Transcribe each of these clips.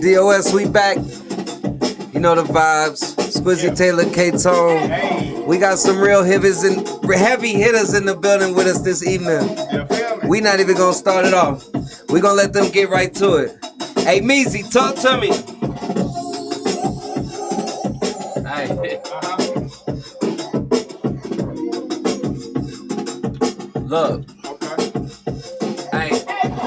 DOS, we back. You know the vibes. SQUIZZY, Taylor, KTONE. Hey. We got some real heavy hitters in the building with us this evening. We not even gonna start it off. We gonna let them get right to it. AMEAZY, talk to me. Hey. Look.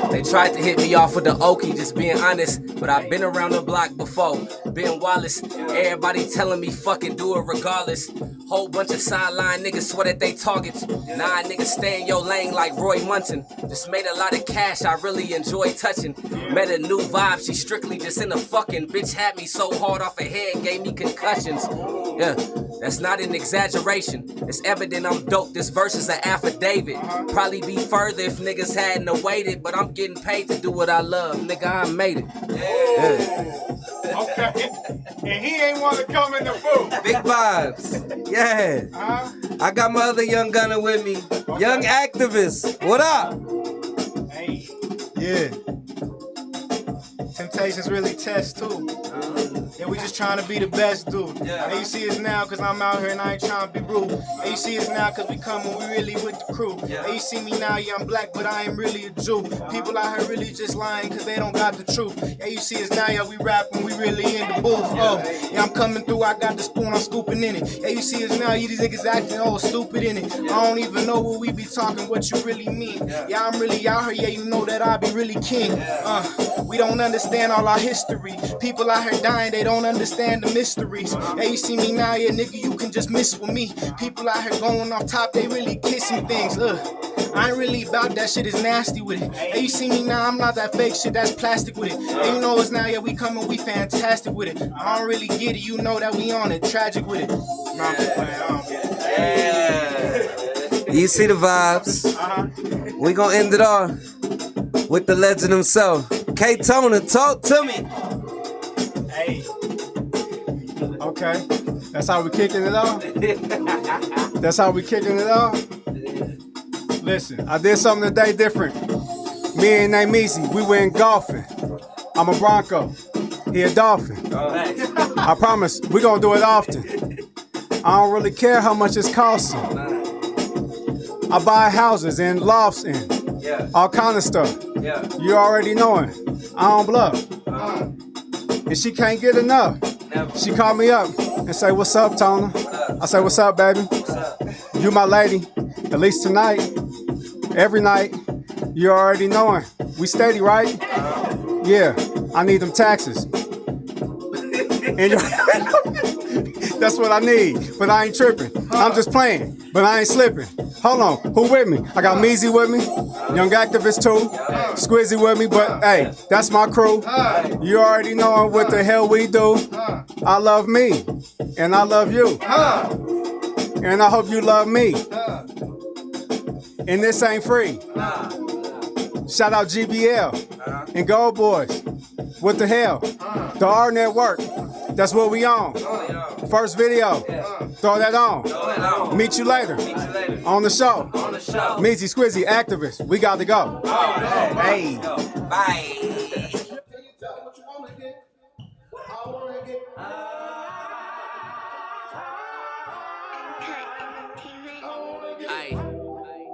They tried to hit me off with the Okie, just being honest. But I've been around the block before, been Wallace. Everybody telling me fucking do it regardless. Whole bunch of sideline niggas swear that they targets. Nah, niggas stay in your lane like Roy Munson. Just made a lot of cash, I really enjoy touching. Met a new vibe, she strictly just in the fucking. Bitch had me so hard off her head, gave me concussions. Yeah, that's not an exaggeration. It's evident I'm dope, this verse is an affidavit. Probably be further if niggas hadn't waited, but I'm getting paid to do what I love. Nigga, I made it. Yeah. Okay. And he ain't want to come in the booth. Big vibes. Yeah. I got my other young gunner with me. Okay. Young activist. What up? Hey. Yeah. Temptations really test too. Yeah, we just trying to be the best dude. Yeah. And you see us now cause I'm out here and I ain't trying to be rude. And you see us now cause we come and we really with the crew. Yeah. And you see me now, yeah, I'm black, but I ain't really a Jew. People out here really just lying cause they don't got the truth. And you see us now, yeah, we rapping, we really in the booth. Oh, yeah, I'm coming through, I got the spoon, I'm scooping in it. And you see us now, you these niggas acting all stupid in it. I don't even know what we be talking, what you really mean. Yeah, I'm really out here, yeah, you know that I be really king. We don't understand all our history. People out here dying, they don't understand the mysteries. Hey, you see me now, yeah, nigga, you can just miss with me. People out here going off top, they really kissing things. I ain't really about that shit, is nasty with it. Hey, you see me now, I'm not that fake shit, that's plastic with it. Hey, you know us now, yeah, we coming, we fantastic with it. I don't really get it, you know that we on it, tragic with it. No, I'm just playing, I don't get it. Yeah. You see the vibes. We gonna end it off with the legend himself. KTONE, talk to me. Hey. Okay. That's how we kicking it off? That's how we kicking it off? Listen, I did something today different. Me and AMEAZY, we went golfing. I'm a Bronco. He a Dolphin. I promise, we gonna do it often. I don't really care how much it's costing. I buy houses and lofts and all kind of stuff. You already know it. I don't bluff. And she can't get enough. She called me up and say, "What's up, Tona?" I say, "What's up, baby? You my lady, at least tonight, every night. You already knowing. We steady, right? Yeah, I need them taxes." And that's what I need, but I ain't tripping. I'm just playing, but I ain't slipping. Hold on, who with me? I got AMEAZY with me, young activist too, SQUIZZY with me, but hey, that's my crew. You already know what the hell we do. I love me, and I love you, and I hope you love me. And this ain't free. Shout out GBL and Gold Boys. What the hell? The R Network. That's what we on. First video. Throw that on. Meet you later. On the show. AMEAZY, SQUIZZY, activist. We got to go. Hey. Bye.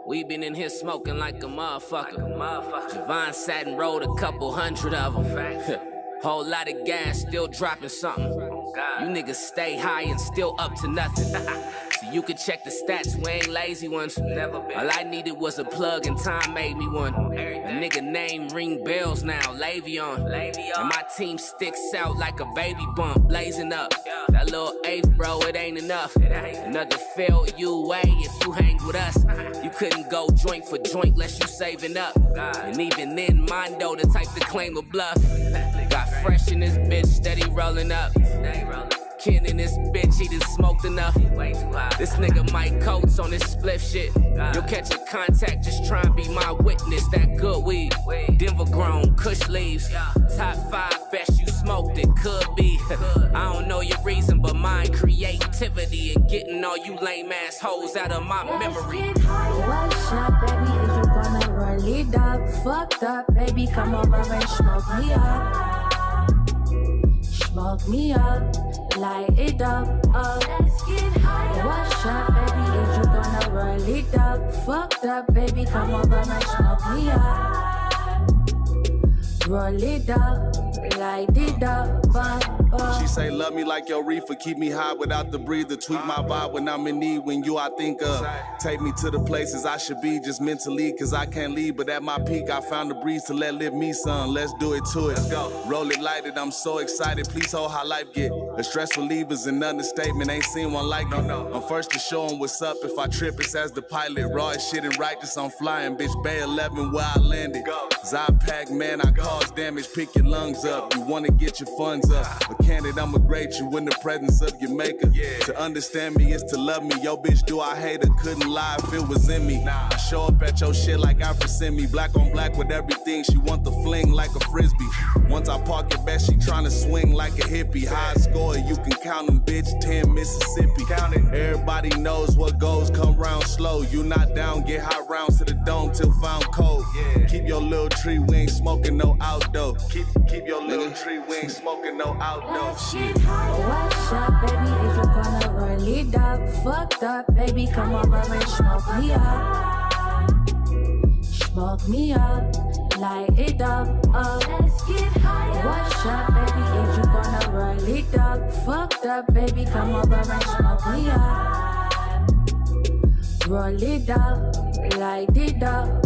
We been in here smoking like a motherfucker. Javon sat and rolled a couple hundred of them. Whole lot of gas, still dropping something. You niggas stay high and still up to nothing. So you can check the stats, we ain't lazy ones. All I needed was a plug and time made me one. A nigga name ring bells now, Le'Veon. And my team sticks out like a baby bump, blazing up. That little eighth, bro, it ain't enough. Another fail UA if you hang with us. You couldn't go joint for joint unless you saving up. And even then, Mondo the type to claim a bluff. Got fresh in this bitch, steady rolling up. Ken in this bitch, he done smoked enough. This nigga Mike Coates on this split shit. You'll catch a contact, just try and be my witness. That good weed, Denver grown, Kush leaves. Top 5 best you smoked, it could be. I don't know your reason, but mine creativity and getting all you lame ass hoes out of my memory. What's up, baby? Is you gonna roll it up? Fucked up, baby, come over and smoke me up. Smoke me up, light it up. Let's get higher. What's up, baby? Is you gonna roll it up? Fucked up, baby, come over and smoke me up. Roll it up, light it up. She say, love me like your reefer, keep me high without the breather. Tweak my vibe when I'm in need, when you I think of. Take me to the places I should be, just mentally, cause I can't leave. But at my peak, I found the breeze to let live me, son. Let's do it to it. Let's go. Roll it lighted, I'm so excited. Please hold how life get. A stress reliever's an understatement, ain't seen one like me. I'm first to show 'em what's up. If I trip, it's as the pilot. Raw as shit and righteous, I'm flying. Bitch, Bay 11 where I landed. Zypack, man, I cause damage. Pick your lungs up. You wanna get your funds up. But candid, I'ma grade you in the presence of your maker. To understand me is to love me. Yo, bitch, do I hate her? Couldn't lie if it was in me. I show up at your shit like Alfred sent me. Black on black with everything. She want the fling like a frisbee. Once I park your best, she tryna swing like a hippie. High score, you can count them, bitch. 10 Mississippi. Count it. Everybody knows what goes, come round slow. You not down, get hot rounds to the dome till found cold. Keep your little tree, we ain't smoking no outdoor. Keep your little tree, we ain't smoking no outdoor. What's up, baby? Is you gonna roll it up? Fucked up, baby, come over and smoke me up. Smoke me up, light it up. Let's get higher. What's up, baby? Is you gonna roll it up? Fucked up, baby, come over and smoke me up. Roll it up, light it up.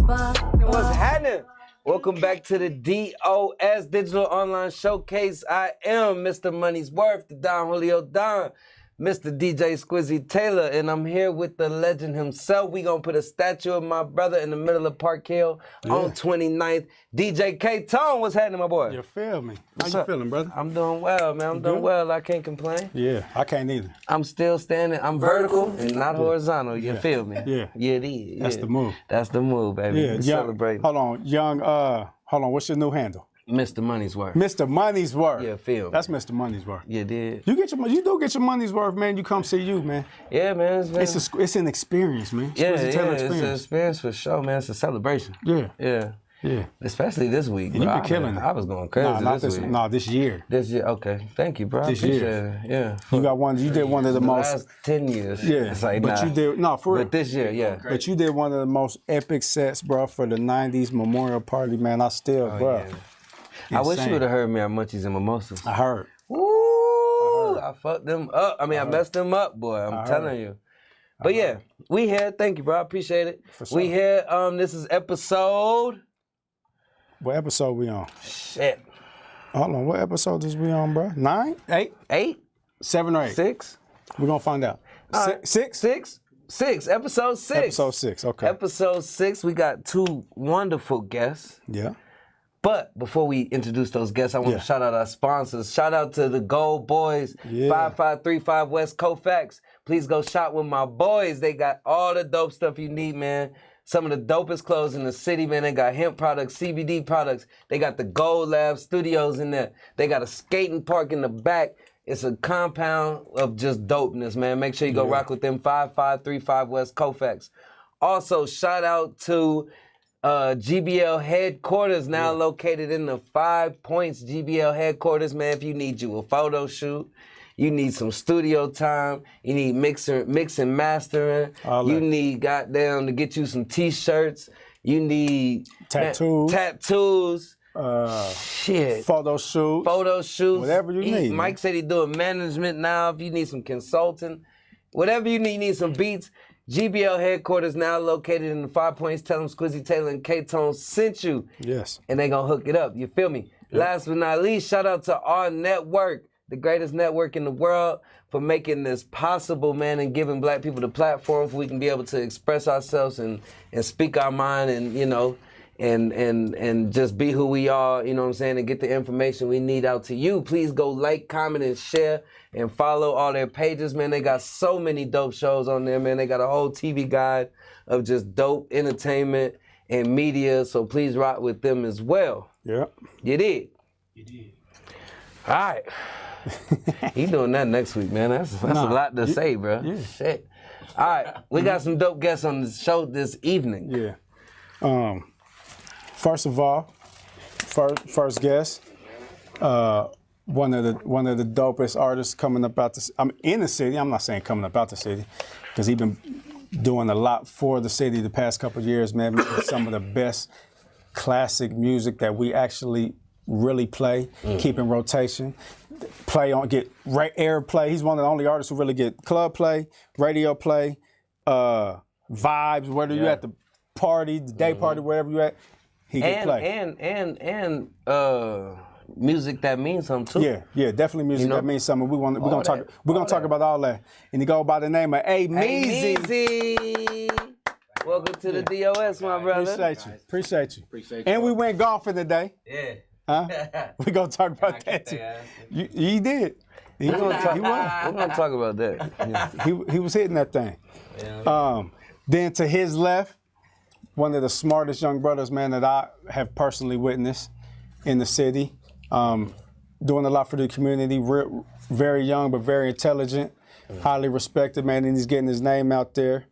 What's happening? Welcome back to the DOS Digital Online Showcase. I am Mr. Money's Worth, the Don Julio Don, Mr. DJ SQUIZZY Taylor, and I'm here with the legend himself. We gonna put a statue of my brother in the middle of Park Hill on 29th. DJ KTONE, what's happening, my boy? You feel me? How What's you up? feeling, brother? I'm doing well, man. I'm doing well. I can't complain. Yeah, I can't either. I'm still standing. I'm vertical and not horizontal. You feel me? Yeah. Yeah, it is. That's the move. That's the move, baby. Yeah, We young, celebrating. hold on, what's your new handle? Mr. Money's Worth. Mr. Money's Worth. Yeah, feel me. That's Mr. Money's Worth. You did. You do get your money's worth, man. You come see you, man. Yeah, man. It's an experience, man. Yeah, SQUIZZY Taylor it's an experience for sure, man. It's a celebration. Yeah. Yeah. Yeah. Especially this week, And bro. you been killing it. I was going crazy this week. This year. This year, okay. Thank you, bro. This I appreciate year. it. Yeah. You did one of the most. last 10 years. Yeah, It's like, but nah. you did for real. But this year, yeah. But you did one of the most epic sets, bro, for the '90s memorial party, man. I still, bro. yeah. I wish you Insane. would have heard me at Munchies and Mimosas. I heard. Ooh, I fucked them up. I mean, I messed them up, boy. I'm telling you. But yeah, we here. Thank you, bro. I appreciate it. For sure. We here. This is episode. What episode we on? Shit. Hold on, what episode is we on, bro? 9, 8, 8, 7 or 8? 6. We're gonna find out. right. 6? 6. Episode 6. Episode 6. Okay. Episode 6. We got 2 wonderful guests. Yeah. But before we introduce those guests, I want Yeah. to shout out our sponsors. Shout out to the Gold Boys, Yeah. 5535 West Colfax. Please go shop with my boys. They got all the dope stuff you need, man. Some of the dopest clothes in the city, man. They got hemp products, CBD products. They got the Gold Lab Studios in there. They got a skating park in the back. It's a compound of just dopeness, man. Make sure you go rock with them, 5535 West Colfax. Also, shout out to GBL headquarters, now located in the 5 Points GBL headquarters, man. If you need you a photo shoot, you need some studio time, you need mixing, mastering, you need goddamn to get you some t-shirts, you need tattoos, shit, photo shoots, whatever you need. Mike man. said he doing management now. If you need some consulting, whatever you need some beats. GBL headquarters now located in the 5 Points. Tell them SQUIZZY Taylor and KTONE sent you. Yes. And they gonna hook it up. You feel me? Yep. Last but not least, shout out to our network, the greatest network in the world, for making this possible, man, and giving black people the platform so we can be able to express ourselves and speak our mind and, you know, and just be who we are, you know what I'm saying, and get the information we need out to you. Please go like, comment, and share, and follow all their pages, man. They got so many dope shows on there, man. They got a whole TV guide of just dope entertainment and media, so please rock with them as well. Yeah. You did? You did. All right. He doing that next week, man. That's a lot to say, bro. Yeah. Shit. All right, we got some dope guests on the show this evening. Yeah. First of all, first guest, one of the dopest artists coming up out the. I'm in the city. I'm not saying coming up out the city, because he's been doing a lot for the city the past couple of years, man. Making some of the best classic music that we actually really play, keep in rotation, get air play. He's one of the only artists who really get club play, radio play, vibes. Whether you at the party, the day party, wherever you at, he can play. And music that means something too. Yeah, definitely music that means something. We're gonna talk about all that. And he go by the name of AMEAZY. AMEAZY. Welcome to the DOS, my brother. Appreciate you. And we went golfing today. Yeah. Huh? We gonna talk about that too. He did. We're gonna talk about that. Yeah. He was hitting that thing. Yeah. Then to his left, one of the smartest young brothers, man, that I have personally witnessed in the city. Doing a lot for the community, very young but very intelligent, highly respected, man, and he's getting his name out there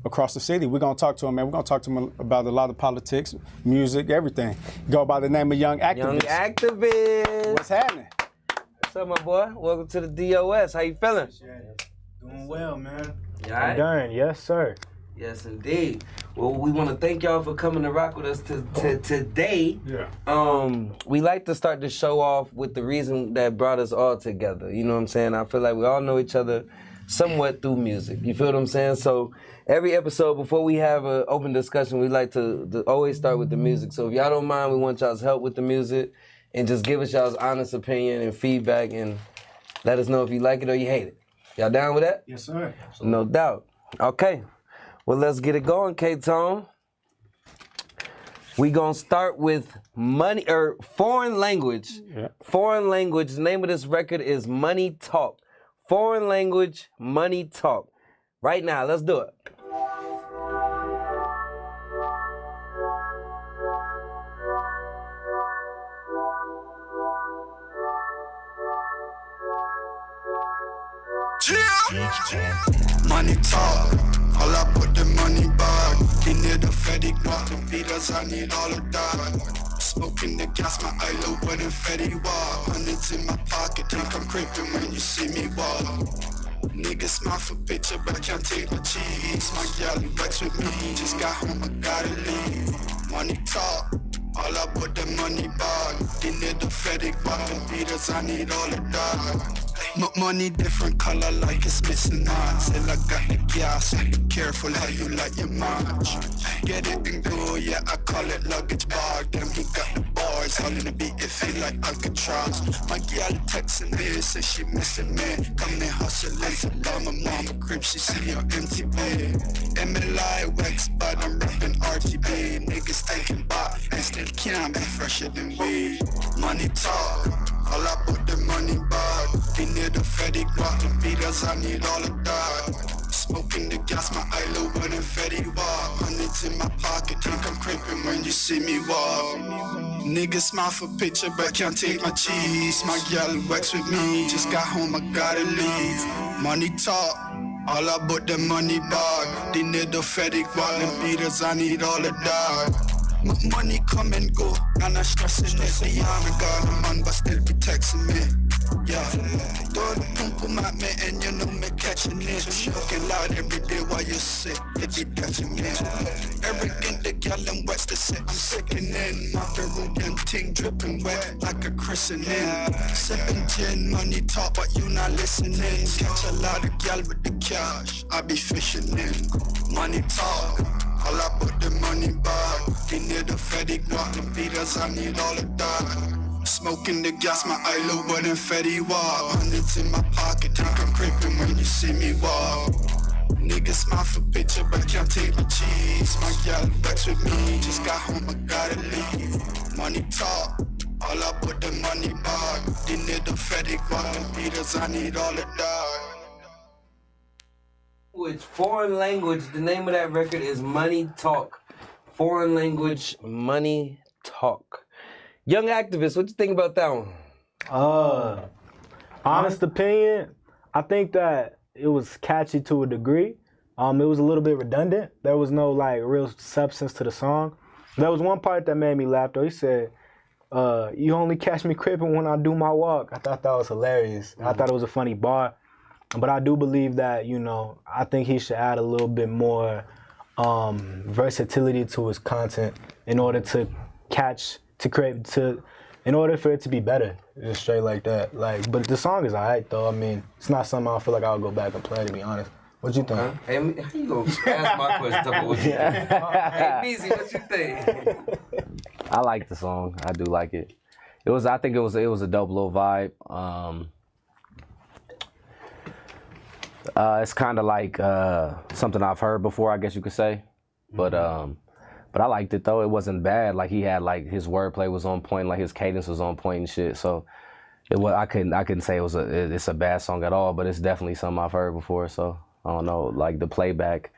across the city. We're gonna talk to him, man. We're gonna talk to him about a lot of politics, music, everything. Go by the name of Young Activist. Young Activist. What's happening? What's up, my boy? Welcome to the DOS. How you feeling? Doing well, man. You all right? I'm done, yes, sir. Yes, indeed. Well, we want to thank y'all for coming to rock with us today. Yeah. We like to start the show off with the reason that brought us all together. You know what I'm saying? I feel like we all know each other somewhat through music. You feel what I'm saying? So every episode, before we have an open discussion, we like to always start with the music. So if y'all don't mind, we want y'all's help with the music and just give us y'all's honest opinion and feedback and let us know if you like it or you hate it. Y'all down with that? Yes, sir. No doubt. Okay. Well, let's get it going, KTONE. We gonna start with foreign language. Yeah. Foreign language. The name of this record is Money Talk. Foreign language, Money Talk. Right now, let's do it. Money talk, all I put the money back. In the Fetty got the beaters, I need all of that. Smoking the gas, my eye low when the Fetty walk. Hundreds in my pocket, think I'm creeping when you see me walk. Niggas smile for picture, but can't take the cheese. My gal works with me, just got home, I gotta leave. Money talk, all I put the money back. In the Fetty got the beaters, I need all of that. Money different color like it's missing on. Still I got the gas, so be careful how you like your match. Get it and go, yeah, I call it luggage bag. Then he got the bars, all in the beat, it feel like Alcatraz. My girl texting me, say she missing me. Come and hustling to love my mama crib, she see her empty bed. MLI wax, but I'm reppin' RTB. Niggas taking back and still can't be fresher than we. Money talk, all I put the money back. Near the Fetty got the beaters, I need all of that. Smoking the gas, my eye low when the Fetty walk. Hundreds in my pocket, think I'm creeping when you see me walk. Niggas smile for picture, but can't take my cheese. My gal works with me, just got home, I gotta leave. Money talk, all I put the money back. They need the Fetty got the beaters, I need all of that. Money come and go, and I'm stressing it. The young got a man, but still be texting me. Yeah, throw the pum pum at me, and you know me catching it. Looking loud every day while you sit, it be catching me. Everything the gal and wets to sit, I'm sickening. My Peruvian ting dripping wet like a christening. Sipping gin, money talk, but you not listening. Catch a lot of gal with the cash, I be fishing in. Money talk, all I put the money back. Near the Fetty got the beaters, I need all of that. Smoking the gas, my eye low when the Fetty walk. Hundreds in my pocket, think I'm creeping when you see me walk. Niggas smile for picture, but can't take my cheese. My gal works with me, just got home, I gotta leave. Money talk, all I put the money back. Near the Fetty got the beaters, I need all of that. Foreign language, the name of that record is Money Talk. Foreign language, Money Talk. Young Activist, what you think about that one? Honest opinion, I think that it was catchy to a degree. It was a little bit redundant. There was no like real substance to the song. There was one part that made me laugh though. He said, You only catch me crippin' when I do my walk. I thought that was hilarious. I thought it was a funny bar. But I do believe that, you know, I think he should add a little bit more versatility to his content in order to in order for it to be better, just straight like that. Like, but the song is alright though. I mean, it's not something I feel like I'll go back and play, to be honest. What you think? Hey, how you gonna ask my question? Tell me what you think. Hey, AMEAZY, what you think? I like the song. I do like it. I think it was a dope little vibe. It's kind of like something I've heard before, I guess you could say. But I liked it though. It wasn't bad. Like he had like his wordplay was on point, like his cadence was on point and shit. So I couldn't say it's a bad song at all. But it's definitely something I've heard before. So I don't know. Like the playback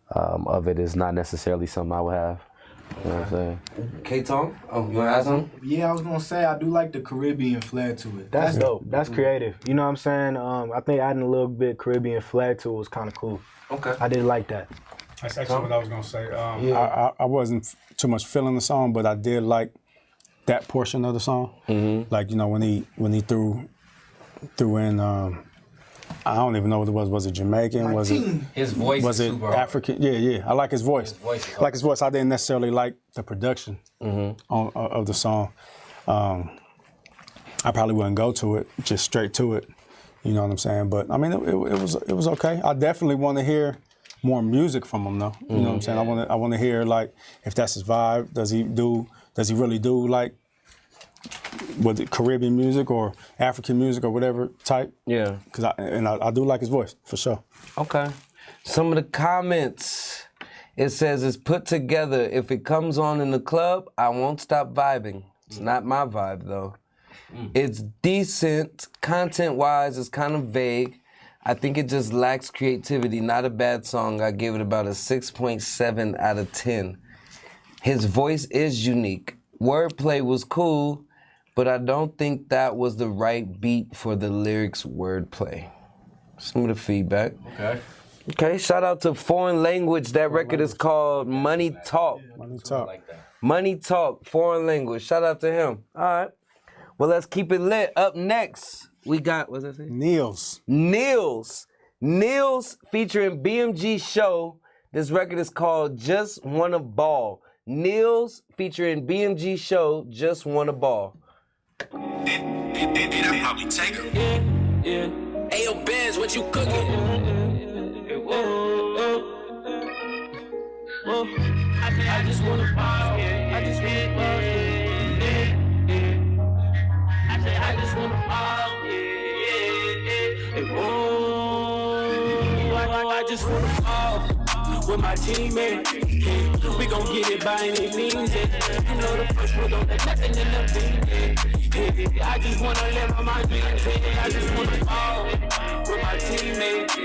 of it is not necessarily something I would have. You know what I'm saying? KTONE? Oh, you wanna ask something? Yeah, I was gonna say I do like the Caribbean flair to it. That's dope. That's creative. You know what I'm saying? I think adding a little bit Caribbean flair to it was kind of cool. Okay. I did like that. That's actually what I was gonna say. I wasn't too much feeling the song, but I did like that portion of the song. Like, you know, when he threw in I don't even know what it was. Was it Jamaican? Was it his voice? Was it African? Yeah. I like his voice. I like his voice. I didn't necessarily like the production of the song. I probably wouldn't go to it, just straight to it. You know what I'm saying? But I mean, it was okay. I definitely want to hear more music from him though. You know what I'm saying? I want to hear like if that's his vibe. Does he really do like was it Caribbean music or African music or whatever type? Yeah. Cause I do like his voice for sure. Okay. Some of the comments. It says it's put together. If it comes on in the club, I won't stop vibing. It's not my vibe though. It's decent. Content-wise, it's kind of vague. I think it just lacks creativity. Not a bad song. I give it about a 6.7 out of 10. His voice is unique. Wordplay was cool, but I don't think that was the right beat for the lyrics wordplay. Some of the feedback. Okay, shout out to Foreign Language. That record is called Money Talk. Money Talk, Foreign Language. Shout out to him. All right. Well, let's keep it lit. Up next, we got, what's that say? Niels featuring BMG Show. This record is called Just Wanna Ball. Niels featuring BMG Show, Just Wanna Ball. That probably take her. Yeah. Ayo, Benz, what you cooking? I just wanna ball. I just wanna ball. I just wanna ball. I just wanna ball with my teammates. We gon' get it by any means. You know the first one don't let nothing in the beat. I just wanna live on my dreams. I just wanna ball with my teammates.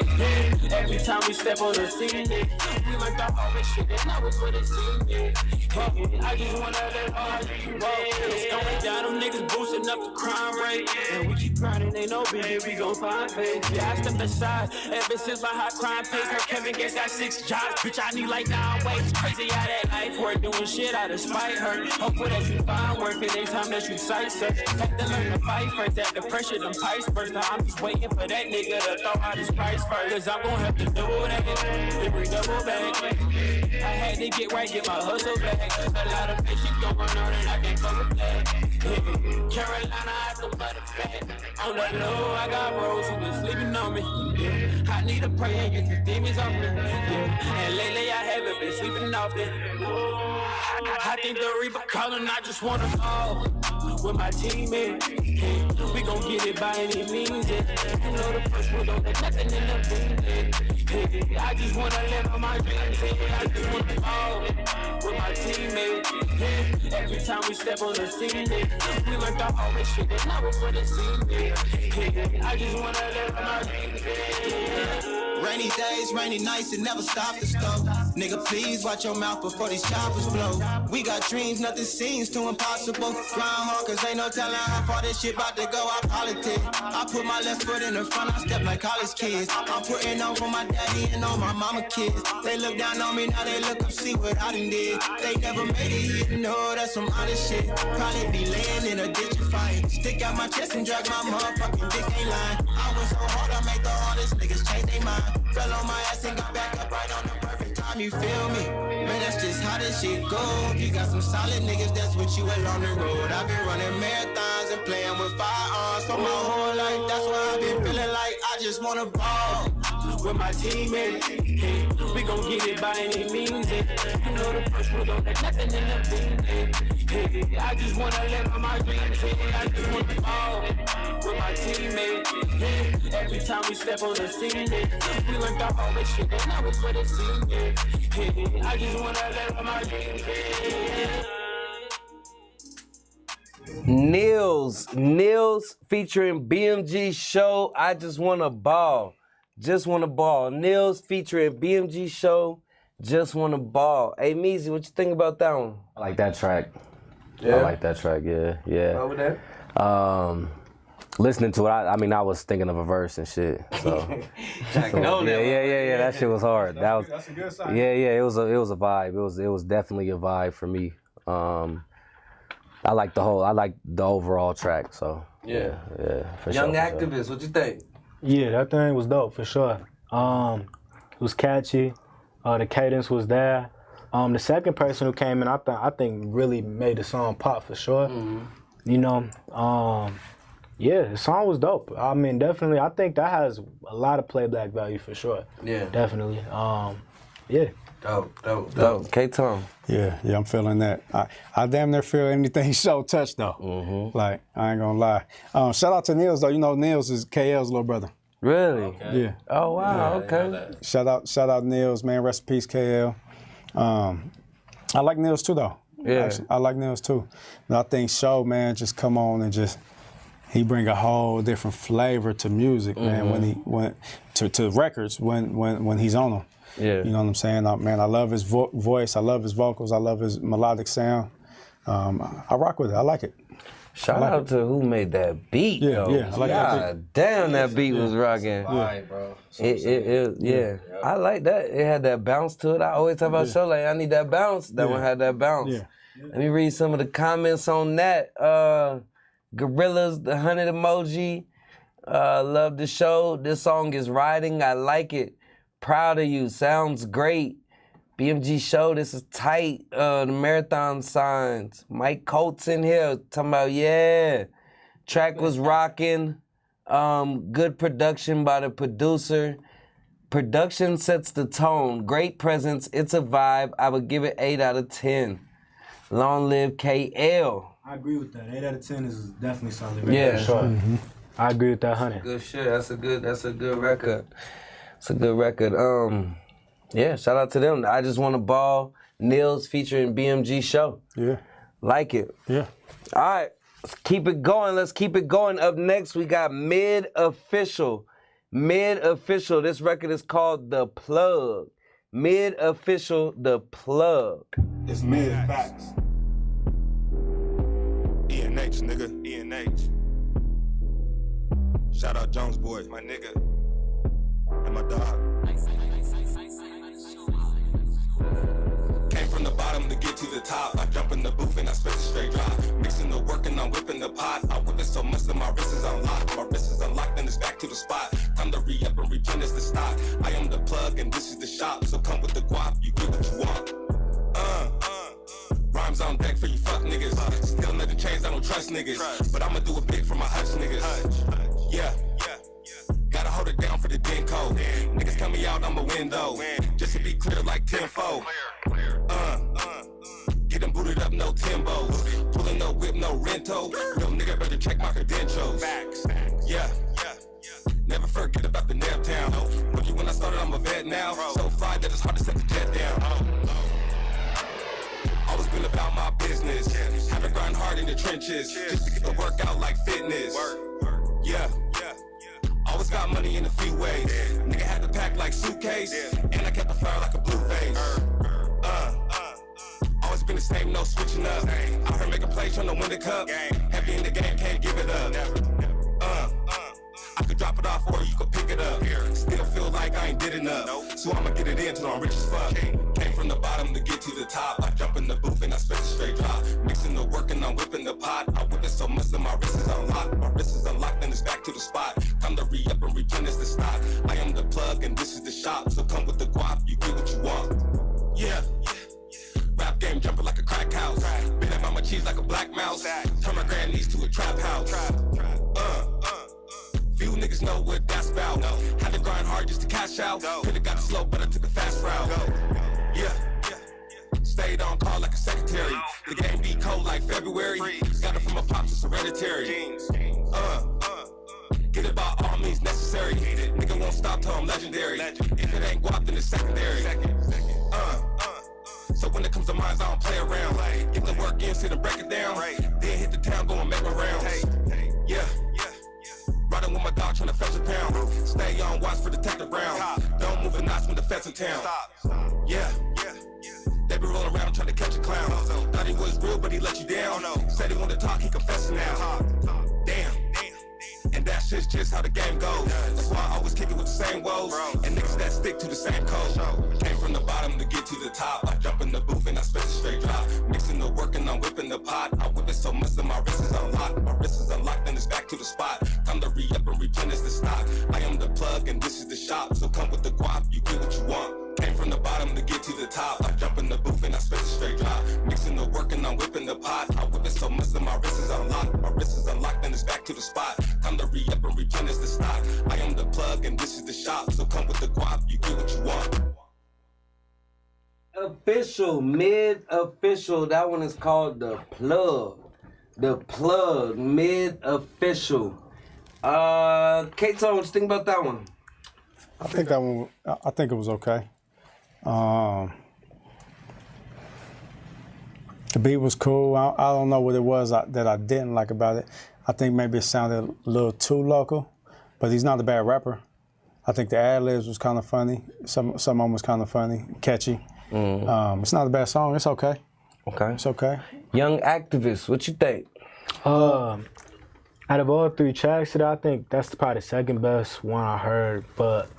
Every time we step on the scene, we learned the hard shit, and now it's what it seems. I just wanna live on my dreams. It's going down, them niggas boosting up the crime rate, and we keep grinding, ain't no beat, we gon' find faith. Yeah, I stepped aside ever since my high crime pace. Her Kevin Gates got 6 jobs, bitch. I need like 9 ways. Crazy how that life work, doing shit out of spite her. Hopeful that you find work in any time that you sight search. Had to learn to fight first, that the pressure, them pipes burst. Now I'm just waiting for that nigga to throw out his price first. Cause I'm gon' have to do that, then bring double back. I had to get right, get my hustle back. A lot of fish shit going on and I can't fuck with that. Carolina, I have to butter fat. On the low, I got bros who been sleeping on me. Yeah. I need to pray and get the demons off me. Yeah. And lately I haven't been sleeping often. I think the Reaper calling, I just wanna fall with my teammates. We gon' get it by any means. You know the first one don't let nothing in the beat. I just wanna live on my dreams. I just wanna fall with my teammates. Every time we step on the scene, we learned the hard shit, and now it's what it seems. I just wanna live on my dreams. Rainy days, rainy nights, it never stop the stuff. Nigga, please watch your mouth before these choppers blow. We got dreams, nothing seems too impossible. Grind hard, cause ain't no telling how far this shit about to go. I I put my left foot in the front, I step like college kids. I'm putting on for my daddy and all my mama kids. They look down on me, now they look up, see what I done did. They never made it, you know that's some honest shit. Probably be laying in a ditch and fighting. Stick out my chest and drag my motherfucking dick, ain't lying. I went so hard, I made the hardest niggas change their mind. Fell on my ass and got back up right on the perfect time, you feel me? Man, that's just how this shit go. You got some solid niggas, that's what you along the road. I've been running marathons and playing with firearms for my whole life. That's why I've been feeling like I just wanna ball with my teammates. Hey, we gon' get it by any means. Hey. You know the first rule, don't let nothing in the thing. Hey, I just wanna live on my dreams. Hey, I just wanna ball with my teammates. Hey, every time we step on the scene, hey, we learned off all this shit, and now it's what it seems. Hey, I just wanna live on my dreams. Hey. Nils featuring BMG Show, I Just Wanna Ball. Just Wanna Ball. Nils featuring BMG Show, Just Wanna Ball. Hey, AMEAZY, what you think about that one? I like that track. Yeah? I like that track, yeah. Over there? Listening to it, I was thinking of a verse and shit. So, yeah, that shit was hard. That's a good sign. Yeah, it was a vibe. It was definitely a vibe for me. I like the overall track. So yeah, for Young sure. Activist, what you think? Yeah, that thing was dope for sure. It was catchy. The cadence was there. The second person who came in, I think really made the song pop for sure. Mm-hmm. You know, yeah, the song was dope. I mean, definitely, I think that has a lot of playback value for sure. Yeah, definitely. Yeah. Dope. KTONE. Yeah, I'm feeling that. I damn near feel anything Show touch though. Mm-hmm. Like, I ain't gonna lie. Shout out to Nils though. You know Nils is KL's little brother. Really? Okay. Yeah. Oh wow. Yeah, okay. Shout out Nils, man. Rest in peace, KL. I like Nils too though. Yeah. Actually, I like Nils too. But I think Show, man, just come on and he bring a whole different flavor to music, man. When he went to records when he's on them. Yeah. You know what I'm saying? Man, I love his voice. I love his vocals. I love his melodic sound. I rock with it. I like it. Shout out to who made that beat, though. Yeah, I like that beat. Damn, that beat was rocking. Bro. Yeah. I like that. It had that bounce to it. I always talk about Show like, I need that bounce. That one had that bounce. Yeah. Let me read some of the comments on that. Gorillas, the 100 emoji. Love the show. This song is riding. I like it. Proud of you. Sounds great. BMG Show, this is tight. The marathon signs. Mike Colts in here talking about, yeah. Track was rocking. Good production by the producer. Production sets the tone. Great presence. It's a vibe. I would give it 8 out of 10. Long live KL. I agree with that. 8 out of 10 is definitely something. Yeah. Sure. Mm-hmm. I agree with that 100. Good shit. That's a good record. It's a good record. Yeah, shout out to them. I Just Wanna Ball, Nils featuring BMG Show. Yeah. Like it. Yeah. All right, let's keep it going. Up next, we got Mid Official. This record is called The Plug. Mid Official, The Plug. It's mid facts. ENH, nigga. ENH. Shout out Jones Boy, my nigga. And my dog. Came from the bottom to get to the top. I jump in the booth and I spit a straight drop. Mixing the work and I'm whipping the pot. I whip it so much that my wrist is unlocked. My wrist is unlocked and it's back to the spot. Time to re-up and replenish the stock. I am the plug and this is the shop. So come with the guap, you get what you want. Rhymes on deck for you fuck niggas. Still nothing changed, I don't trust niggas. But I'ma do it big for my hush niggas. Yeah. Gotta hold it down for the den code. Niggas coming out on my window. Just to be clear like tenfold. Get them booted up, no Timbos. Pulling no whip, no rento. Yo nigga better check my credentials. Yeah. Never forget about the nap town. Rookie when I started, I'm a vet now. So fly that it's hard to set the jet down. Always been about my business. Haven't grind hard in the trenches. Just to get the work out like fitness. Yeah. Always got money in a few ways. Nigga had to pack like suitcase. And I kept the fire like a blue vase. Always been the same, no switching up. Out here making plays, trying to win the cup. Heavy in the game, can't give it up. like I ain't did enough. So I'ma get it in till I'm rich as fuck. Came from the bottom to get to the top. I jump in the booth and I spit a straight drop. Mixing the work and I'm whipping the pot. I whip it so much that my wrist is unlocked. My wrist is unlocked and it's back to the spot. Time to re-up and replenish the stock. I am the plug and this is the shop. So come with the guap, you get what you want. Yeah. Rap game jumping like a crack house. Been at mama cheese like a black mouse. Turn my grand niece to a trap house. Few niggas know what that's about. Had to grind hard just to cash out. Could've got it slow, but I took the fast route. Yeah. Stayed on call like a secretary. The game be cold like February. Got it from a pops, it's hereditary. Get it by all means necessary. Nigga won't stop till I'm legendary. If it ain't guap, then it's secondary. So when it comes to mines, I don't play around. Get the work in, sit and break it down. Then hit the town, go and make my rounds. Yeah. Riding with my dog trying to fetch a pound. Stay on watch for detective rounds. Don't move a notch when the feds in town. Yeah. They be rolling around trying to catch a clown. Thought he was real, but he let you down. Said he wanted to talk, he confessing now. Damn. And that's just how the game goes. That's why I always kick it with the same woes. And niggas that stick to the same code. Came from the bottom to get to the top. I jump in the booth and I spit a straight drop. Mixing the work and I'm whipping the pot. I whip it so much that my wrist is unlocked. My wrist is unlocked and it's back to the spot. Time to re-up and replenish the stock. I am the plug and this is the shop. So come with the guap, you get what you want. Came from the bottom to get to the top. I jump in the booth and I spit a straight drop. Mixing the work and I'm whipping the pot. I whip it so much that my wrist is unlocked. My wrist is unlocked and it's back to the spot. Time to re-up and replenish the stock. I am the plug and this is the shop. So come with the guap, you get what you want. Official, mid-official. That one is called The Plug. The Plug, mid-official. KTONE, what you think about that one? I think that one. I think it was okay. The beat was cool. I don't know what it was that I didn't like about it. I think maybe it sounded a little too local, but he's not a bad rapper. I think the ad-libs was kind of funny. Some of them was kind of funny, catchy. It's not a bad song. It's okay. Okay. It's okay. Young Activist, what you think? Out of all three tracks today, I think that's probably the second best one I heard. But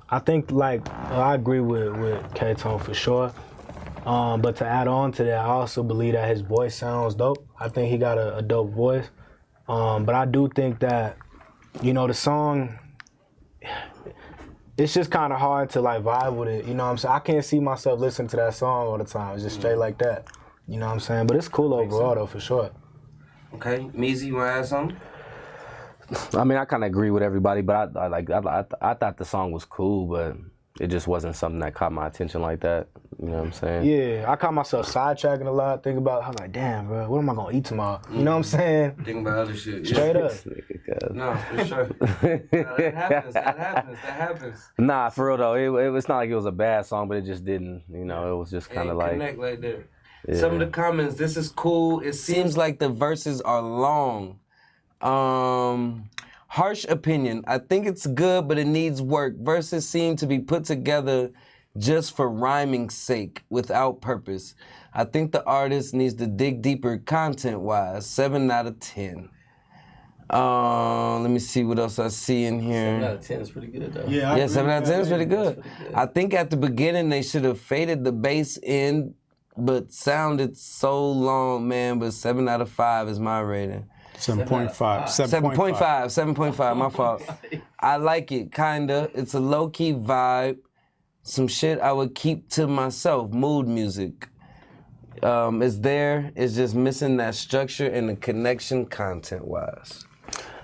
I think, like, I agree with KTONE for sure. But to add on to that, I also believe that his voice sounds dope. I think he got a dope voice. But I do think that, you know, the song, it's just kind of hard to, like, vibe with it. You know what I'm saying? I can't see myself listening to that song all the time. It's just straight like that. You know what I'm saying? But it's cool overall, though, for sure. Okay, AMEAZY, you want to add something? I mean, I kind of agree with everybody, but I thought the song was cool, but it just wasn't something that caught my attention like that. You know what I'm saying? Yeah, I caught myself sidetracking a lot, thinking about, I'm like, damn, bro, what am I gonna eat tomorrow? You know what I'm saying? Thinking about other shit. Straight up. No, for sure. That happens. Nah, for real though, it's not like it was a bad song, but it just didn't, you know, it was just kind of like. Connect like that. Yeah. Some of the comments, this is cool. It seems like the verses are long. Harsh opinion. I think it's good, but it needs work. Verses seem to be put together just for rhyming's sake, without purpose. I think the artist needs to dig deeper content-wise. 7 out of 10. Let me see what else I see in here. 7 out of 10 is pretty good, though. Yeah, 7 out of 10 is pretty good. I think at the beginning they should have faded the bass in, but sounded so long, man. But 7 out of 5 is my rating. 7.5. 7.5, my fault. I like it, kinda. It's a low-key vibe. Some shit I would keep to myself. Mood music. It's there. It's just missing that structure and the connection content-wise.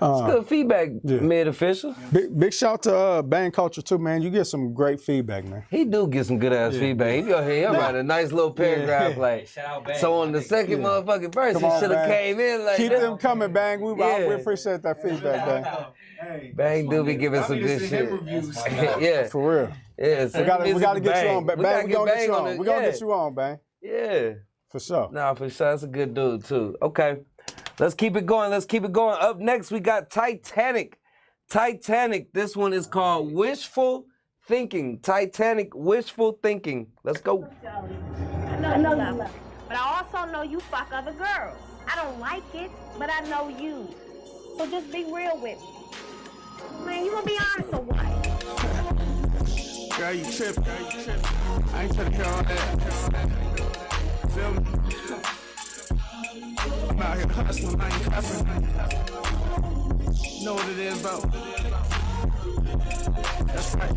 It's good feedback, mid-official. Big shout to Bang Culture too, man. You get some great feedback, man. He do get some good ass feedback. He go here, he'll write a nice little paragraph like. Shout out Bang. So on the second motherfucking verse, he should have came in like. Keep them coming, Bang. We appreciate that feedback, Bang. Bang do be giving some good shit. Yeah, for real. Yeah, so we gotta get you on, Bang. We gonna get you on. We gonna get you on, Bang. Yeah, for sure. Nah, for sure. That's a good dude too. Okay. Let's keep it going. Up next, we got Titanic. This one is called Wishful Thinking. Titanic, Wishful Thinking. Let's go. I know you love her, but I also know you fuck other girls. I don't like it, but I know you. So just be real with me. Man, you gonna be honest or what? Girl, you trippin'. I ain't tryna hear all that. Feel me? I'm out here hustling, I ain't cuffing. Know what it is, though. That's right.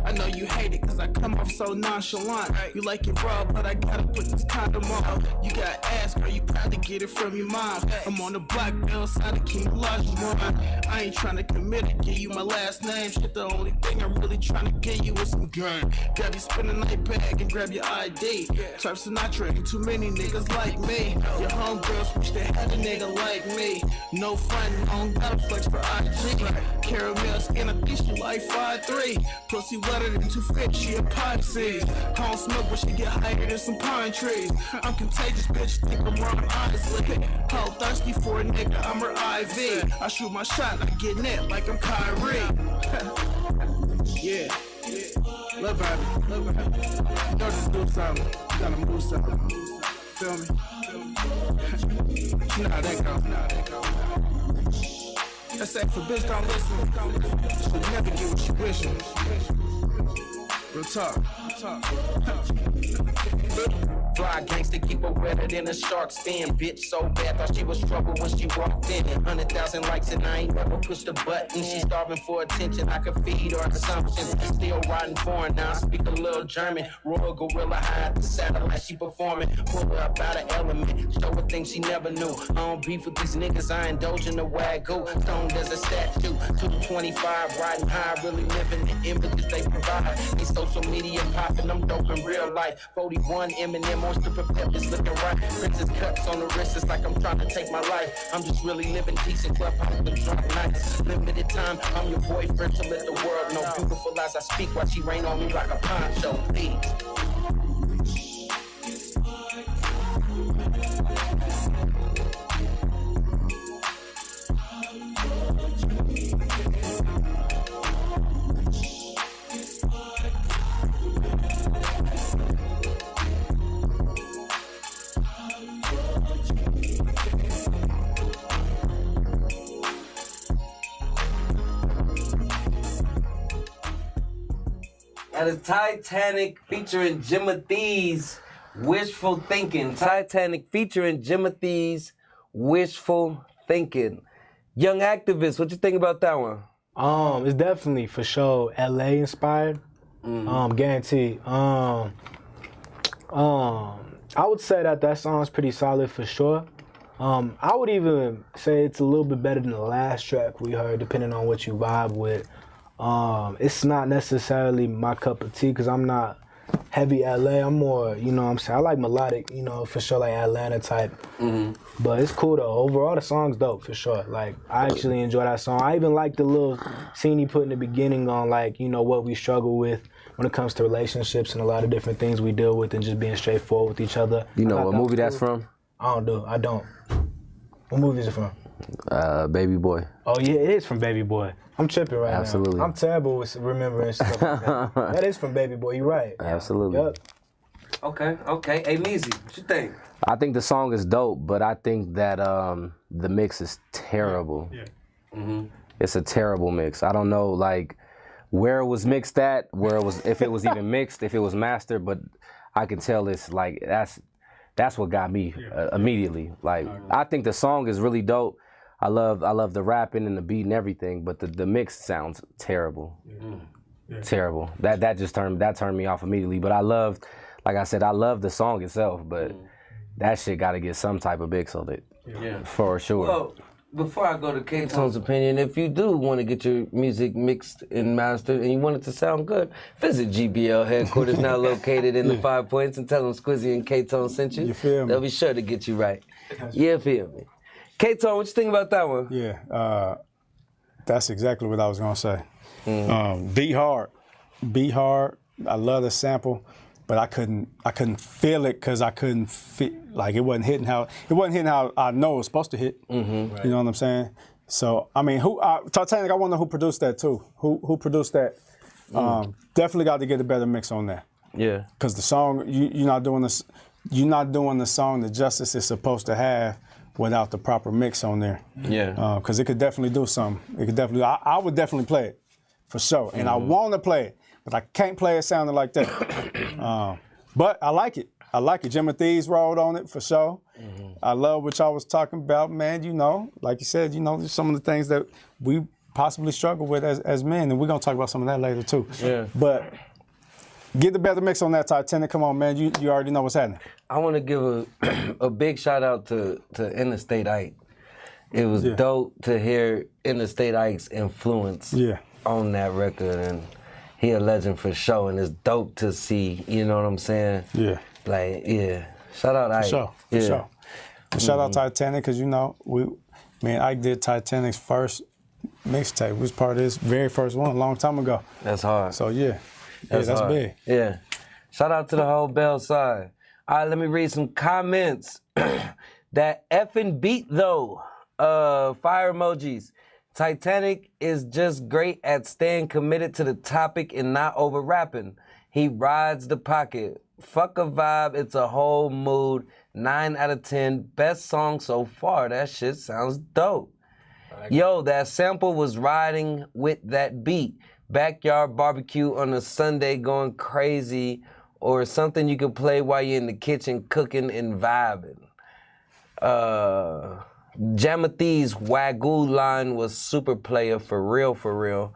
I know you hate it cause I come off so nonchalant. You like it raw, but I gotta put this condom on. You got ass, girl, you proud to get it from your mom. I'm on the block outside of King Olajuwon. I ain't tryna commit it, give you my last name. Shit, the only thing I'm really tryna get you is some gun. Grab your spinning night bag and grab your ID. Type Sinatra, ain't too many niggas like me. Your homegirls wish they had a nigga like me. No fun, I don't gotta flex for IG. Caramel skin, I think she like 5'3". Pussy wetter than 2 she a Pisces. I don't smoke, but she get higher than some pine trees. I'm contagious, bitch, think I'm wrong, honestly. How thirsty for a nigga, I'm her IV. I shoot my shot, I get net like I'm Kyrie. Yeah, love baby. You know just do something, you gotta move something. Feel me? You know how that go. That's that for bitch, don't listen. She'll never get what you wishing. Real talk. Fly gangsta, keep her wetter than a shark's fin. Bitch so bad, thought she was trouble when she walked in. 100,000 likes and I ain't never pushed a button. She starving for attention, I could feed her consumption. Still riding foreign, now I speak a little German. Royal gorilla high at the satellite, she performing. Pull her up out of element, show her things she never knew. I don't beef with these niggas, I indulge in the wagyu. Stoned as a statue, 225, riding high, really living the images they provide. They social media popping, I'm dope in real life. 41 Eminem on stripper peppers looking right. Princess cuts on the wrist, it's like I'm trying to take my life. I'm just really living decent, club hopping, drop nights. Limited time, I'm your boyfriend to let the world know. Beautiful as I speak, while she rain on me like a poncho, please. At a Titanic featuring Jimothy's Wishful Thinking. Titanic featuring Jimothy's Wishful Thinking. Young Activist, what you think about that one? It's definitely for sure LA inspired. Guaranteed. I would say that song's pretty solid for sure. I would even say it's a little bit better than the last track we heard, depending on what you vibe with. It's not necessarily my cup of tea because I'm not heavy LA. I'm more, you know what I'm saying? I like melodic, you know, for sure, like Atlanta type. But it's cool though. Overall, the song's dope for sure. Like, I actually enjoy that song. I even like the little scene he put in the beginning on, like, you know, what we struggle with when it comes to relationships and a lot of different things we deal with and just being straightforward with each other. You know what movie that's from? I don't. What movie is it from? Baby Boy. Oh yeah, it is from Baby Boy. I'm tripping right Absolutely. now. I'm terrible with remembering stuff like that. That is from Baby Boy, you're right. Absolutely. Yep. Okay. AMEAZY, what you think? I think the song is dope, but I think that the mix is terrible. It's a terrible mix. I don't know, like, where it was mixed at, if it was even mixed, if it was mastered, but I can tell it's like, that's what got me immediately. Like, I think the song is really dope. I love the rapping and the beat and everything, but the mix sounds terrible. Terrible. That just turned me off immediately. But I love the song itself, but that shit got to get some type of mix on it. For sure. Well, before I go to KTONE's opinion, if you do want to get your music mixed and mastered and you want it to sound good, visit GBL headquarters, now located in the 5 Points, and tell them SQUIZZY and KTONE sent you. You feel me? They'll be sure to get you right. You feel me? KTONE, what you think about that one? Yeah, that's exactly what I was gonna say. Be hard. I love the sample, but I couldn't feel it because I couldn't feel, like, it wasn't hitting how I know it was supposed to hit. You know what I'm saying? So I mean, Titanic? I want to know who produced that too. Who produced that? Definitely got to get a better mix on that. Yeah. Because the song, you're not doing the song the justice it's supposed to have without the proper mix on there. Yeah. Because it could definitely do something. It could definitely. I would definitely play it for sure, and I want to play it, but I can't play it sounding like that. But I like it. I like it. Jim Thieves rolled on it for sure. I love what y'all was talking about, man. You know, like you said, you know, some of the things that we possibly struggle with as men, and we're gonna talk about some of that later too. Yeah. But get the better mix on that, Titanic. Come on, man. You already know what's happening. I want to give a big shout out to Interstate Ike. It was dope to hear Interstate Ike's influence on that record, and he a legend for sure, and it's dope to see, you know what I'm saying? Yeah. Like, shout out Ike. For sure, for sure. And shout out Titanic, because, you know, Ike did Titanic's first mixtape. It was part of his very first one a long time ago. That's hard. So, that's hard. big. Yeah. Shout out to the whole Bell side. All right, let me read some comments. That effing beat, though. Fire emojis. Titanic is just great at staying committed to the topic and not over rapping. He rides the pocket. Fuck a vibe, it's a whole mood. 9 out of 10, best song so far. That shit sounds dope. Yo, that sample was riding with that beat. Backyard barbecue on a Sunday going crazy, or something you can play while you're in the kitchen cooking and vibing. Jamathi's Wagyu line was super player for real, for real.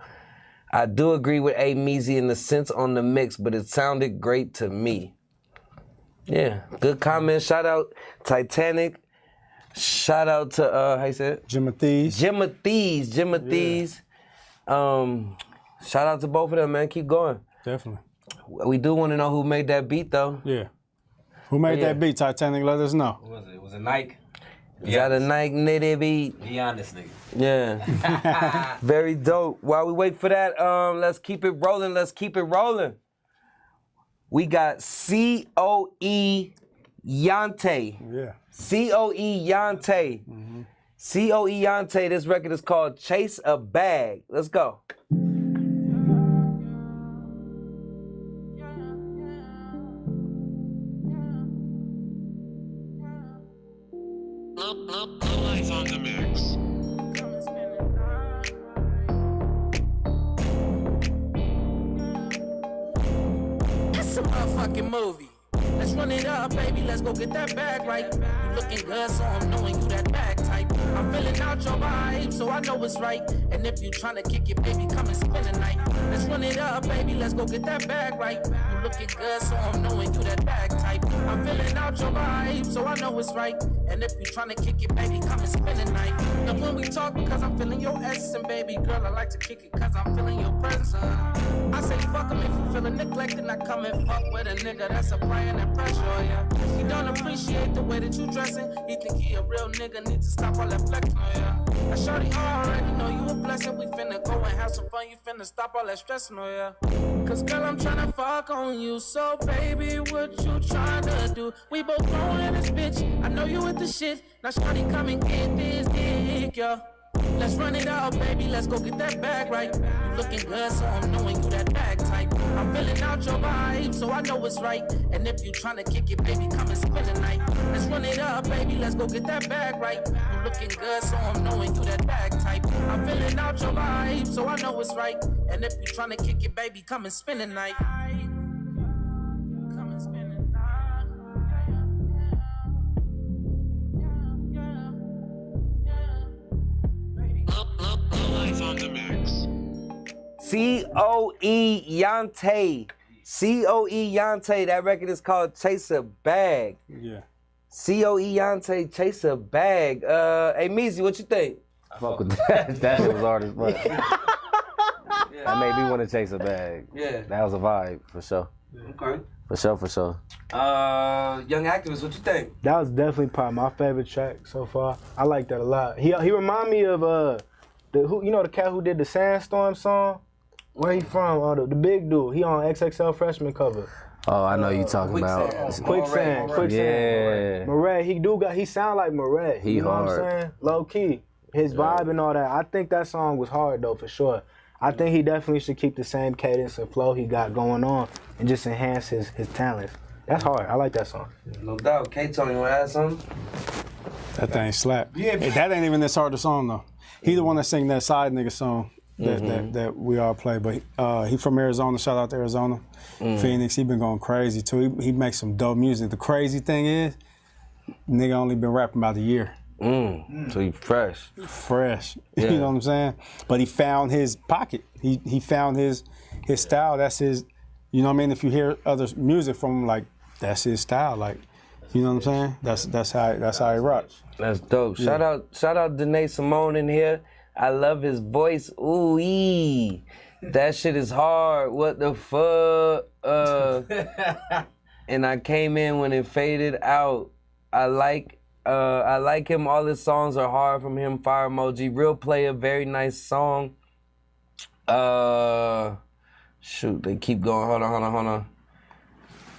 I do agree with AMEAZY in the sense on the mix, but it sounded great to me. Yeah, good comment. Shout out Titanic. Shout out to, how you say it? Jamathi's. Shout out to both of them, man. Keep going. Definitely. We do want to know who made that beat, though. Yeah. Who made that beat, Titanic? Let us know. Who was it? Was it Nike? Is that a Nike nitty beat? Be honest, nigga. Yeah. Very dope. While we wait for that, let's keep it rolling. We got COE Yante. Yeah. COE Yante. COE Yante, this record is called Chase a Bag. Let's go. Lights on the mix. It's a motherfucking movie. Let's run it up, baby. Let's go get that bag right. You looking good, so I'm knowing you that bag type. I'm filling out your vibe, so I know it's right. And if you tryna kick it, baby, come and spend the night. Let's run it up, baby. Let's go get that bag right. You looking good, so I'm knowing you that bag type. I'm filling out your vibe, so I know it's right. And if you tryna kick it, baby, come and spend the night. And when we talk, because I'm feeling your essence, and baby girl, I like to kick it, because I'm feeling your presence. I say fuck him if you feeling neglected. I come and fuck with a nigga that's a praying and pressure, yeah. He don't appreciate the way that you dressing. He think he a real nigga, need to stop all that flexing, yeah. I shorty already know you a blessing. We finna go and have some fun. You finna stop all that stressing, oh yeah. Cause girl, I'm tryna fuck on you. So baby, what you tryna do? We both grown in this bitch. I know you with the shit. Now shorty come and get this dick, yeah. Let's run it out, baby. Let's go get that bag right. You looking good, so I'm knowing you that bag type. I'm filling out your vibe, so I know it's right. And if you tryna kick it, baby, come and spend the night. Let's run it up, baby. Let's go get that bag right. You looking good, so I'm knowing you that bag type. I'm filling out your vibe, so I know it's right. And if you tryna kick it, baby, come and spend the night. Come and spend the night. Lights on the mix. COE Yante. COE Yante. That record is called Chase a Bag. Yeah. COE Yante, Chase a Bag. AMEAZY, what you think? I fuck with that. That shit was hard as fuck. That made me want to chase a bag. Yeah. That was a vibe, for sure. Okay. For sure. Young Activist, what you think? That was definitely probably my favorite track so far. I like that a lot. He remind me of the cat who did the Sandstorm song. Where he from? The big dude. He on XXL Freshman cover. Oh, I know you talking about. Quicksand. Yeah. Moret. He sound like Moret. He you know hard. what I'm saying? Low key. His vibe and all that. I think that song was hard though, for sure. I think he definitely should keep the same cadence and flow he got going on and just enhance his talents. That's hard. I like that song. No doubt. KTONE, you want to add something? That thing slap. Yeah. Hey, that ain't even this hard a song though. He the one that sing that side nigga song that we all play. But he from Arizona. Shout out to Arizona, Phoenix. He been going crazy too. He makes some dope music. The crazy thing is, nigga only been rapping about a year. So he fresh. Fresh. Yeah. You know what I'm saying? But he found his pocket. He found his style. That's his. You know what I mean? If you hear other music from him, like that's his style. Like, you know what I'm saying? That's how he rocks. That's dope. Yeah. Shout out Danae Simone in here. I love his voice. Ooh-ee. That shit is hard. What the fuck? And I came in when it faded out. I like him. All his songs are hard from him. Fire emoji. Real player. Very nice song. Shoot, they keep going. Hold on.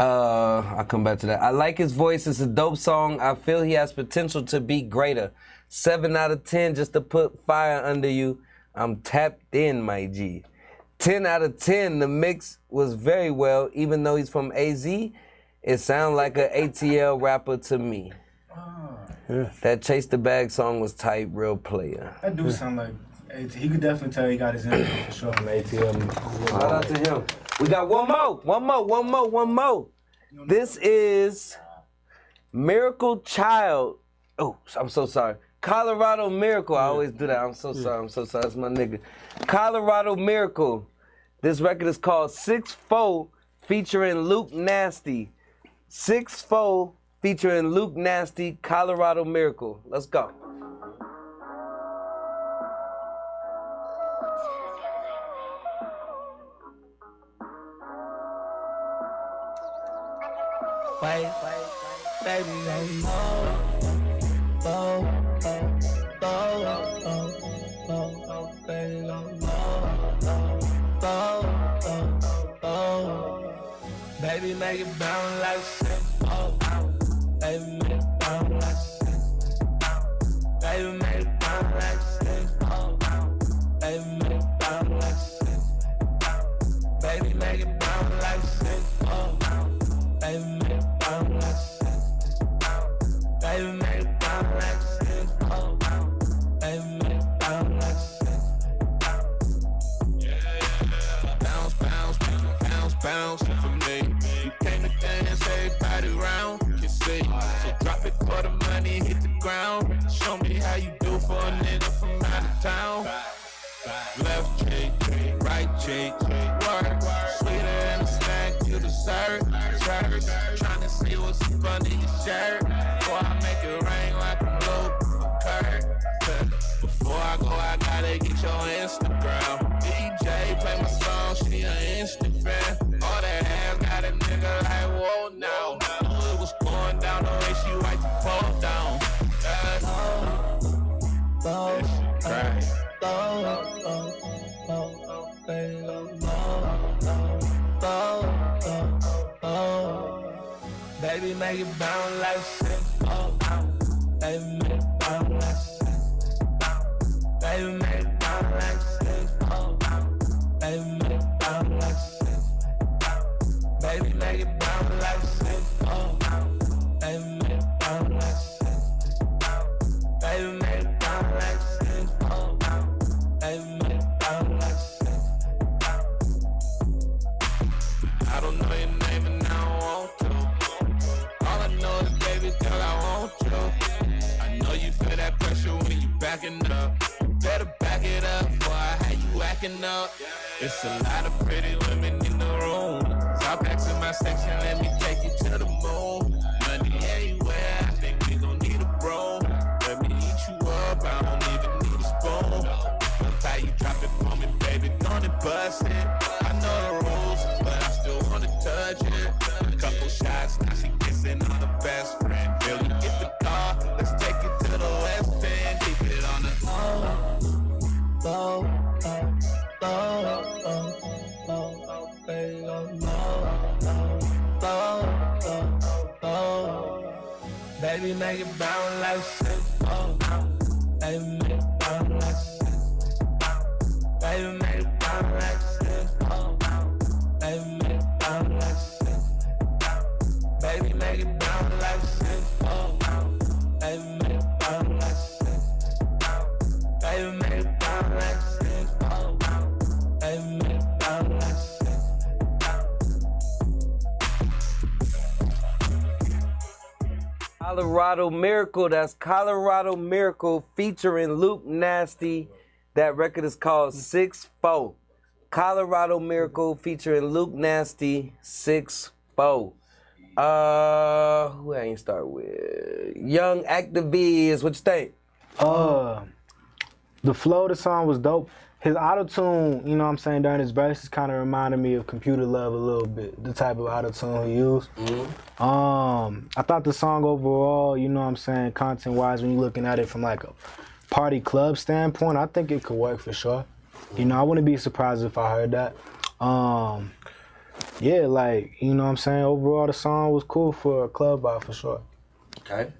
I'll come back to that. I like his voice. It's a dope song. I feel he has potential to be greater. 7 out of 10 just to put fire under you. I'm tapped in, my G. 10 out of 10. The mix was very well. Even though he's from AZ, it sounded like an ATL rapper to me. Yeah. That Chase the Bag song was tight, real player. That do sound like he could definitely tell he got his info for sure from ATL. Shout out to him. We got one more. This is Miracle Child. Oh, I'm so sorry. Colorado Miracle. I always do that. I'm so sorry. That's my nigga. Colorado Miracle. This record is called 6'4", featuring Luke Nasty. 6'4", featuring Luke Nasty, Colorado Miracle. Let's go. Wait, baby, baby, make it bounce like sex. Baby, make it bounce like sex. Baby, make it bounce like sex. Baby, make it bounce like sex. Baby, make it bounce like sex. Baby, make it bounce like sex. Baby, make it bounce like sex. Baby, make it bounce like sex. Bounce, bounce, bounce, bounce for me. You came to dance, everybody round can see. So drop it for the money, hit the ground. Show me how you do for a nigga from out of town. Left cheek, right cheek, work. Sweeter than a snack, you dessert. Tryna see what's up under your shirt. Before I make it rain like a blue curtain. Before I go, I gotta get your Instagram. DJ play my song, she an instant fan. All that ass got a nigga like, whoa, now. Knew it was going down the way she wiped the pole down. That shit crazy. Baby, make it bounce like sex. Baby, make it bounce like sex. Baby, make it bounce like sex. Baby, make it bounce like sex. Baby, make it bounce like sex. Baby, make it bounce like sex. Baby, make it bounce like sex. Baby, make it bounce like sex. I don't know your name and I don't want to. All I know is, baby, girl, I want you. I know you feel that pressure when you backing up. You better back it up, boy, how you acting up. It's a lot of pretty women in the room. Top in my section, let me take you to the moon. Money everywhere, I think we gon' need a broom. Let me eat you up, I don't even need a spoon. That's how you drop it for me, baby, gonna bust it. I know the rules, but I still wanna touch it. A couple shots, now she kissing on the best friend. Billy, get the car, let's take it to the west end. Keep it on the baby, make it bounce like sex. Baby, make it bounce like sex. Baby, make it bounce like sex. Baby, make it bounce like sex. Baby, make it bounce like sex. Baby, make it bounce Colorado Miracle. That's Colorado Miracle featuring Luke Nasty. That record is called 6'4". Colorado Miracle featuring Luke Nasty, 6'4". Who I ain't start with? Young Activists. What you think? The flow of the song was dope. His auto-tune, you know what I'm saying, during his verses kind of reminded me of Computer Love a little bit, the type of auto-tune he used. I thought the song overall, you know what I'm saying, content-wise, when you're looking at it from like a party club standpoint, I think it could work for sure. You know, I wouldn't be surprised if I heard that. Yeah, like, you know what I'm saying, overall the song was cool for a club vibe for sure. Okay.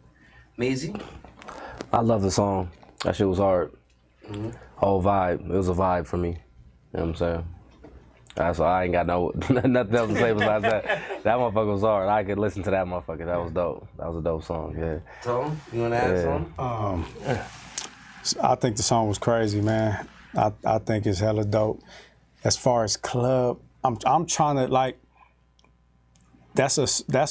Meezy? I love the song. That shit was hard. Whole vibe. It was a vibe for me. You know what I'm saying? That's why I ain't got nothing else to say besides that. That motherfucker was hard. I could listen to that motherfucker. That was dope. That was a dope song, yeah. Tom, you want to add something? I think the song was crazy, man. I think it's hella dope. As far as club, I'm trying to like. That's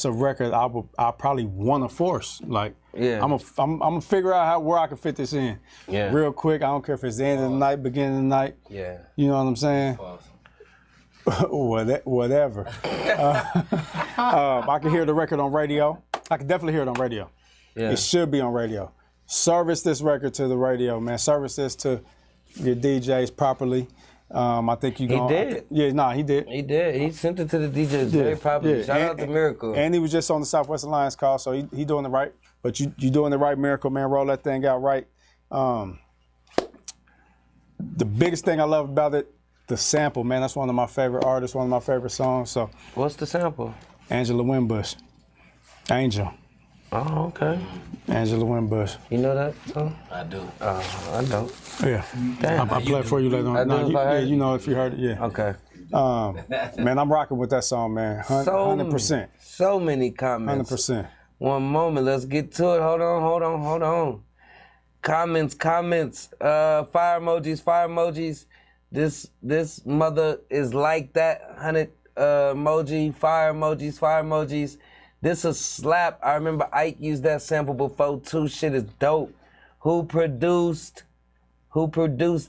a record I probably want to force. Like, yeah, I'm gonna figure out where I can fit this in. Yeah. Real quick. I don't care if it's the end of the night, beginning of the night. Yeah. You know what I'm saying? Whatever. I can hear the record on radio. I can definitely hear it on radio. Yeah. It should be on radio. Service this record to the radio, man. Service this to your DJs properly. I think you gonna. He did. He did. He did. He sent it to the DJs very properly. Yeah. Shout out to Miracle. And he was just on the Southwest Alliance call, so he doing it right. But you doing it right, Miracle, man. Roll that thing out right. The biggest thing I love about it, the sample, man. That's one of my favorite artists, one of my favorite songs. So. What's the sample? Angela Winbush. Angel. Oh, okay. Angela Winbush. You know that song? I do. I don't. Yeah. Damn. I'll play it for you later on. You know if you heard it, yeah. Okay. Man, I'm rocking with that song, man. 100%. So many comments. 100%. One moment, let's get to it. Hold on. Comments. Fire emojis. This mother is like that. 100 emoji. Fire emojis. This a slap. I remember Ike used that sample before too. Shit is dope. Who produced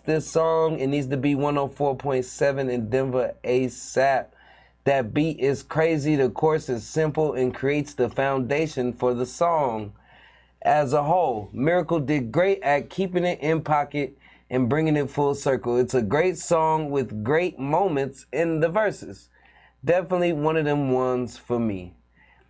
this song? It needs to be 104.7 in Denver ASAP. That beat is crazy. The chorus is simple and creates the foundation for the song as a whole. Miracle did great at keeping it in pocket and bringing it full circle. It's a great song with great moments in the verses. Definitely one of them ones for me.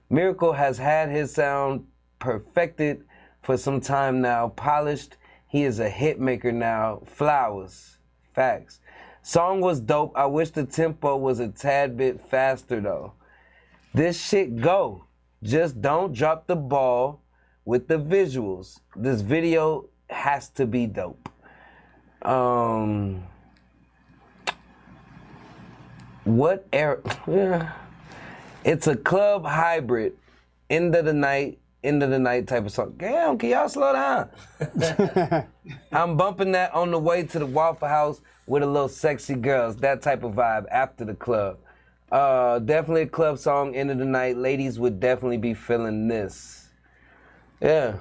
Miracle has had his sound perfected for some time now, polished. He is a hit maker now. Flowers. Facts. Song was dope. I wish the tempo was a tad bit faster though. This shit go. Just don't drop the ball with the visuals. This video has to be dope. What era? Yeah. It's a club hybrid, end of the night type of song. Damn, can y'all slow down? I'm bumping that on the way to the Waffle House with a little sexy girls, that type of vibe after the club. Definitely a club song, end of the night. Ladies would definitely be feeling this. Yeah.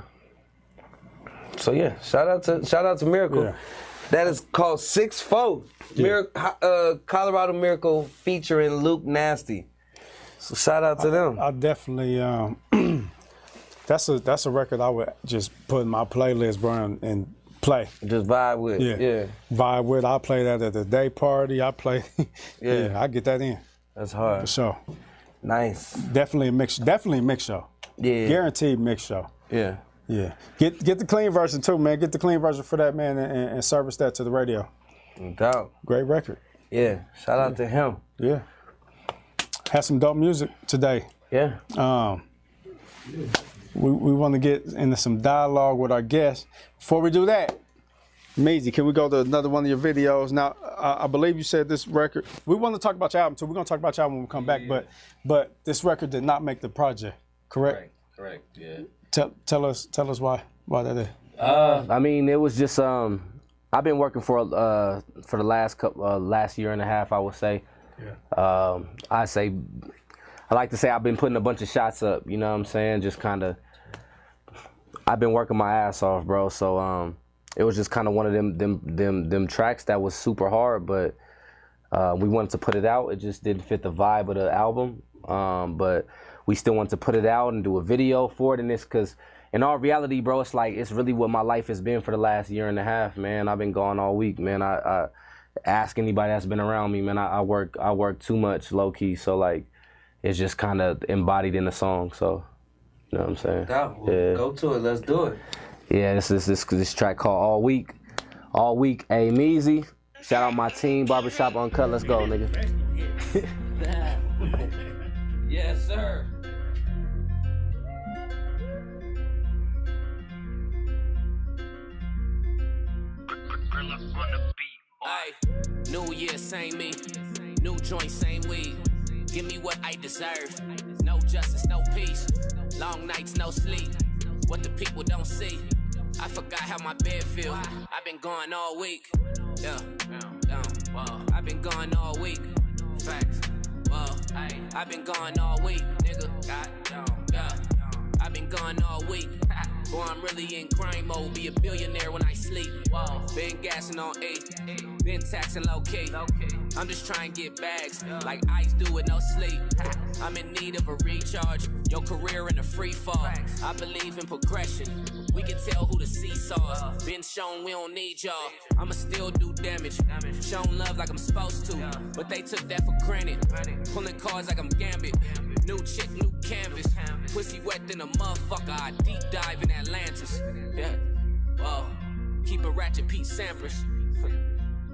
So yeah, shout out to Miracle. Yeah. That is called 6'4". Yeah. Colorado Miracle featuring Luke Nasty. So shout out to them. I definitely, that's a record I would just put in my playlist, bro, and play. Just vibe with. Yeah. Vibe with. I play that at the day party. I play. Yeah. I get that in. That's hard. For sure. Nice. Definitely a mix show. Yeah. Guaranteed mix show. Yeah. Yeah. Get the clean version too, man. Get the clean version for that, man, and service that to the radio. No doubt. Great record. Yeah. Shout out to him. Yeah. Had some dope music today. Yeah. We want to get into some dialogue with our guests. Before we do that, AMEAZY, can we go to another one of your videos? Now, I believe you said this record, we want to talk about your album too. We're going to talk about your album when we come back, but this record did not make the project, correct? Correct, yeah. Tell us why that is. I mean, it was just, I've been working for the last year and a half, I would say. Yeah. I like to say I've been putting a bunch of shots up, you know what I'm saying? Just kind of I've been working my ass off, bro. So it was just kind of one of them tracks that was super hard, but we wanted to put it out. It just didn't fit the vibe of the album, but we still wanted to put it out and do a video for it. And this, cause in all reality, bro, it's like it's really what my life has been for the last year and a half, man. I've been gone all week, man. I ask anybody that's been around me, man. I work too much, low key. So like, it's just kind of embodied in the song. So, you know what I'm saying? Yeah. Go to it. Let's do it. Yeah, this track called All Week. All Week, AMEAZY. Shout out my team, Barbershop Uncut. Let's go, nigga. Yes, sir. Ay, new year, same me. New joint, same weed. Give me what I deserve. No justice, no peace. Long nights, no sleep. What the people don't see. I forgot how my bed feel. I've been gone all week. Yeah, I've been gone all week. Facts. Whoa, I've been gone all week, nigga. Yeah, I've been gone all week. Boy, I'm really in grind mode. Be a billionaire when I sleep. Been gassing on E. Been taxing low key. I'm just trying to get bags like ice do with no sleep. I'm in need of a recharge. Your career in a free fall. I believe in progression. We can tell who the seesaws. Been shown we don't need y'all. I'ma still do damage. Shown love like I'm supposed to, but they took that for granted. Pulling cards like I'm Gambit. New chick, new canvas. Pussy wet than a motherfucker. I deep dive in Atlantis. Yeah. Whoa. Keep a ratchet Pete Sampras.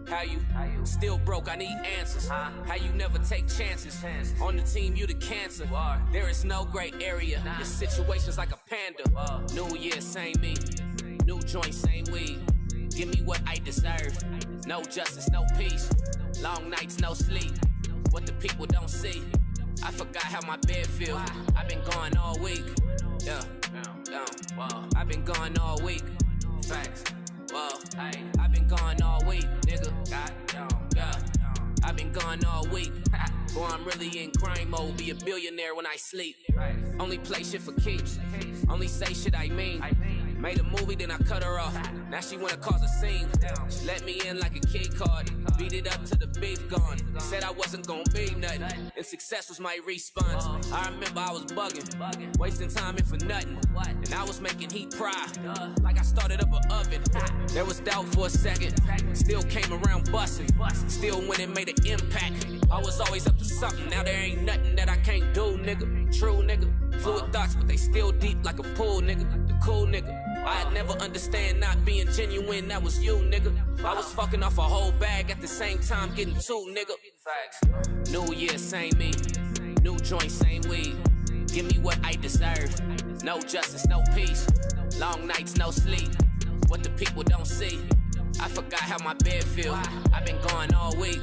How you still broke? I need answers. How you never take chances? On the team, you the cancer. There is no gray area. Your situation's like a panda. New year, same me. New joint, same weed. Give me what I deserve. No justice, no peace. Long nights, no sleep. What the people don't see. I forgot how my bed feel. I've been gone all week. Yeah, I've been gone all week. Facts. Whoa, I've been gone all week, nigga. Yeah, I've been gone all week. Boy, I'm really in grind mode. Be a billionaire when I sleep. Only play shit for keeps. Only say shit I mean. Made a movie, then I cut her off. Now she wanna cause a scene. She let me in like a key card. Beat it up to the beef gone. Said I wasn't gonna be nothing, and success was my response. I remember I was bugging, wasting time in for nothing. And I was making heat fry, like I started up an oven. There was doubt for a second, still came around busting. Still when it made an impact, I was always up to something. Now there ain't nothing that I can't do, nigga. True, nigga. Fluid thoughts, but they still deep like a pool, nigga. The cool nigga. I'd never understand not being genuine, that was you, nigga. I was fucking off a whole bag at the same time, getting two, nigga. Facts. New year, same me. New joint, same weed. Give me what I deserve. No justice, no peace. Long nights, no sleep. What the people don't see. I forgot how my bed feel. I've been gone all week.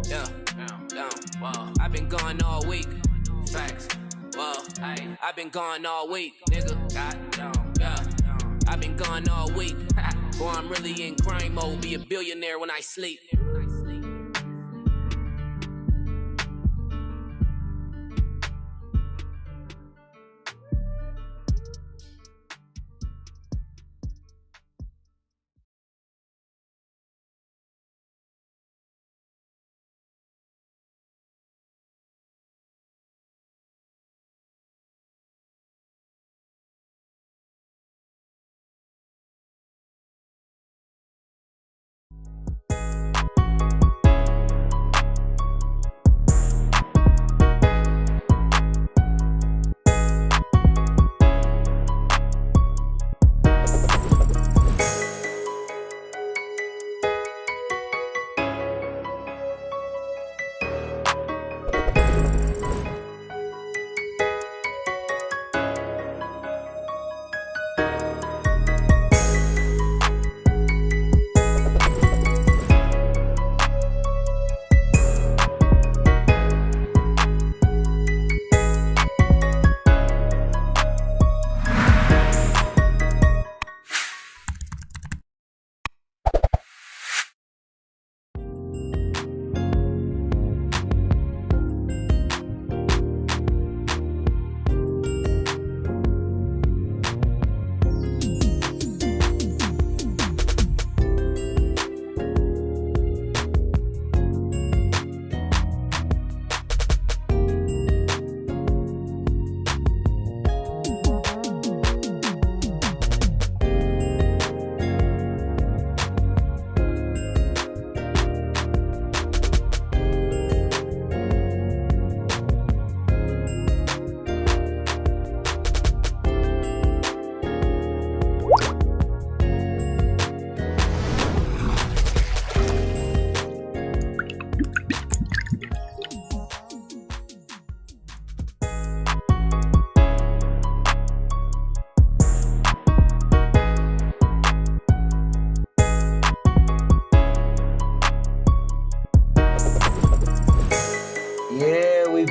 Yeah, I've been gone all week. Facts. Whoa, I've been gone all week, nigga. Yeah. I've been gone all week. Boy, I'm really in grind mode. Be a billionaire when I sleep.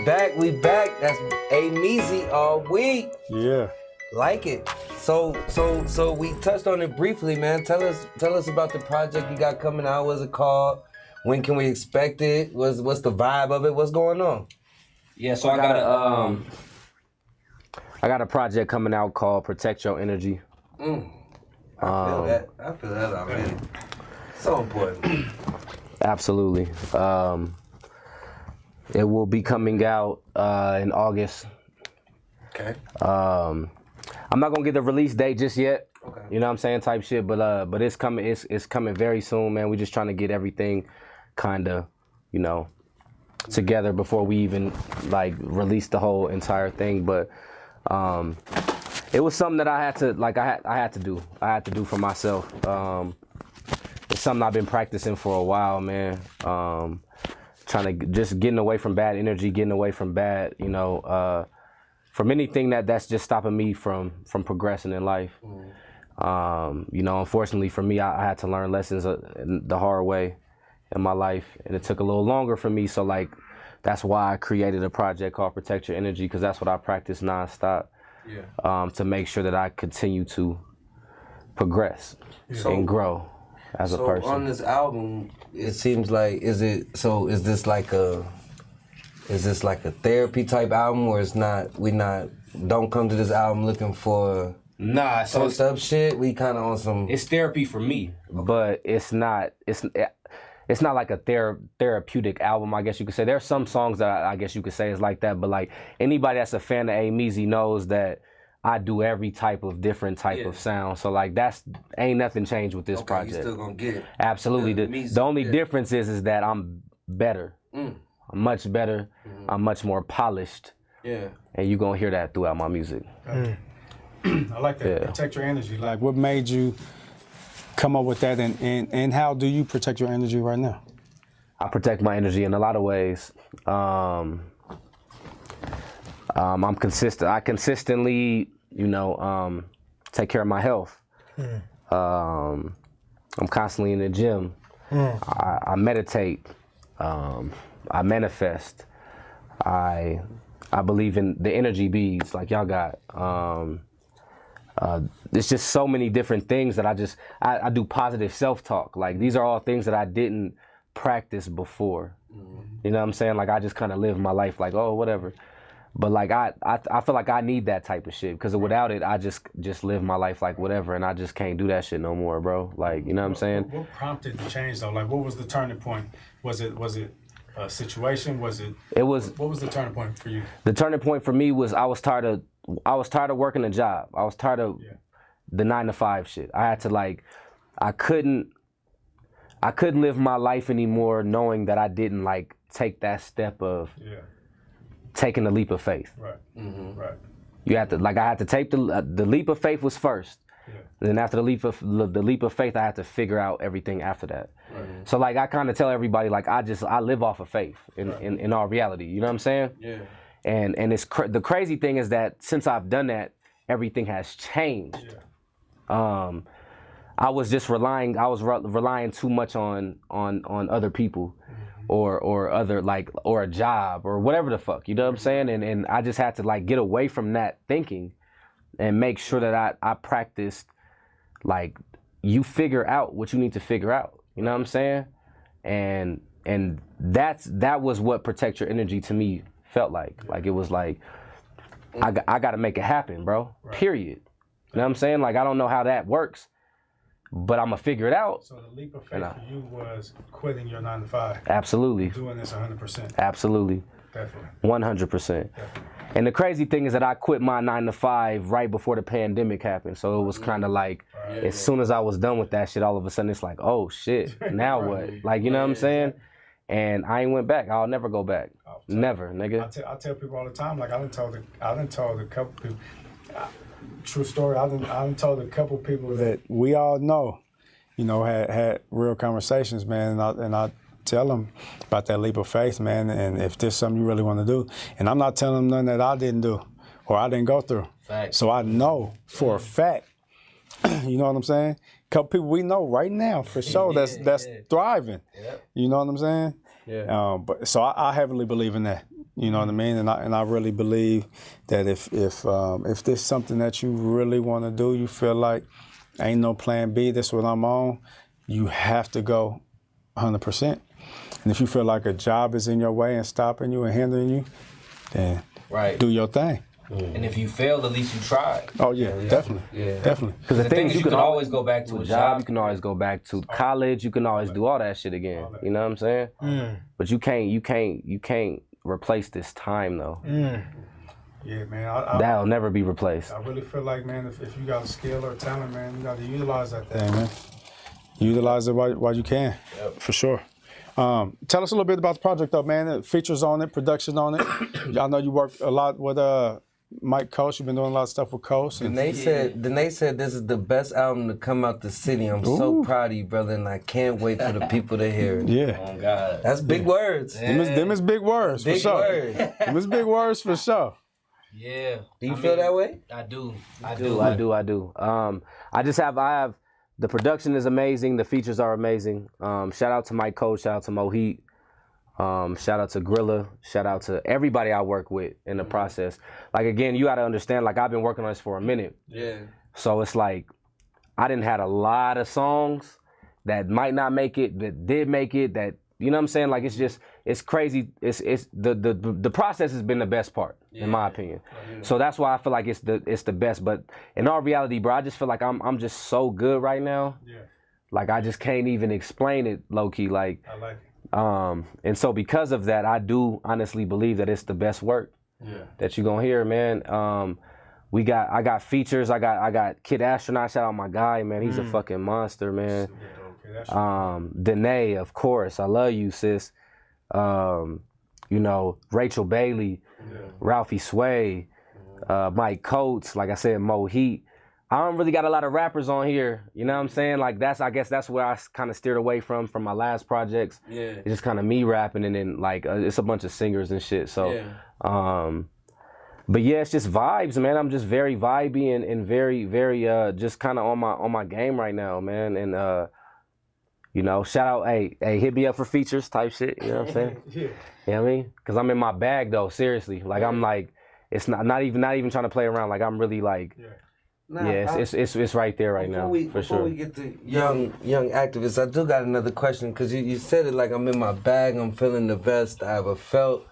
back. That's AMEAZY all week. Yeah. Like it. So we touched on it briefly, man. Tell us about the project you got coming out. What's it called? When can we expect it? What's the vibe of it? What's going on? Yeah, so I got a project coming out called Protect Your Energy. I feel that. I feel that already. So important. Absolutely. It will be coming out in August. Okay. I'm not gonna get the release date just yet. Okay. You know what I'm saying, type shit. But it's coming. It's coming very soon, man. We're just trying to get everything kind of, you know, together before we even like release the whole entire thing. But it was something that I had to do for myself. It's something I've been practicing for a while, man. Trying to just getting away from bad energy, getting away from bad, you know, from anything that's just stopping me from progressing in life. You know, unfortunately for me, I had to learn lessons the hard way in my life, and it took a little longer for me. So like, that's why I created a project called Protect Your Energy, because that's what I practice nonstop. Yeah. To make sure that I continue to progress and grow as a person. So on this album, it seems like is this like a therapy type album, or don't come to this album looking for fucked up shit? We kind of on some. It's therapy for me, but it's not like a therapeutic album, I guess you could say. There's some songs that I guess you could say is like that, but like anybody that's a fan of AMEAZY knows that I do every type of different type of sound. So like ain't nothing changed with this project. You still gonna get it. Absolutely. The only difference is that I'm better. I'm much better. I'm much more polished. Yeah. And you gonna hear that throughout my music. I like that. Yeah. Protect your energy. Like, what made you come up with that, and how do you protect your energy right now? I protect my energy in a lot of ways. I'm consistent. I consistently, you know, take care of my health. I'm constantly in the gym. I meditate. I manifest. I believe in the energy beads like y'all got. There's just so many different things that I do positive self-talk. Like, these are all things that I didn't practice before. You know what I'm saying? Like, I just kind of live my life like, oh, whatever. But like, I feel like I need that type of shit, because without it, I just live my life like whatever, and I just can't do that shit no more, bro. Like, you know what I'm saying? What prompted the change though? Like, what was the turning point? Was it a situation? What was the turning point for you? The turning point for me was I was tired of working a job. I was tired of the 9-to-5 shit. I had to like, I couldn't live my life anymore knowing that I didn't like take that step of taking the leap of faith. Right. Right. You have to, like, I had to take the leap of faith was first. And then after the leap of faith, I had to figure out everything after that. Right. So like, I kind of tell everybody, like, I live off of faith in all reality. You know what I'm saying? Yeah. And it's the crazy thing is that since I've done that, everything has changed. Yeah. I was just relying too much on other people, or other, like, or a job or whatever the fuck. You know what I'm saying? And I just had to like get away from that thinking and make sure that I practiced, like, you figure out what you need to figure out. You know what I'm saying? And that was what Protect Your Energy to me felt like. Like, it was like, I got to make it happen, bro. Right. Period. You know what I'm saying? Like, I don't know how that works, but I'm gonna figure it out. So the leap of faith for you was quitting your 9-to-5. Absolutely. Doing this 100%. Absolutely. Definitely. 100%. Definitely. And the crazy thing is that I quit my 9-to-5 right before the pandemic happened. So it was kind of like, as soon as I was done with that shit, all of a sudden it's like, oh shit, now what? Like, you know what I'm saying? And I ain't went back. I'll never go back. Never, nigga. I tell people all the time, like, I done told a couple people, true story, I done told a couple people that we all know, you know, had real conversations, man, and I tell them about that leap of faith, man, and if there's something you really want to do. And I'm not telling them nothing that I didn't do or I didn't go through. Fact. So I know for a fact, you know what I'm saying? A couple people we know right now for sure that's thriving. Yep. You know what I'm saying? Yeah. But so I heavily believe in that. You know what I mean? And I really believe that if this is something that you really want to do, you feel like ain't no plan B, this is what I'm on, you have to go 100%. And if you feel like a job is in your way and stopping you and hindering you, then do your thing. And if you fail, at least you tried. Oh yeah, definitely. Yeah, definitely. Because the thing is, you can always go back to a job. You can always go back to college. You can always do all that shit again. You know what I'm saying? But you can't replace this time though. Yeah, man. That'll never be replaced. I really feel like, man, if you got a skill or talent, man, you got to utilize that thing, man. Utilize it while you can, for sure. Tell us a little bit about the project, though, man. Features on it, production on it. I know you work a lot with Mike Coast. You've been doing a lot of stuff with Coast. And they said this is the best album to come out the city. I'm so proud of you, brother, and I can't wait for the people to hear it. Yeah. Oh God, that's big words. Them is big words for sure. Words. Them is big words for sure. Yeah. Do you feel that way? I do. I do. I have. The production is amazing. The features are amazing. Shout out to Mike Cole. Shout out to Mohit. Shout out to Grilla. Shout out to everybody I work with in the process. Like, again, you got to understand, like, I've been working on this for a minute. Yeah. So it's like, I didn't had a lot of songs that might not make it, that did make it, that, you know what I'm saying? Like, it's crazy. It's the process has been the best part, in my opinion. So that's why I feel like it's the best. But in all reality, bro, I just feel like I'm just so good right now. Yeah. Like, I just can't even explain it, low key. Like, I like it. And so because of that, I do honestly believe that it's the best work that you're gonna hear, man. I got features. I got Kid Astronaut. Shout out my guy, man. He's a fucking monster, man. Danae, of course. I love you, sis. You know, Rachel Bailey, Ralphie Sway, Mike Coates, like I said, Mohit. I don't really got a lot of rappers on here, you know what I'm saying? Like, I guess that's where I kind of steered away from my last projects. Yeah. It's just kind of me rapping, and then like it's a bunch of singers and shit. So, but yeah, it's just vibes, man. I'm just very vibey and very, very just kind of on my game right now, man. And you know, shout out, hey, hit me up for features type shit. You know what I'm saying? Yeah. You know what I mean? Because I'm in my bag though, seriously. Like, I'm like, it's not even trying to play around. Like, I'm really like. It's right there right now, for sure. Before we get to young activists, I do got another question, because you said it like, I'm in my bag, I'm feeling the best I ever felt.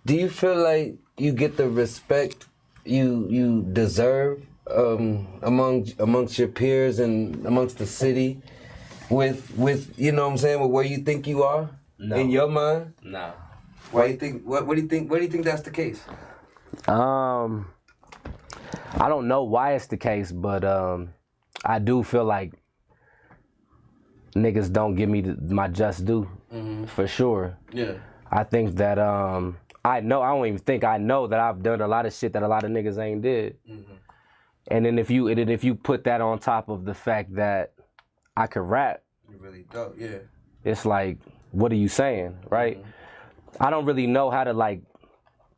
Do you feel like you get the respect you deserve amongst your peers and amongst the city with you know what I'm saying, with where you think you are? No. In your mind? No. Why do you think? What do you think? Why do you think that's the case? I don't know why it's the case, but I do feel like niggas don't give me my just due, for sure. Yeah. I think that I don't even think I know that I've done a lot of shit that a lot of niggas ain't did. And then if you put that on top of the fact that I could rap, you really don't. Yeah. It's like, what are you saying, right? I don't really know how to like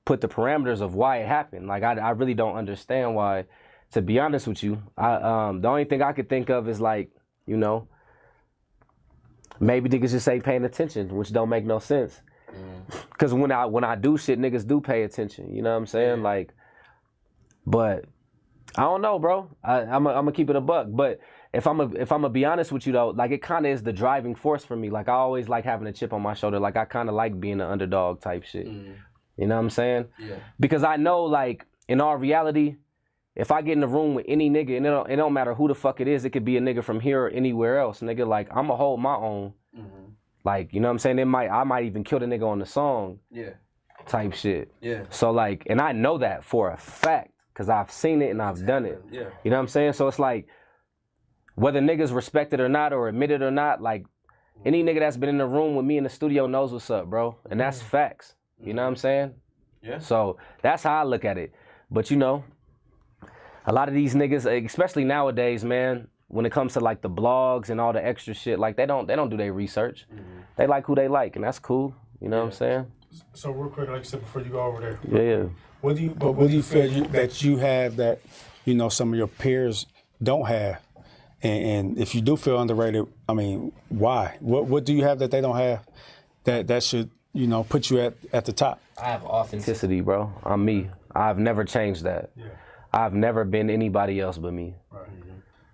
put the parameters of why it happened. Like, I really don't understand why, to be honest with you. The only thing I could think of is like, you know, maybe niggas just ain't paying attention, which don't make no sense. Cause when I do shit, niggas do pay attention, you know what I'm saying? Like, but I don't know, bro. I'm gonna keep it a buck. But if I'm gonna be honest with you though, like, it kind of is the driving force for me. Like, I always like having a chip on my shoulder. Like, I kind of like being an underdog type shit. You know what I'm saying? Yeah. Because I know, like, in all reality, if I get in the room with any nigga, and it don't matter who the fuck it is, it could be a nigga from here or anywhere else, nigga, like, I'ma hold my own. Like, you know what I'm saying? I might even kill the nigga on the song. Yeah. Type shit. Yeah. So, like, and I know that for a fact, because I've seen it and I've done it. Yeah. You know what I'm saying? So it's like, whether niggas respect it or not, or admit it or not, like, any nigga that's been in the room with me in the studio knows what's up, bro. And that's facts. You know what I'm saying? Yeah. So that's how I look at it. But you know, a lot of these niggas, especially nowadays, man, when it comes to like the blogs and all the extra shit, like they don't do their research. They like who they like, and that's cool. You know what I'm saying? So real quick, like you said before you go over there. Yeah. What do you feel that you have that, you know, some of your peers don't have? And if you do feel underrated, I mean, why? What do you have that they don't have that should you know, put you at the top? I have authenticity, bro. I'm me. I've never changed that. Yeah. I've never been anybody else but me. Right.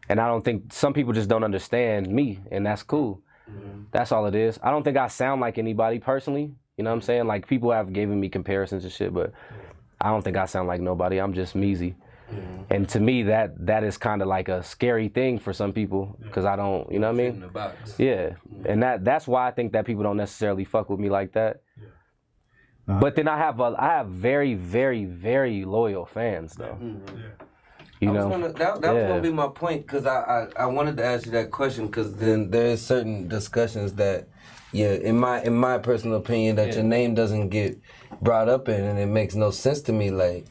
And I don't think, some people just don't understand me, and that's cool. That's all it is. I don't think I sound like anybody personally. You know what I'm saying? Like, people have given me comparisons and shit, but I don't think I sound like nobody. I'm just Meezy. And to me, that is kind of like a scary thing for some people, because I don't, you know what I mean? Yeah. And that's why I think that people don't necessarily fuck with me like that. But then I have very, very, very loyal fans though. You know, that was gonna be my point, because I wanted to ask you that question, because then there's certain discussions that, in my personal opinion, that your name doesn't get brought up in, and it makes no sense to me. Like,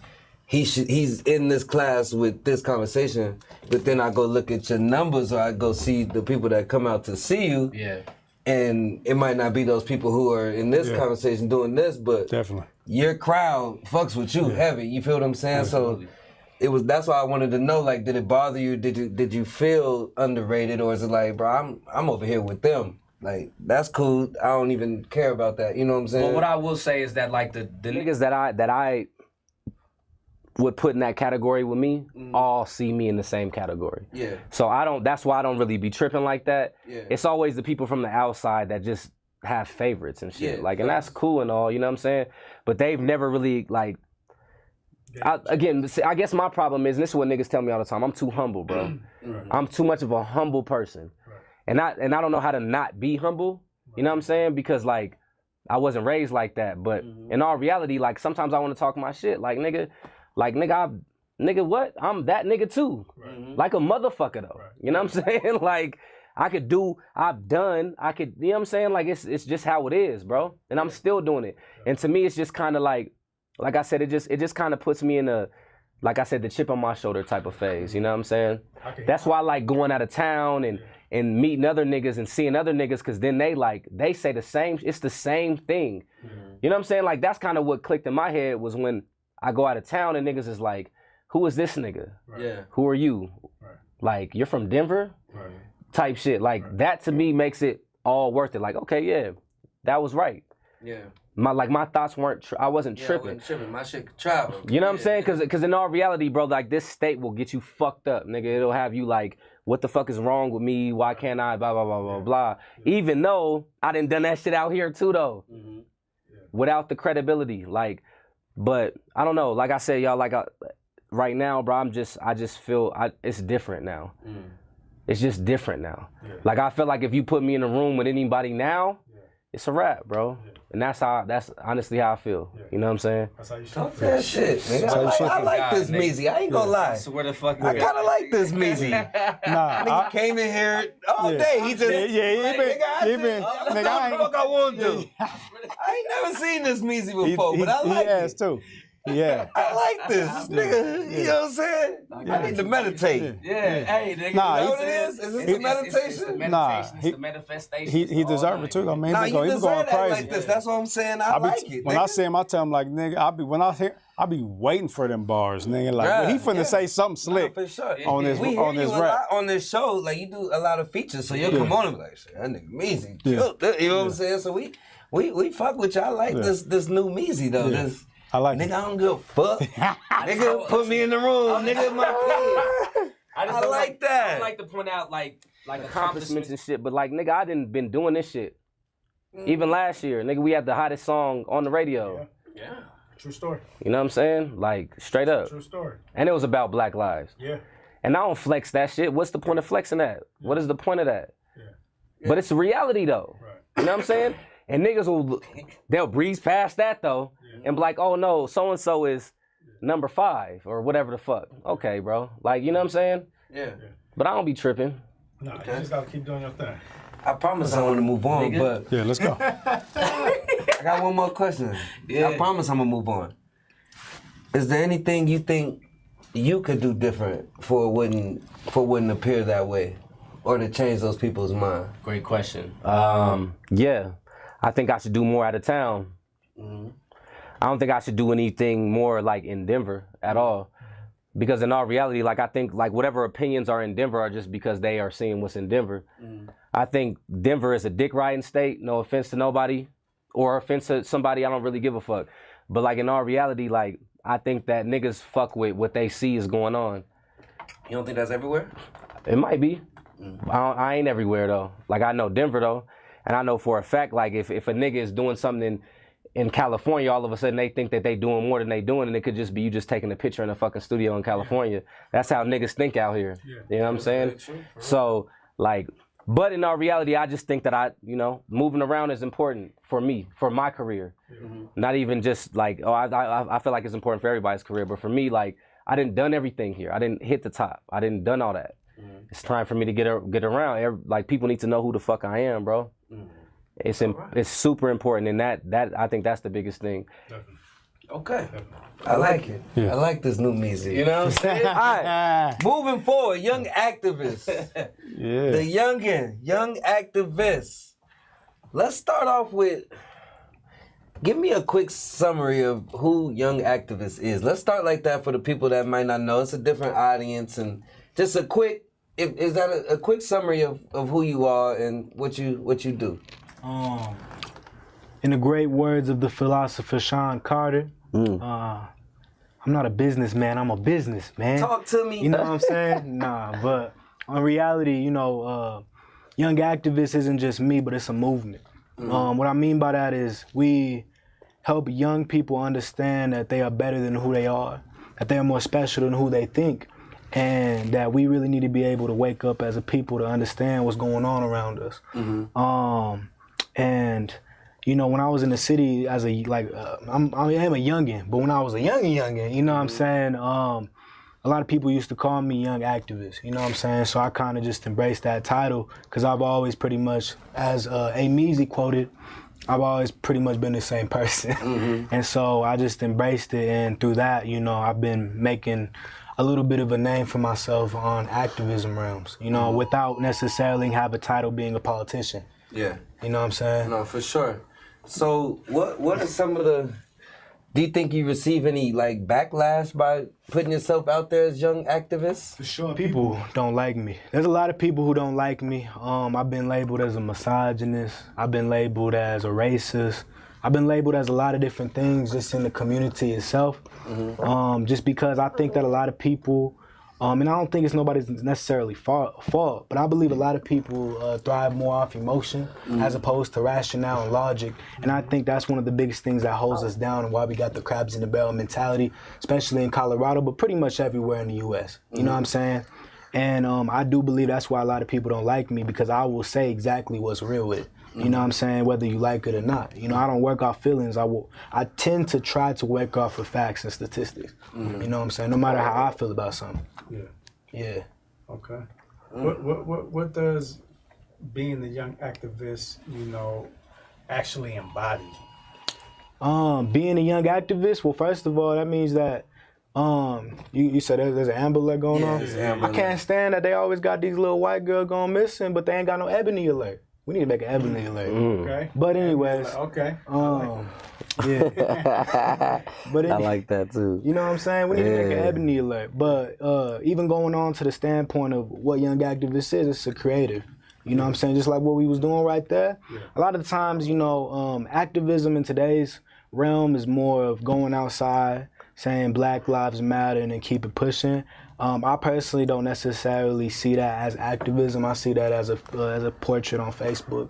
he's in this class with this conversation, but then I go look at your numbers, or I go see the people that come out to see you. Yeah. And it might not be those people who are in this conversation doing this, but definitely your crowd fucks with you heavy. You feel what I'm saying? Absolutely. So that's why I wanted to know, like, did it bother you? Did you feel underrated, or is it like, bro, I'm over here with them? Like, that's cool. I don't even care about that. You know what I'm saying? Well, what I will say is that, like, the niggas that I would put in that category with me all see me in the same category. Yeah. So that's why I don't really be tripping like that. Yeah. It's always the people from the outside that just have favorites and shit. Yeah, like, and that's cool and all, you know what I'm saying? But they've never really, like, I guess my problem is, and this is what niggas tell me all the time, I'm too humble, bro. I'm too much of a humble person. And I don't know how to not be humble, you know what I'm saying? Because, like, I wasn't raised like that. But in all reality, like, sometimes I want to talk my shit. Like, nigga, what? I'm that nigga too. Like a motherfucker though. You know what I'm saying? Like, I could, you know what I'm saying? Like, it's just how it is, bro. And I'm still doing it. And to me, it's just kind of like I said, it just kind of puts me in a, like I said, the chip on my shoulder type of phase. You know what I'm saying? That's why I like going out of town and meeting other niggas and seeing other niggas, because then they say the same, it's the same thing. You know what I'm saying? Like, that's kind of what clicked in my head was when I go out of town and niggas is like, who is this nigga? Yeah. Who are you? Like, you're from Denver? Type shit. Like, that to me makes it all worth it. Like, okay, yeah, that was right. Yeah. My thoughts weren't, I wasn't tripping. I wasn't tripping. My shit could travel. You know what I'm saying? Because in all reality, bro, like, this state will get you fucked up, nigga. It'll have you like, what the fuck is wrong with me? Why can't I? Blah, blah, blah, blah, blah. Even though I done that shit out here too, though. Without the credibility. Like, but I don't know. Like I said, y'all, like, right now, bro, I just feel it's different now. It's just different now. Like, I feel like if you put me in a room with anybody now, it's a wrap, bro. And that's honestly how I feel. You know what I'm saying? That's how you should Talk that shit, nigga. I like this Meezy. I ain't gonna lie. I swear to fuck. I kind of like this Meezy. Nigga came in here all day. He just he been nigga, I ain't fuck I want to. I ain't never seen this Meezy before, but I like it. He has too. Yeah. I like this nigga. You know what I'm saying? I need to meditate. Yeah. Hey, nigga. Nah, you know what it is? Is this the meditation? It's the meditation. It's the manifestation. He deserves it too. I mean, nah, he been going crazy. Like this. That's what I'm saying. I like it. When nigga. I see him, I tell him, like, nigga, I be waiting for them bars, nigga. Like, he finna say something slick for sure. on this we on hear this you rap. a lot on this show. Like, you do a lot of features, so you'll come on and be like, shit, that nigga Meezy. You know what I'm saying? So we fuck with you. I like this new Meezy though. This. I like nigga, it. I don't give a fuck. Nigga, put me in the room. Nigga, my kid. I like that. I like to point out, like accomplishments and shit, but, like, nigga, I done been doing this shit. Even last year, nigga, we had the hottest song on the radio. Yeah. True story. You know what I'm saying? Like, straight up. True story. And it was about Black lives. Yeah. And I don't flex that shit. What's the point of flexing that? What is the point of that? But it's reality, though. Right. You know what I'm saying? And niggas they'll breeze past that, though, and be like, oh, no, so-and-so is number 5 or whatever the fuck. Okay, bro. Like, you know what I'm saying? Yeah. But I don't be tripping. Nah, you just gotta keep doing your thing. I promise I want to move on, but Yeah, let's go. I got one more question. I promise I'm gonna move on. Is there anything you think you could do different for it wouldn't appear that way, or to change those people's mind? Great question. Yeah, I think I should do more out of town. I don't think I should do anything more like in Denver at all. Because in all reality, like, I think, like, whatever opinions are in Denver are just because they are seeing what's in Denver. I think Denver is a dick riding state, no offense to nobody, or offense to somebody, I don't really give a fuck. But like in all reality, like I think that niggas fuck with what they see is going on. You don't think that's everywhere? It might be. I ain't everywhere though. Like I know Denver though, and I know for a fact like if a nigga is doing something in California, all of a sudden they think that they doing more than they doing, and it could just be you just taking a picture in a fucking studio in California. That's how niggas think out here. You know what I'm saying? So like, but in all reality, I just think that moving around is important for me, for my career. Not even just like, I feel like it's important for everybody's career, but for me, like I didn't done everything here. I didn't hit the top. I didn't done all that. It's time for me to get around. Like people need to know who the fuck I am, bro. It's super important, and that I think that's the biggest thing. Okay. I like it. I like this new AMEAZY. You know what I'm saying? All right. Moving forward, young activists. The young activists. Let's start off with, give me a quick summary of who Young Activist is. Let's start like that for the people that might not know. It's a different audience, and just a quick, is that a quick summary of who you are and what you do? In the great words of the philosopher Sean Carter, I'm not a businessman, I'm a businessman. Talk to me. You know what I'm saying? Nah, but in reality, Young Activist isn't just me, but it's a movement. What I mean by that is we help young people understand that they are better than who they are, that they are more special than who they think, and that we really need to be able to wake up as a people to understand what's going on around us. And when I was in the city as I am a youngin', but when I was a youngin', you know what I'm saying? A lot of people used to call me Young Activist, you know what I'm saying? So I kind of just embraced that title because I've always pretty much, as AMEAZY quoted, I've always pretty much been the same person. And so I just embraced it, and through that, I've been making a little bit of a name for myself on activism realms, without necessarily have a title being a politician. Yeah. You know what I'm saying? No, for sure. So what are some of the, do you think you receive any like backlash by putting yourself out there as Young Activists? For sure. People don't like me. There's a lot of people who don't like me. I've been labeled as a misogynist. I've been labeled as a racist. I've been labeled as a lot of different things just in the community itself. Just because I think that a lot of people, and I don't think it's nobody's necessarily fault, but I believe a lot of people thrive more off emotion as opposed to rationale and logic. And I think that's one of the biggest things that holds us down and why we got the crabs in the barrel mentality, especially in Colorado, but pretty much everywhere in the U.S. You know what I'm saying? And I do believe that's why a lot of people don't like me, because I will say exactly what's real with it. You know what I'm saying? Whether you like it or not. I don't work off feelings. I tend to try to work off of facts and statistics. You know what I'm saying? No matter how I feel about something. Yeah. Okay. What does being the Young Activist, actually embody? Being a young activist, well, first of all, that means that you said there's an Amber Alert going on? I can't stand that they always got these little white girls going missing, but they ain't got no Ebony Alert. We need to make an Ebony Alert. Okay. But anyways. Okay. Yeah. But I like that too. You know what I'm saying? We need to make an Ebony Alert. But even going on to the standpoint of what Young Activist is, it's a creative. You know what I'm saying? Just like what we was doing right there. Yeah. A lot of the times, activism in today's realm is more of going outside, saying Black Lives Matter, and then keep it pushing. I personally don't necessarily see that as activism. I see that as a portrait on Facebook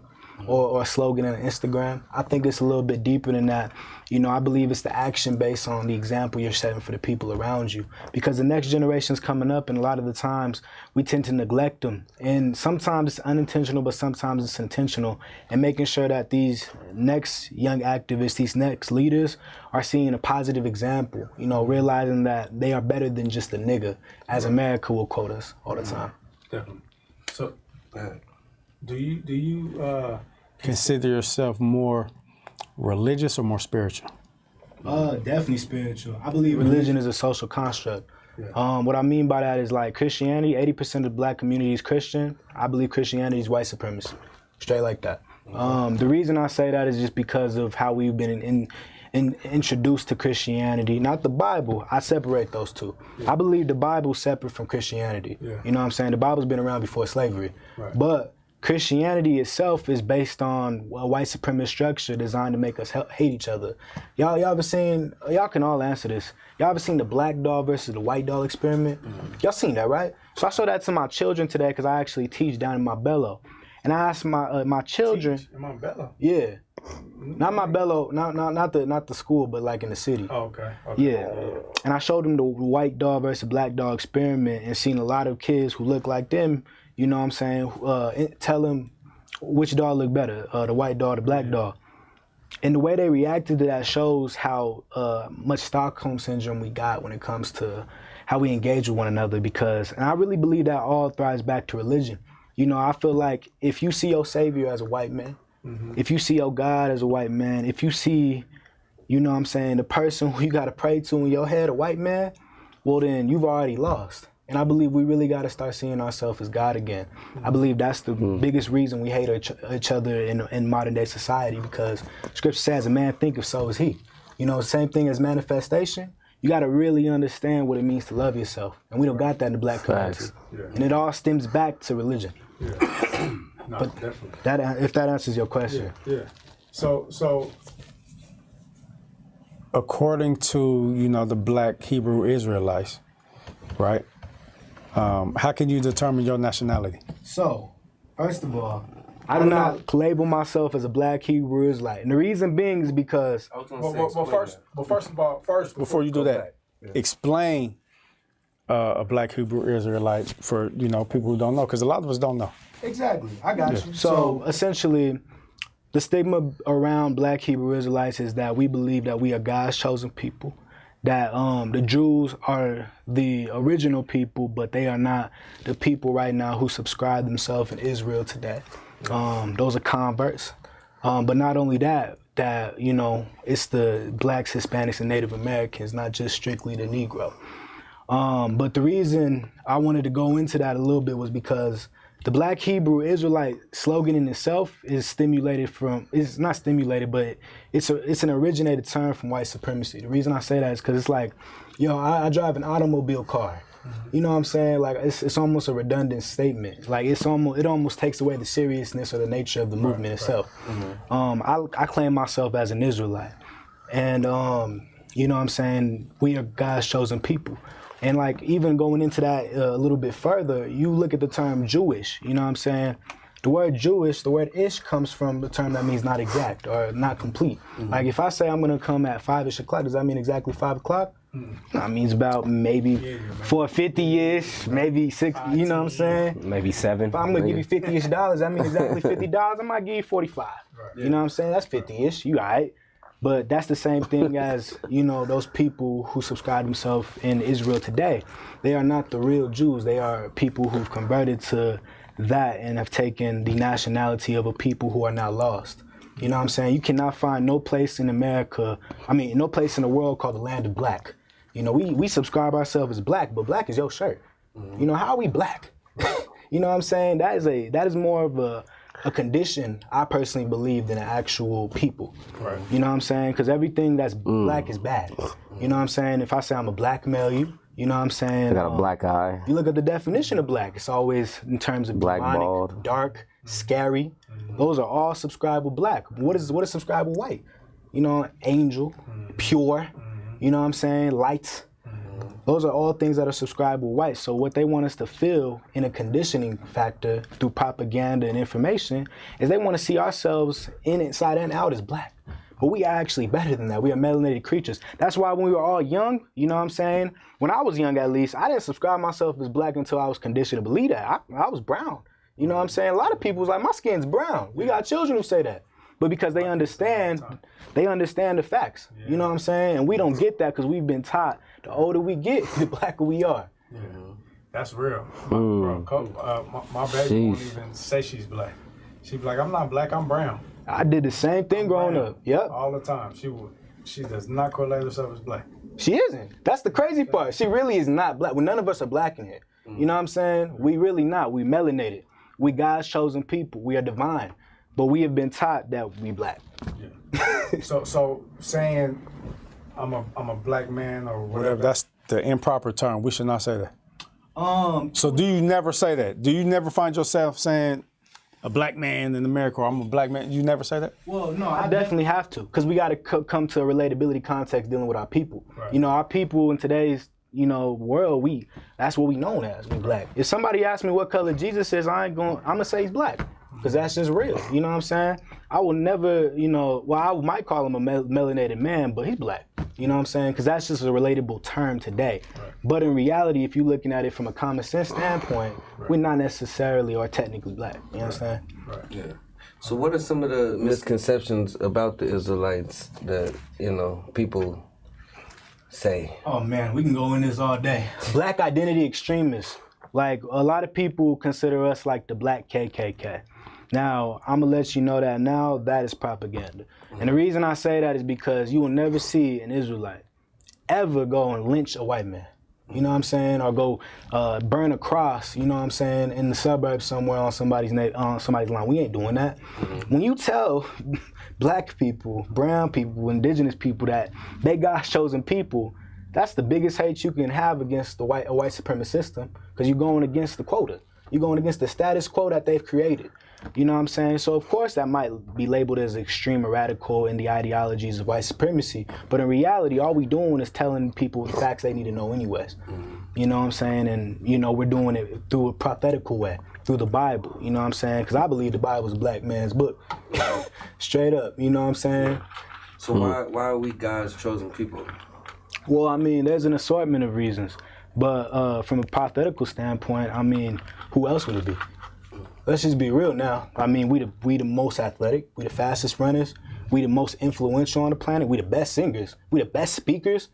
or a slogan on Instagram. I think it's a little bit deeper than that. I believe it's the action based on the example you're setting for the people around you, because the next generation's coming up, and a lot of the times we tend to neglect them. And sometimes it's unintentional, but sometimes it's intentional. And making sure that these next young activists, these next leaders are seeing a positive example, realizing that they are better than just a nigga, as America will quote us all the time. Definitely. So, do you consider yourself more religious or more spiritual? Definitely spiritual. I believe religion is a social construct. Yeah. What I mean by that is like Christianity, 80% of the Black community is Christian. I believe Christianity is white supremacy. Straight like that. The reason I say that is just because of how we've been introduced to Christianity, not the Bible. I separate those two. Yeah. I believe the Bible's separate from Christianity. Yeah. You know what I'm saying? The Bible's been around before slavery. Right. But Christianity itself is based on a white supremacist structure designed to make us hate each other. Y'all ever seen, y'all can all answer this, y'all ever seen the black doll versus the white doll experiment? Y'all seen that, right? So I showed that to my children today because I actually teach down in Marbella. And I asked my children. Teach in Marbella? Yeah. Not Marbella, not the school, but like in the city. Oh, okay. Yeah. And I showed them the white doll versus black doll experiment and seen a lot of kids who look like them, you know what I'm saying, tell them which doll looked better, the white doll or the black doll. And the way they reacted to that shows how much Stockholm syndrome we got when it comes to how we engage with one another, because, and I really believe that all thrives back to religion. You know, I feel like if you see your savior as a white man, if you see your God as a white man, if you see, you know what I'm saying, the person who you got to pray to in your head, a white man, well then you've already lost. And I believe we really got to start seeing ourselves as God again. I believe that's the biggest reason we hate each other in modern day society, because Scripture says a man thinketh, so is he. You know, same thing as manifestation. You got to really understand what it means to love yourself. And we don't got that in the black community. And it all stems back to religion. No, but definitely. If that answers your question. Yeah. So according to, you know, the black Hebrew Israelites, right? How can you determine your nationality? So, first of all, I do not label myself as a black Hebrew Israelite. And the reason being is because... First of all, before you do that, explain a black Hebrew Israelite for, you know, people who don't know, because a lot of us don't know. Exactly, I got you. So essentially, the stigma around black Hebrew Israelites is that we believe that we are God's chosen people, that the Jews are the original people, but they are not the people right now who subscribe themselves in Israel today. Those are converts. But not only that, you know, it's the blacks, Hispanics, and Native Americans, not just strictly the Negro. But the reason I wanted to go into that a little bit was because the black Hebrew Israelite slogan in itself is stimulated from, it's not stimulated, but it's an originated term from white supremacy. The reason I say that is because it's like, yo, I drive an automobile car. You know what I'm saying? Like, it's almost a redundant statement. Like, it almost takes away the seriousness or the nature of the movement itself. I claim myself as an Israelite. And, you know what I'm saying? We are God's chosen people. And like, even going into that a little bit further, you look at the term Jewish, you know what I'm saying? The word Jewish, the word ish comes from the term that means not exact or not complete. Like if I say I'm gonna come at 5-ish o'clock, does that mean exactly 5 o'clock? No, it means about maybe 450-ish, maybe 6, you know what I'm saying? Maybe 7. If I'm gonna give you $50-ish, that means exactly $50, I might give you 45. You know what I'm saying? That's 50-ish, you all right. But that's the same thing as, you know, those people who subscribe themselves in Israel today. They are not the real Jews. They are people who've converted to that and have taken the nationality of a people who are now lost. You know what I'm saying? You cannot find no place in America, no place in the world called the land of black. You know, we subscribe ourselves as black, but black is your shirt. You know, how are we black? You know what I'm saying? That is more of a condition, I personally believe, than an actual people. Right. You know what I'm saying? Because everything that's black is bad. You know what I'm saying? If I say I'm a blackmail you, you know what I'm saying? I got a black eye. You look at the definition of black, it's always in terms of demonic, dark, scary. Those are all subscribable black. What is subscribable white? You know, angel, pure, you know what I'm saying? Light. Those are all things that are subscribable white. So what they want us to feel in a conditioning factor through propaganda and information is they want to see ourselves inside and out as black. But we are actually better than that. We are melanated creatures. That's why when we were all young, you know what I'm saying? When I was young, at least, I didn't subscribe myself as black until I was conditioned to believe that. I was brown. You know what I'm saying? A lot of people was like, my skin's brown. We got children who say that. But because they understand the facts. You know what I'm saying? And we don't get that because we've been taught the older we get, the blacker we are. Yeah. That's real. My baby won't even say she's black. She be like, I'm not black, I'm brown. I did the same thing growing up. Yep. All the time. She does not correlate herself as black. She isn't. That's the crazy part. She really is not black. Well, none of us are black in here. You know what I'm saying? We really not. We melanated. We God's chosen people. We are divine. But we have been taught that we black. Yeah. So saying I'm a black man or whatever, that's the improper term. We should not say that. So do you never say that? Do you never find yourself saying a black man in America, or I'm a black man. You never say that? Well, no, I definitely have to, because we got to come to a relatability context dealing with our people. Right. You know, our people in today's, you know, world, that's what we known as, we black. If somebody asks me what color Jesus is, I'm gonna say he's black, because that's just real. You know what I'm saying? I will never, you know, well, I might call him a melanated man, but he's black. You know what I'm saying? Because that's just a relatable term today. Right. But in reality, if you're looking at it from a common sense standpoint, we're not necessarily or technically black. You understand? Right. Yeah. So what are some of the misconceptions about the Israelites that, you know, people say? Oh man, we can go in this all day. Black identity extremists. Like, a lot of people consider us like the black KKK. Now, I'm gonna let you know that now that is propaganda. And the reason I say that is because you will never see an Israelite ever go and lynch a white man. You know what I'm saying? Or go burn a cross, you know what I'm saying, in the suburbs somewhere on somebody's line. We ain't doing that. When you tell black people, brown people, indigenous people that they God's chosen people, that's the biggest hate you can have against a white supremacist system, because you're going against the quota. You're going against the status quo that they've created. You know what I'm saying? So of course that might be labeled as extreme or radical in the ideologies of white supremacy, but in reality, all we doing is telling people the facts they need to know anyways. You know what I'm saying? And, you know, we're doing it through a prophetical way, through the Bible, you know what I'm saying? Because I believe the Bible's a black man's book. Straight up, you know what I'm saying? So why are we God's chosen people? Well, I mean, there's an assortment of reasons, but from a prophetical standpoint, I mean, who else would it be? Let's just be real now. I mean, we the most athletic, we the fastest runners, we the most influential on the planet, we the best singers, we the best speakers.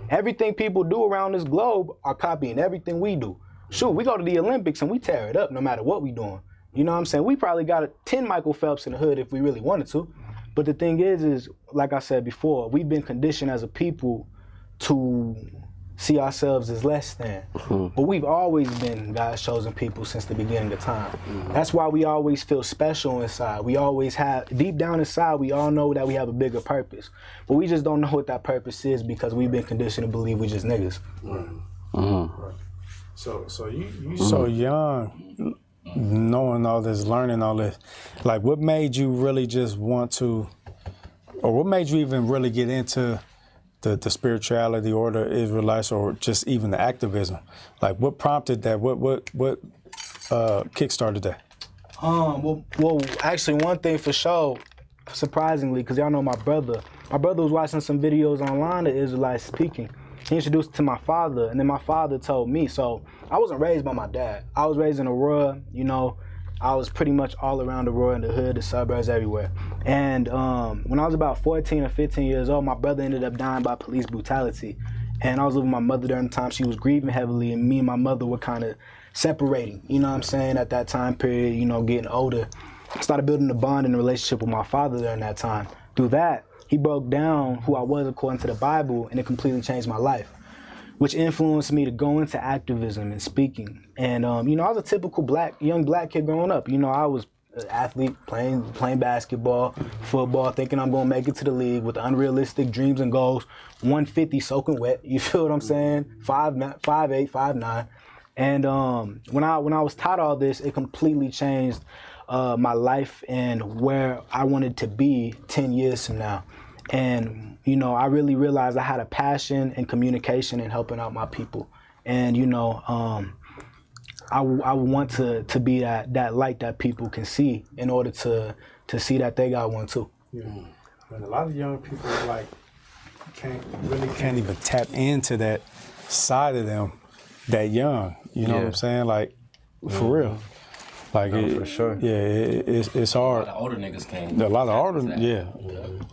Everything people do around this globe are copying everything we do. Shoot, we go to the Olympics and we tear it up no matter what we doing. You know what I'm saying? We probably got 10 Michael Phelps in the hood if we really wanted to. But the thing is like I said before, we've been conditioned as a people to see ourselves as less than. But we've always been God's chosen people since the beginning of time. That's why we always feel special inside. We always have, deep down inside, we all know that we have a bigger purpose. But we just don't know what that purpose is because we've been conditioned to believe we just niggas. Right. So you so young, knowing all this, learning all this. Like, what made you really just want to, or what made you even really get into the spirituality or the Israelites, or just even the activism? Like, what prompted that? What kickstarted that? Well, actually, one thing for sure, surprisingly, because y'all know my brother was watching some videos online of Israelites speaking. He introduced it to my father, and then my father told me. So I wasn't raised by my dad. I was raised in Aurora, you know. I was pretty much all around Aurora, in the hood, the suburbs, everywhere. And when I was about 14 or 15 years old, my brother ended up dying by police brutality. And I was living with my mother during the time. She was grieving heavily, and me and my mother were kind of separating, you know what I'm saying, at that time period, you know, getting older. I started building a bond in a relationship with my father during that time. Through that, he broke down who I was according to the Bible, and it completely changed my life, which influenced me to go into activism and speaking. And, you know, I was a typical young black kid growing up. You know, I was an athlete, playing basketball, football, thinking I'm gonna make it to the league with unrealistic dreams and goals, 150 soaking wet, you feel what I'm saying? 5'8", 5'9". And when I was taught all this, it completely changed my life and where I wanted to be 10 years from now. And, you know, I really realized I had a passion and communication in helping out my people. And, you know, I want to be that light that people can see in order to see that they got one too. Yeah. But a lot of young people like can't even tap into that side of them that young. You know what I'm saying? Like, for real. Like, for sure. Yeah, it's hard. A lot of older niggas came. A lot of older, a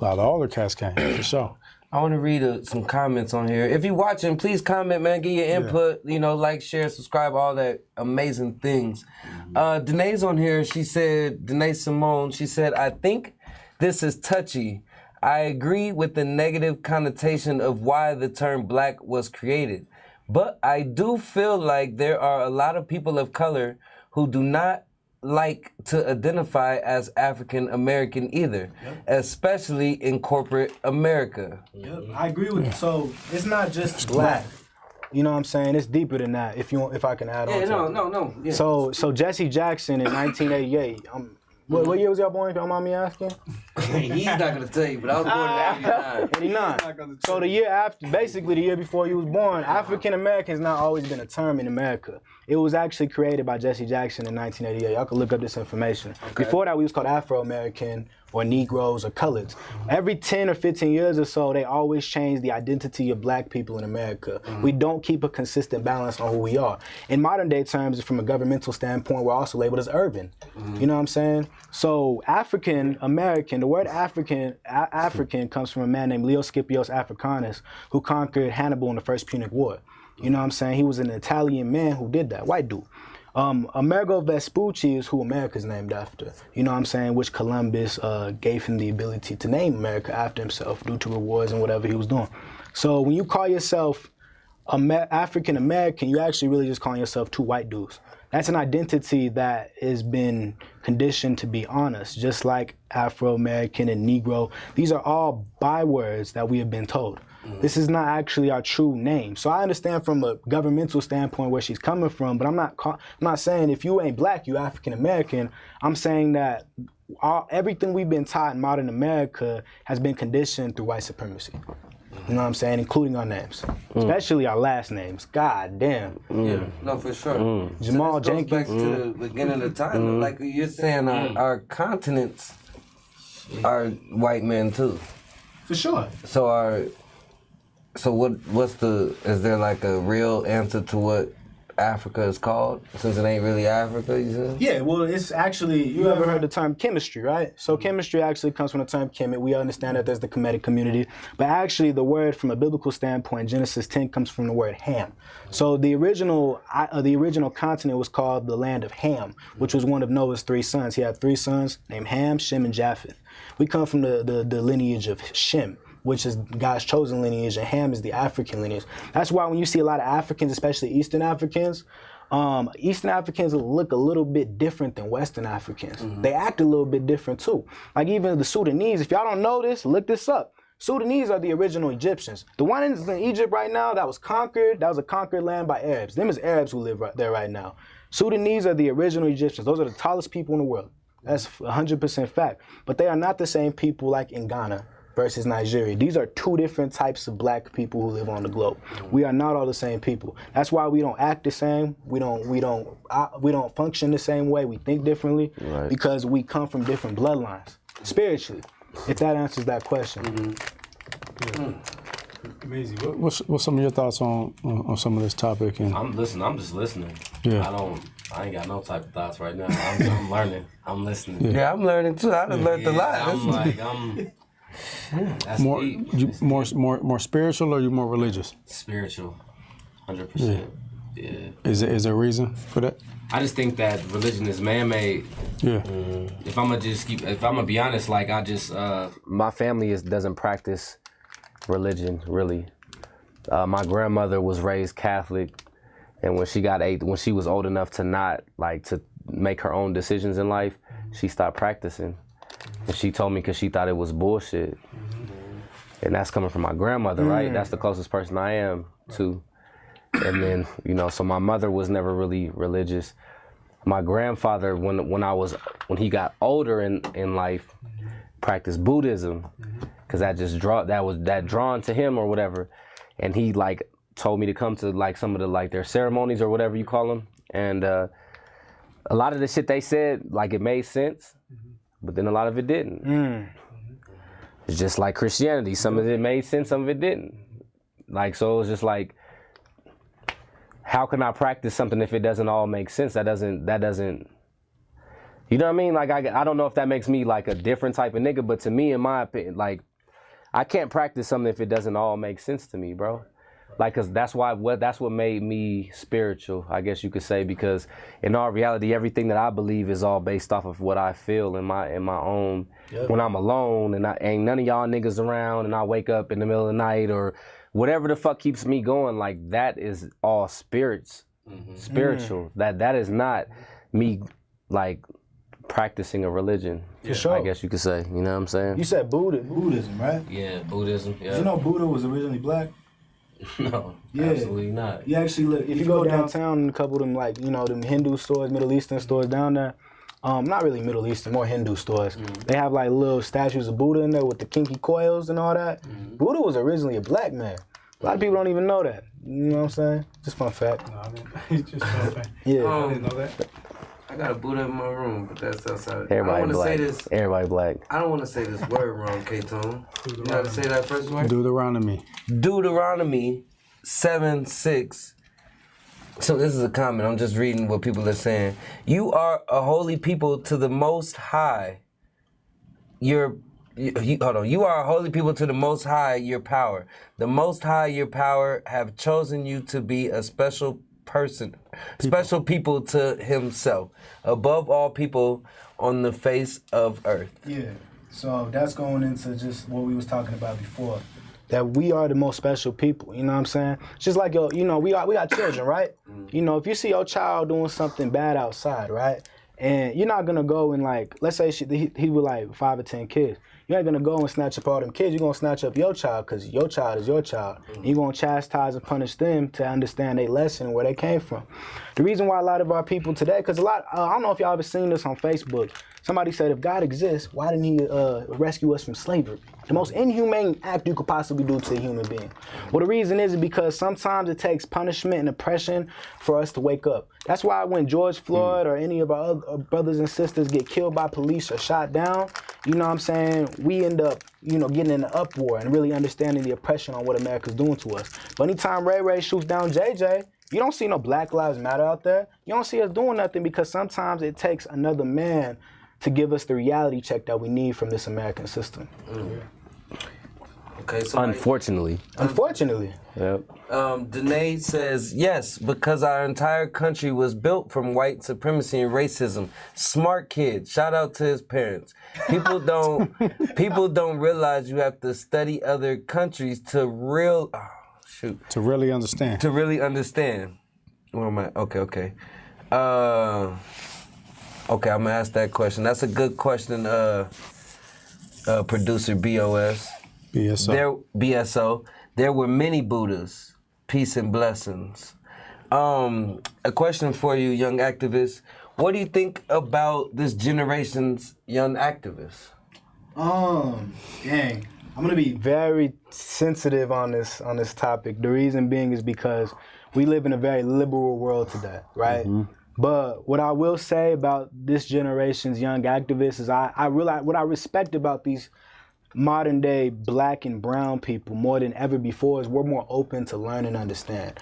lot of older cats came, for sure. I want to read some comments on here. If you're watching, please comment, man. Give your input. You know, like, share, subscribe, all that amazing things. Danae's on here. She said, Danae Simone, she said, I think this is touchy. I agree with the negative connotation of why the term black was created. But I do feel like there are a lot of people of color who do not like to identify as African American either, especially in corporate America. I agree with you. So it's not just black. You know what I'm saying? It's deeper than that. If I can add on. No. Yeah. So Jesse Jackson in 1988. What year was y'all born, if y'all mind me asking? He's not gonna tell you, but I was born in 89. 89. So the year after, basically the year before you was born, African American's not always been a term in America. It was actually created by Jesse Jackson in 1988. Y'all can look up this information. Okay. Before that, we was called Afro-American or Negroes or Coloreds. Every 10 or 15 years or so, they always change the identity of black people in America. We don't keep a consistent balance on who we are. In modern day terms, from a governmental standpoint, we're also labeled as urban. You know what I'm saying? So African American, the word African comes from a man named Leo Scipios Africanus, who conquered Hannibal in the First Punic War. You know what I'm saying? He was an Italian man who did that, white dude. Amerigo Vespucci is who America's named after. You know what I'm saying? Which Columbus gave him the ability to name America after himself due to rewards and whatever he was doing. So when you call yourself African American, you actually really just calling yourself two white dudes. That's an identity that has been conditioned to be honest, just like Afro-American and Negro. These are all bywords that we have been told. This is not actually our true name. So I understand from a governmental standpoint where she's coming from, but I'm not saying if you ain't black, you African American. I'm saying that everything we've been taught in modern America has been conditioned through white supremacy. You know what I'm saying? Including our names, especially our last names. God damn. Yeah, no, for sure. Jamal so this goes Jenkins. back to the beginning of the time. Like you're saying, our continents are white men too. For sure. So what's is there like a real answer to what Africa is called, since it ain't really Africa, you said? Yeah, well, it's actually, you ever heard the term chemistry, right? So chemistry actually comes from the term chemet. We understand that there's the Kemetic community, but actually the word from a biblical standpoint, Genesis 10, comes from the word Ham. So the original continent was called the land of Ham, which was one of Noah's 3 sons. He had 3 sons named Ham, Shem, and Japheth. We come from the lineage of Shem, which is God's chosen lineage, and Ham is the African lineage. That's why when you see a lot of Africans, especially Eastern Africans look a little bit different than Western Africans. They act a little bit different too. Like even the Sudanese, if y'all don't know this, look this up. Sudanese are the original Egyptians. The one in Egypt right now that was a conquered land by Arabs. Them is Arabs who live right there right now. Sudanese are the original Egyptians. Those are the tallest people in the world. That's 100% fact. But they are not the same people like in Ghana versus Nigeria. These are 2 different types of black people who live on the globe. We are not all the same people. That's why we don't act the same. We don't function the same way. We think differently because we come from different bloodlines spiritually. If that answers that question. Amazing. What's some of your thoughts on some of this topic? And I'm just listening. Yeah. I ain't got no type of thoughts right now. I'm learning. I'm listening. Yeah, I'm learning too. I done learned a lot. That's deep. More spiritual, or you more religious? Spiritual, 100%. Yeah. Is there a reason for that? I just think that religion is man-made. Yeah. If I'm gonna be honest, like my family doesn't practice religion really. My grandmother was raised Catholic, and when she was old enough to not to make her own decisions in life, she stopped practicing. And she told me because she thought it was bullshit. And that's coming from my grandmother, right? That's the closest person I am to. And then, so my mother was never really religious. My grandfather, when he got older in life, practiced Buddhism, because that was drawn to him or whatever. And he told me to come to some of the their ceremonies or whatever you call them. And a lot of the shit they said, it made sense. But then a lot of it didn't. It's just like Christianity. Some of it made sense, some of it didn't. So it was just how can I practice something if it doesn't all make sense? That doesn't, you know what I mean? I don't know if that makes me a different type of nigga, but to me, in my opinion, I can't practice something if it doesn't all make sense to me, bro. Cause that's what made me spiritual, I guess you could say, because in all reality, everything that I believe is all based off of what I feel in my own, when I'm alone and ain't none of y'all niggas around and I wake up in the middle of the night or whatever the fuck keeps me going, that is all spiritual. That is not me practicing a religion. For sure. I guess you could say, you know what I'm saying? You said Buddhism, right? Yeah, Buddhism, yeah. Did you know Buddha was originally black? No, absolutely not. You actually look, if you go downtown in a couple of them them Hindu stores, Middle Eastern stores down there, not really Middle Eastern, more Hindu stores. They have like little statues of Buddha in there with the kinky coils and all that. Buddha was originally a black man. A lot of people don't even know that. You know what I'm saying? Just fun fact. No, I mean, just fun fact. Yeah. I didn't know that. I got a Buddha in my room, but that's outside. Everybody black. Everybody black. I don't want to say this word wrong, KTONE. You know how to say that first word? Deuteronomy. Deuteronomy 7:6. So this is a comment. I'm just reading what people are saying. You are a holy people to the Most High. Hold on. You are a holy people to the Most High, your power. The Most High, your power, have chosen you to be a special special people to himself, above all people on the face of earth. Yeah. So that's going into just what we was talking about before. That we are the most special people, you know what I'm saying? Just like, we got children, right? You know, if you see your child doing something bad outside, right? And you're not gonna go and like, let's say he with like 5 or 10 kids. You ain't gonna go and snatch up all them kids. You're gonna snatch up your child because your child is your child. And you're gonna chastise and punish them to understand their lesson and where they came from. The reason why a lot of our people today, because I don't know if y'all ever seen this on Facebook. Somebody said, if God exists, why didn't he rescue us from slavery? The most inhumane act you could possibly do to a human being. Well, the reason is because sometimes it takes punishment and oppression for us to wake up. That's why when George Floyd or any of our other brothers and sisters get killed by police or shot down, you know what I'm saying, we end up, getting in an uproar and really understanding the oppression on what America's doing to us. But anytime Ray Ray shoots down JJ, you don't see no Black Lives Matter out there. You don't see us doing nothing because sometimes it takes another man to give us the reality check that we need from this American system. Okay, so Unfortunately. Yep. Danae says, yes, because our entire country was built from white supremacy and racism. Smart kid. Shout out to his parents. People don't realize you have to study other countries to really understand. To really understand. Where am I? Okay. Okay, I'm gonna ask that question. That's a good question, producer BOS. BSO. There were many Buddhas. Peace and blessings. A question for you, young activists. What do you think about this generation's young activists? Dang. I'm gonna be very sensitive on this topic. The reason being is because we live in a very liberal world today, right? Mm-hmm. But what I will say about this generation's young activists is I realize what I respect about these modern day Black and brown people more than ever before is we're more open to learn and understand.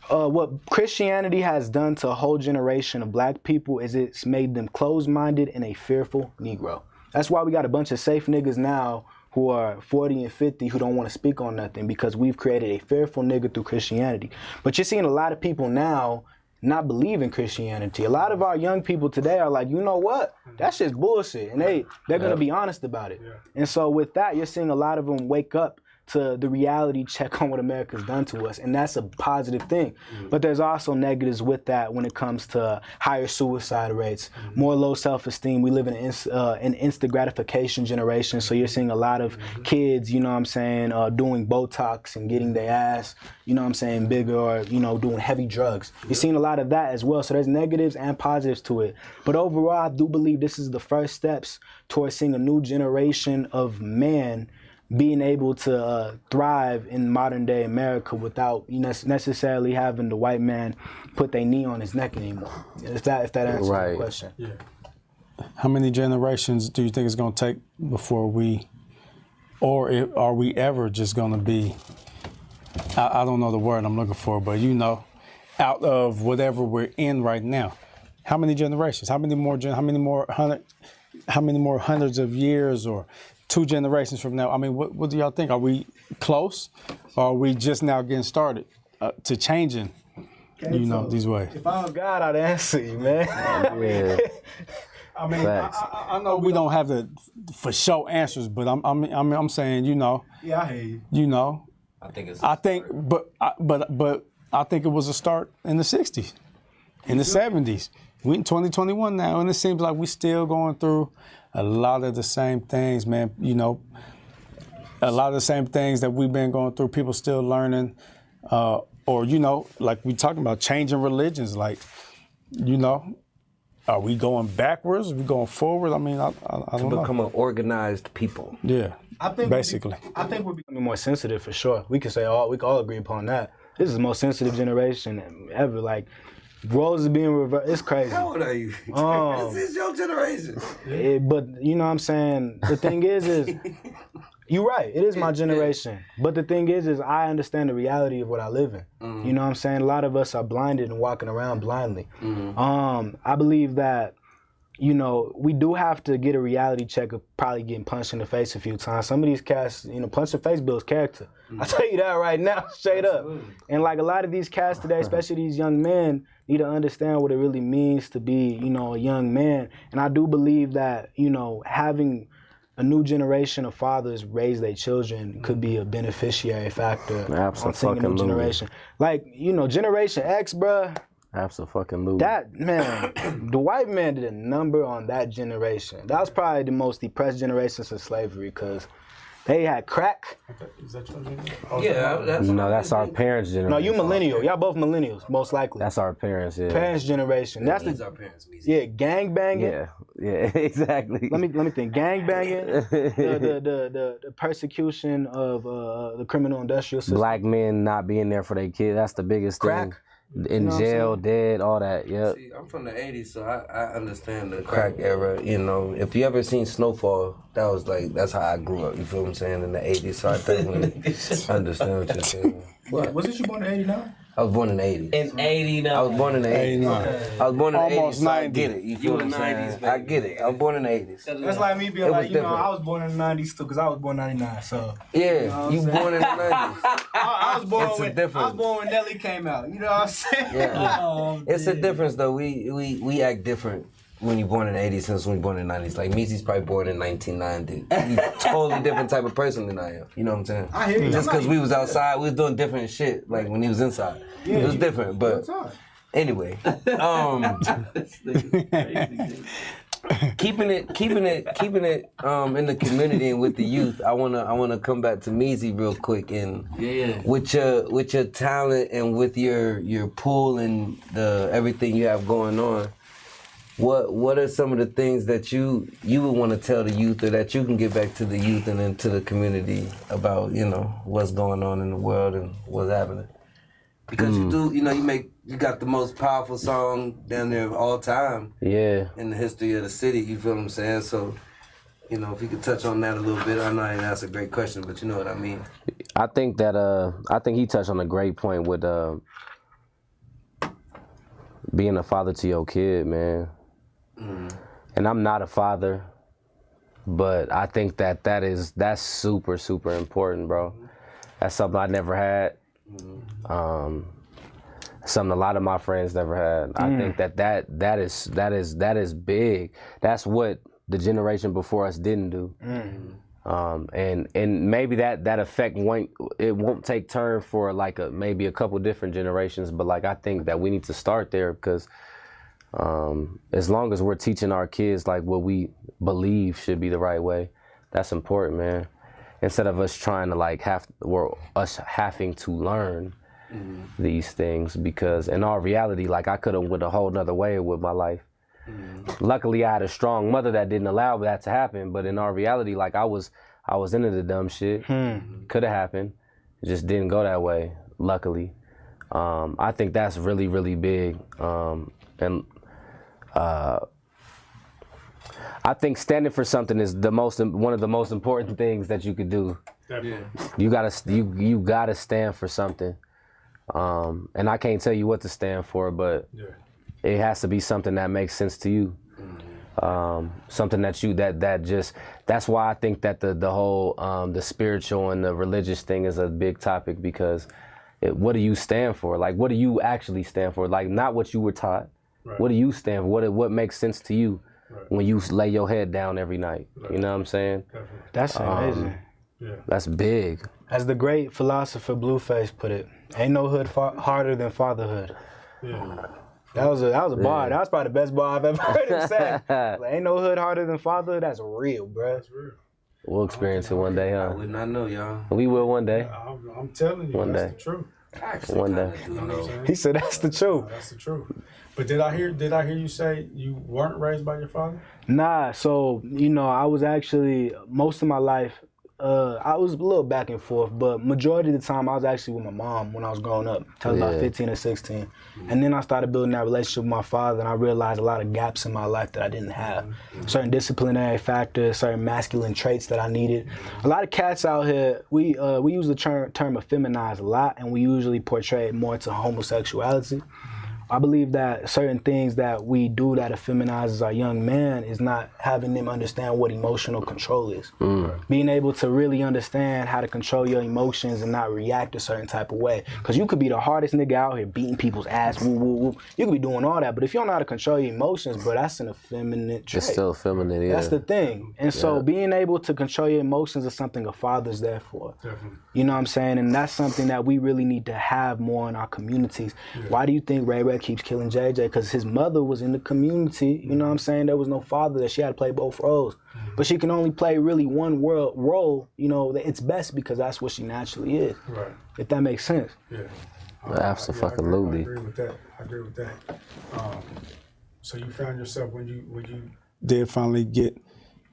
What Christianity has done to a whole generation of Black people is it's made them closed-minded and a fearful Negro. That's why we got a bunch of safe niggas now who are 40 and 50 who don't want to speak on nothing because we've created a fearful nigga through Christianity. But you're seeing a lot of people now not believe in Christianity. A lot of our young people today are like, you know what? That's just bullshit. And they're going to be honest about it. Yeah. And so with that, you're seeing a lot of them wake up to the reality check on what America's done to us. And that's a positive thing. Mm-hmm. But there's also negatives with that when it comes to higher suicide rates, more low self-esteem. We live in an instant gratification generation. So you're seeing a lot of kids, you know what I'm saying, doing Botox and getting their ass, you know what I'm saying, bigger or, doing heavy drugs. You're seeing a lot of that as well. So there's negatives and positives to it. But overall, I do believe this is the first steps towards seeing a new generation of men being able to thrive in modern day America without necessarily having the white man put their knee on his neck anymore. If that answers the question. Yeah. How many generations do you think it's going to take before are we ever just going to be, I don't know the word I'm looking for, but out of whatever we're in right now? How many generations? How many more hundreds of years or 2 generations from now? I mean, what do y'all think? Are we close, or are we just now getting started to changing, these ways? If I was God, I'd answer you, man. Yeah. I mean, I know we don't have the for sure answers, but I'm saying, Yeah, I hear you. But I think it was a start in the '60s, in the '70s. We in 2021 now, and it seems like we still going through a lot of the same things, man. A lot of the same things that we've been going through. People still learning, or like we talking about changing religions, like Are we going backwards? Are we going forward? I mean, I don't know. Become an organized people. Yeah, I think basically. I think we're becoming more sensitive for sure. We can all agree upon that. This is the most sensitive generation ever. Like, roles are being reversed. It's crazy. How old are you? This is your generation. But you know what I'm saying? The thing is you're right. It is my generation. But the thing is I understand the reality of what I live in. You know what I'm saying? A lot of us are blinded and walking around blindly. I believe that, you know, we do have to get a reality check of probably getting punched in the face a few times. Some of these cats, you know, punch in the face builds character. I tell you that right now, straight up. And like a lot of these cats today, especially these young men, need to understand what it really means to be, you know, a young man. And I do believe that, you know, having a new generation of fathers raise their children could be a beneficiary factor on seeing a new generation. Like, you know, Generation X, bruh. Absolutely. That, man, the white man did a number on that generation. That was probably the most depressed generation since slavery, because they had crack. Is that your generation? No, that's our parents' generation. No, you millennial. Y'all both millennials, most likely. That's our parents, yeah. Parents' generation. That's our parents. Yeah, gang banging. Yeah, exactly. Let me think. Gang banging. the persecution of the criminal industrial system. Black men not being there for their kids. That's the biggest crack. thing. In jail, dead, all that. Yep. See, I'm from the '80s, so I understand the crack era. You know, if you ever seen Snowfall, that was like that's how I grew up. You feel what I'm saying? In the '80s, so I definitely understand what you're saying. Wasn't you born in '89? I was born in the '80s. In '89. I was born in the '80s. I was born in the Almost '80s, so I 90. get it. You feel what I'm saying? I get it. I was born in the '80s. That's like me being like, you know, I was born in the '90s too, because I was born in '99. So yeah, you born in the '90s. I was born when Nelly came out. You know what I'm saying? Yeah. It's a difference though. We act different when you're born in the '80s since when you're born in the '90s. Like Meezy's probably born in 1990. He's a totally different type of person than I am. You know what I'm saying? I hear you. Just because we was outside, we was doing different shit. Like when he was inside, it was different. But anyway, keeping it in the community and with the youth. I wanna come back to Meezy real quick and with your talent and with your pool and the everything you have going on. What are some of the things that you would want to tell the youth, or that you can get back to the youth and then to the community about, you know, what's going on in the world and what's happening? Because you do, you know, you got the most powerful song down there of all time. Yeah. In the history of the city, you feel what I'm saying? So, you know, if you could touch on that a little bit. I know I didn't ask a great question, but you know what I mean. I think he touched on a great point with being a father to your kid, man. And I'm not a father, but I think that's super, super important, bro. That's something I never had. Something a lot of my friends never had. I think that is big. That's what the generation before us didn't do. And maybe that effect won't take turn for like maybe a couple different generations, but like I think that we need to start there, because as long as we're teaching our kids like what we believe should be the right way, that's important, man. Instead of us trying to having to learn these things, because in our reality, like I could have went a whole nother way with my life. Luckily, I had a strong mother that didn't allow that to happen. But in our reality, like I was into the dumb shit. Could have happened, it just didn't go that way. Luckily, I think that's really, really big. And I think standing for something is one of the most important things that you could do. Definitely. You gotta stand for something. And I can't tell you what to stand for, but it has to be something that makes sense to you. Something that's why I think that the whole the spiritual and the religious thing is a big topic, because what do you stand for? Like, what do you actually stand for? Like, not what you were taught. Right. What do you stand for? What makes sense to you when you lay your head down every night? You know what I'm saying? That's amazing. That's big. As the great philosopher Blueface put it, ain't no hood harder than fatherhood. That was a bar. That was probably the best bar I've ever heard him say. Like, ain't no hood harder than fatherhood. That's real, bro. That's real. We'll experience it one day, huh? I would not know, y'all. We will one day. I'm telling you, that's the truth. Actually, one day. He said that's the truth. That's the truth. But did I hear you say you weren't raised by your father? Nah, so, you know, I was actually, most of my life, I was a little back and forth, but majority of the time I was actually with my mom when I was growing up, till about 15 or 16. And then I started building that relationship with my father, and I realized a lot of gaps in my life that I didn't have. Certain disciplinary factors, certain masculine traits that I needed. A lot of cats out here, we use the term effeminized a lot, and we usually portray it more to homosexuality. I believe that certain things that we do that effeminizes our young man is not having them understand what emotional control is. Being able to really understand how to control your emotions and not react a certain type of way. Because you could be the hardest nigga out here beating people's ass, woo, woo, woo. You could be doing all that, but if you don't know how to control your emotions, bro, that's an effeminate trait. It's still feminine, yeah. That's the thing. And so being able to control your emotions is something a father's there for. Definitely. You know what I'm saying? And that's something that we really need to have more in our communities. Why do you think Ray Ray keeps killing JJ? Because his mother was in the community, you know what I'm saying? There was no father there. She had to play both roles. But she can only play really one role, you know, it's best because that's what she naturally is. Right. If that makes sense. Yeah. Absolutely. I agree with that. So you found yourself when you did finally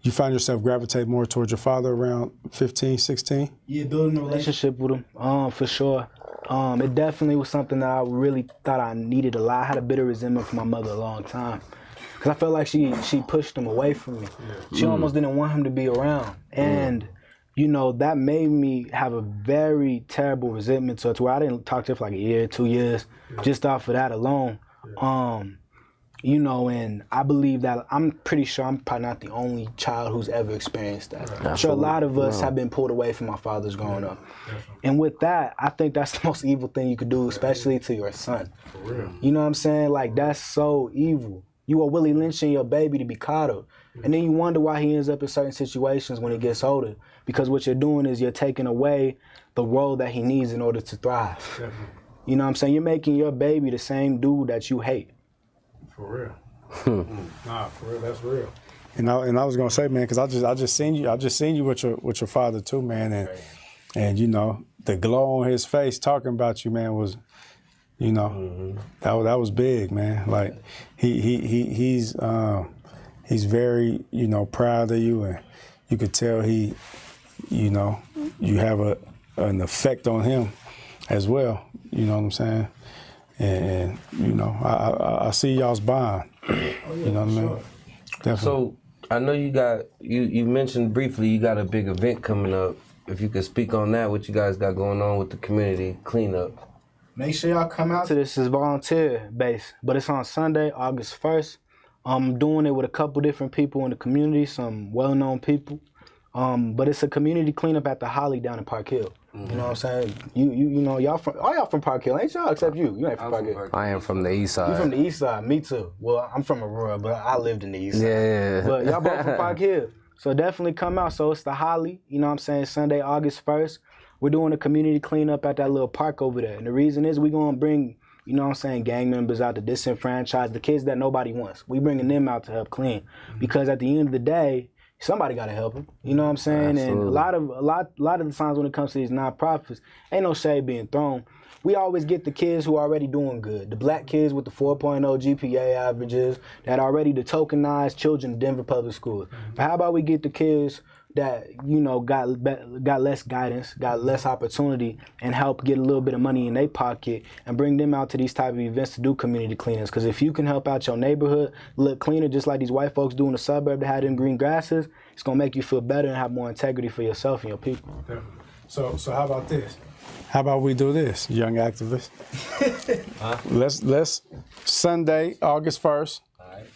you found yourself gravitate more towards your father around 15, 16? Yeah, building a relationship with him, for sure. It definitely was something that I really thought I needed a lot. I had a bitter resentment for my mother a long time. Because I felt like she pushed him away from me. She almost didn't want him to be around. And, you know, that made me have a very terrible resentment to her, to where I didn't talk to her for like a year, 2 years, just off of that alone. You know, and I believe that I'm pretty sure I'm probably not the only child who's ever experienced that. I'm sure a lot of us have been pulled away from our fathers growing up. And with that, I think that's the most evil thing you could do, especially to your son. For real. You know what I'm saying? Like, that's so evil. You are Willie lynching your baby to be coddled. And then you wonder why he ends up in certain situations when he gets older. Because what you're doing is you're taking away the role that he needs in order to thrive. Definitely. You know what I'm saying? You're making your baby the same dude that you hate. For real. Nah, for real, that's real. And I was gonna say, man, because I just seen you with your father too, man, and you know the glow on his face talking about you, man, was, you know, that was big, man. Like he's very, you know, proud of you, and you could tell you know, you have an effect on him as well. You know what I'm saying? And you know, I see y'all's bond. You know what I mean? Definitely. So I know you mentioned briefly you got a big event coming up. If you could speak on that, what you guys got going on with the community cleanup. Make sure y'all come out to this. It's volunteer based, but it's on Sunday, August 1st. I'm doing it with a couple different people in the community, some well-known people. But it's a community cleanup at the Holly down in Park Hill. You know what I'm saying? You know, y'all from Park Hill, ain't y'all? Except you. You ain't from Park Hill. I am from the east side. You from the east side, me too. Well, I'm from Aurora, but I lived in the east side. Yeah. But y'all both from Park Hill. So definitely come out. So it's the Holly, you know what I'm saying, Sunday, August 1st. We're doing a community cleanup at that little park over there. And the reason is we're going to bring, you know what I'm saying, gang members out, the disenfranchised, the kids that nobody wants. We bringing them out to help clean. Because at the end of the day, somebody got to help them. You know what I'm saying? Absolutely. And a lot of the times when it comes to these nonprofits, ain't no shade being thrown. We always get the kids who are already doing good. The black kids with the 4.0 GPA averages that are already the tokenized children in Denver public schools. But how about we get the kids that, you know, got less guidance, got less opportunity, and help get a little bit of money in their pocket and bring them out to these type of events to do community cleanings. Because if you can help out your neighborhood look cleaner, just like these white folks do in the suburb that had them green grasses, it's going to make you feel better and have more integrity for yourself and your people. So how about this? How about we do this, young activists? Let's Sunday, August 1st,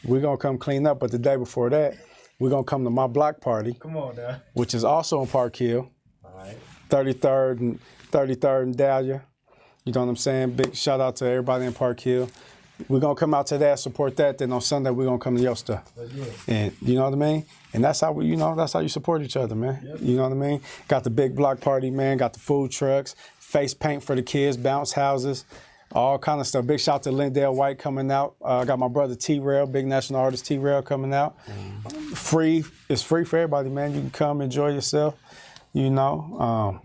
we're going to come clean up, but the day before that, we're going to come to my block party. Come on now. Which is also in Park Hill. All right. 33rd and Dahlia. You know what I'm saying? Big shout out to everybody in Park Hill. We're going to come out to that, support that. Then on Sunday, we're going to come to your stuff. And you know what I mean? And that's how that's how you support each other, man. Yep. You know what I mean? Got the big block party, man. Got the food trucks, face paint for the kids, bounce houses, all kind of stuff. Big shout out to Lindale White coming out. I got my brother T-Rail, big national artist T-Rail coming out. Free. It's free for everybody, man. You can come enjoy yourself. You know,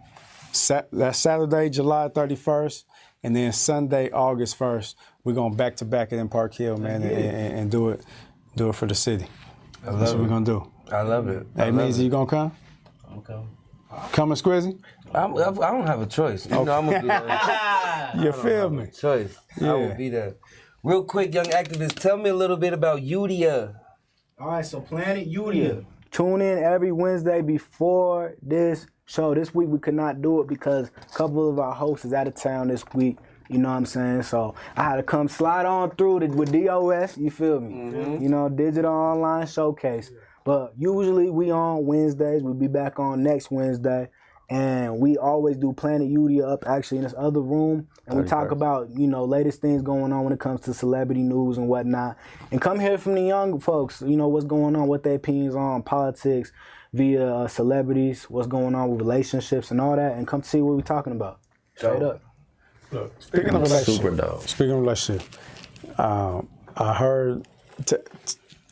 that's Saturday, July 31st. And then Sunday, August 1st, we're going back to back it in Park Hill, man, and do it for the city. That's what we're going to do. I love it. Hey, AMEAZY, you going to come? I'm coming. Coming, SQUIZZY? I don't have a choice. You know I'm going to be there. You feel me? Choice. I will be there. Real quick, young activists, tell me a little bit about Udia. All right, so Planet Udia. Tune in every Wednesday before this show. This week we could not do it because a couple of our hosts is out of town this week. You know what I'm saying? So I had to come slide on through with DOS, you feel me? You know, Digital Online Showcase. But usually we on Wednesdays. We'll be back on next Wednesday. And we always do Planet Udia up actually in this other room. And we talk about, you know, latest things going on when it comes to celebrity news and whatnot. And come hear from the young folks, you know, what's going on, what their opinions on politics via celebrities, what's going on with relationships and all that. And come see what we're talking about. Straight up. Look, speaking of relationship, I heard,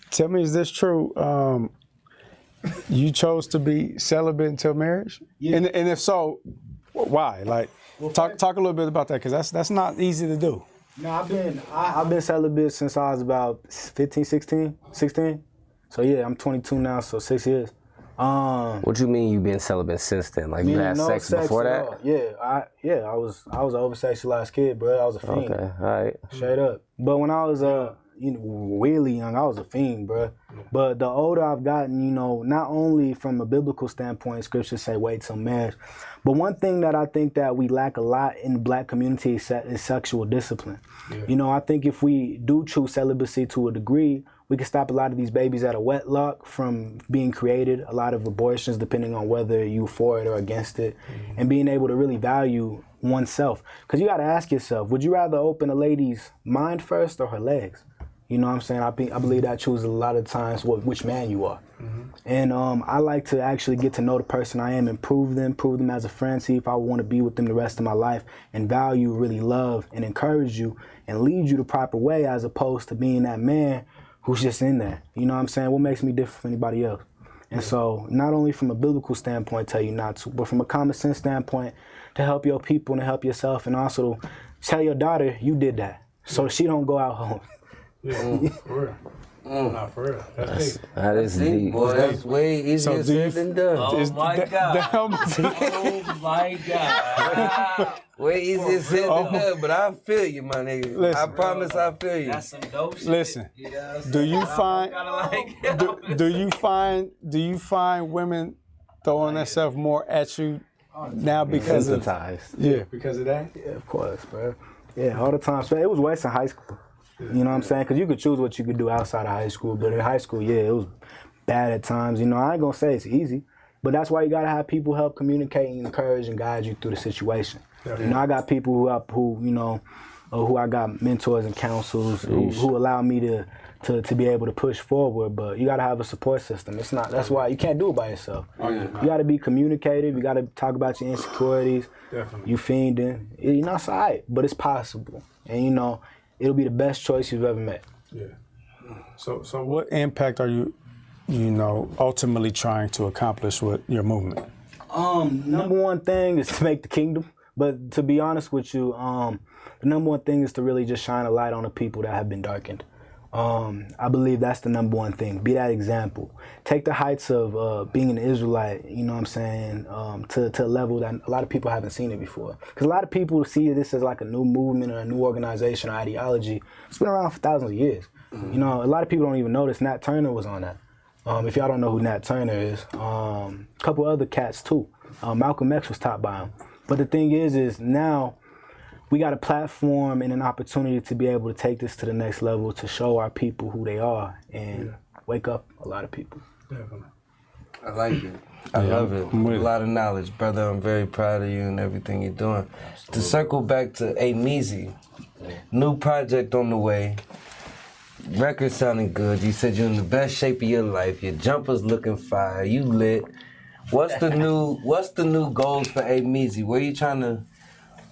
tell me, is this true? You chose to be celibate until marriage? Yeah. And if so, why? Like, talk a little bit about that, because that's not easy to do. No, I've been celibate since I was about 15, 16. So yeah, I'm 22 now, so 6 years. What you mean you been celibate since then? Like you had sex before that? Yeah, I was an over-sexualized kid, bro. I was a fiend. Okay, all right. Straight up. But when I was really young, I was a fiend, bro. But the older I've gotten, you know, not only from a biblical standpoint, scriptures say wait till marriage, but one thing that I think that we lack a lot in the black community is sexual discipline. Yeah. You know, I think if we do choose celibacy to a degree, we can stop a lot of these babies at a wedlock from being created, a lot of abortions depending on whether you're for it or against it, and being able to really value oneself. Because you got to ask yourself, would you rather open a lady's mind first or her legs? You know what I'm saying? I believe that chooses a lot of times which man you are. And I like to actually get to know the person I am and prove them as a friend, see if I want to be with them the rest of my life, and value, really love, and encourage you, and lead you the proper way, as opposed to being that man who's just in there. You know what I'm saying? What makes me different from anybody else? And so not only from a biblical standpoint tell you not to, but from a common sense standpoint to help your people and to help yourself, and also to tell your daughter you did that so she don't go out home. Yeah, for real. Not for real. That is deep. Boy, that's way easier said than done. Oh my God. Oh my God. Way easier said than done, but I feel you, my nigga. Listen, I promise I feel you. That's some dope shit. Listen, Yeah, do you find women throwing themselves more at you now because of because of that? Yeah, of course, bro. Yeah, all the time. So it was worse in high school. You know what I'm saying? Because you could choose what you could do outside of high school, but in high school, yeah, it was bad at times. You know, I ain't gonna say it's easy, but that's why you gotta have people help communicate and encourage and guide you through the situation. You know, I got people who I got mentors and counsels who allow me to be able to push forward, but you gotta have a support system. That's why you can't do it by yourself. You gotta be communicative, you gotta talk about your insecurities. Definitely. You fiending. You know, it's all right, but it's possible. And you know, it'll be the best choice you've ever made. Yeah. So what impact are you ultimately trying to accomplish with your movement? Number one thing is to make the kingdom. But to be honest with you, the number one thing is to really just shine a light on the people that have been darkened. I believe that's the number one thing. Be that example. Take the heights of being an Israelite, you know what I'm saying, to a level that a lot of people haven't seen it before. Because a lot of people see this as like a new movement or a new organization or ideology. It's been around for thousands of years. You know, a lot of people don't even notice Nat Turner was on that. If y'all don't know who Nat Turner is, a couple other cats too. Malcolm X was taught by him. But the thing is now we got a platform and an opportunity to be able to take this to the next level, to show our people who they are and wake up a lot of people. Definitely. I like it. I love it. A lot of knowledge, brother. I'm very proud of you and everything you're doing. To circle back to AMEAZY, new project on the way. Record sounding good. You said you're in the best shape of your life. Your jumper's looking fire. You lit. What's the new goals for AMEAZY? Where you trying to?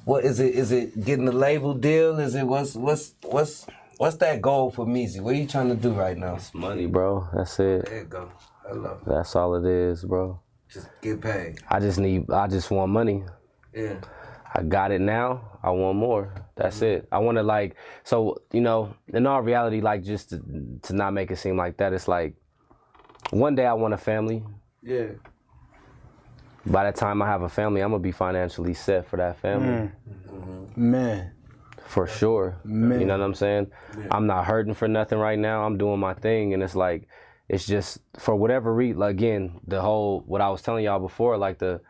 What is it? Is it getting the label deal? Is it what's that goal for AMEAZY? What are you trying to do right now? It's money, bro. That's it. There you go. I love it. That's all it is, bro. Just get paid. I just want money. Yeah. I got it now. I want more. That's it. I want to like, so, you know, in all reality, like just to not make it seem like that, it's like, one day I want a family. Yeah. By the time I have a family, I'm going to be financially set for that family. Man. For sure. Man. You know what I'm saying? Yeah. I'm not hurting for nothing right now. I'm doing my thing. And it's like, it's just for whatever reason, like, again, the whole, what I was telling y'all before, like the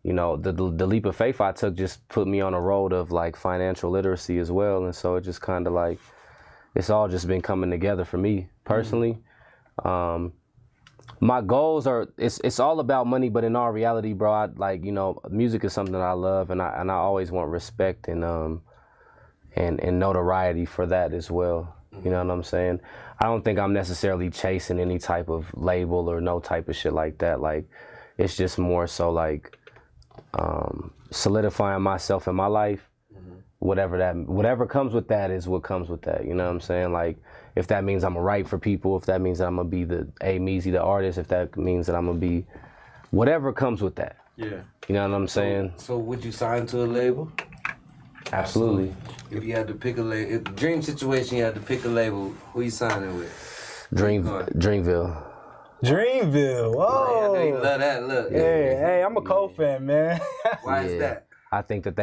leap of faith I took just put me on a road of like financial literacy as well. And so it just kind of like, it's all just been coming together for me personally. My goals are, it's all about money, but in all reality, bro, I like, you know, music is something that I love, and I always want respect and notoriety for that as well. You know what I'm saying? I don't think I'm necessarily chasing any type of label or no type of shit like that. Like, it's just more so like solidifying myself in my life. Whatever comes with that is what comes with that. You know what I'm saying? Like, if that means I'm gonna write for people, if that means that I'm gonna be the AMEAZY, the artist, if that means that I'm gonna be whatever comes with that. Yeah. You know what I'm saying? So would you sign to a label? Absolutely. If you had to pick a label, if dream situation, you had to pick a label, who you signing with? Dreamville. Dreamville. Whoa. I know you love that look. Hey, I'm a Cole fan, man. Why is that? I think that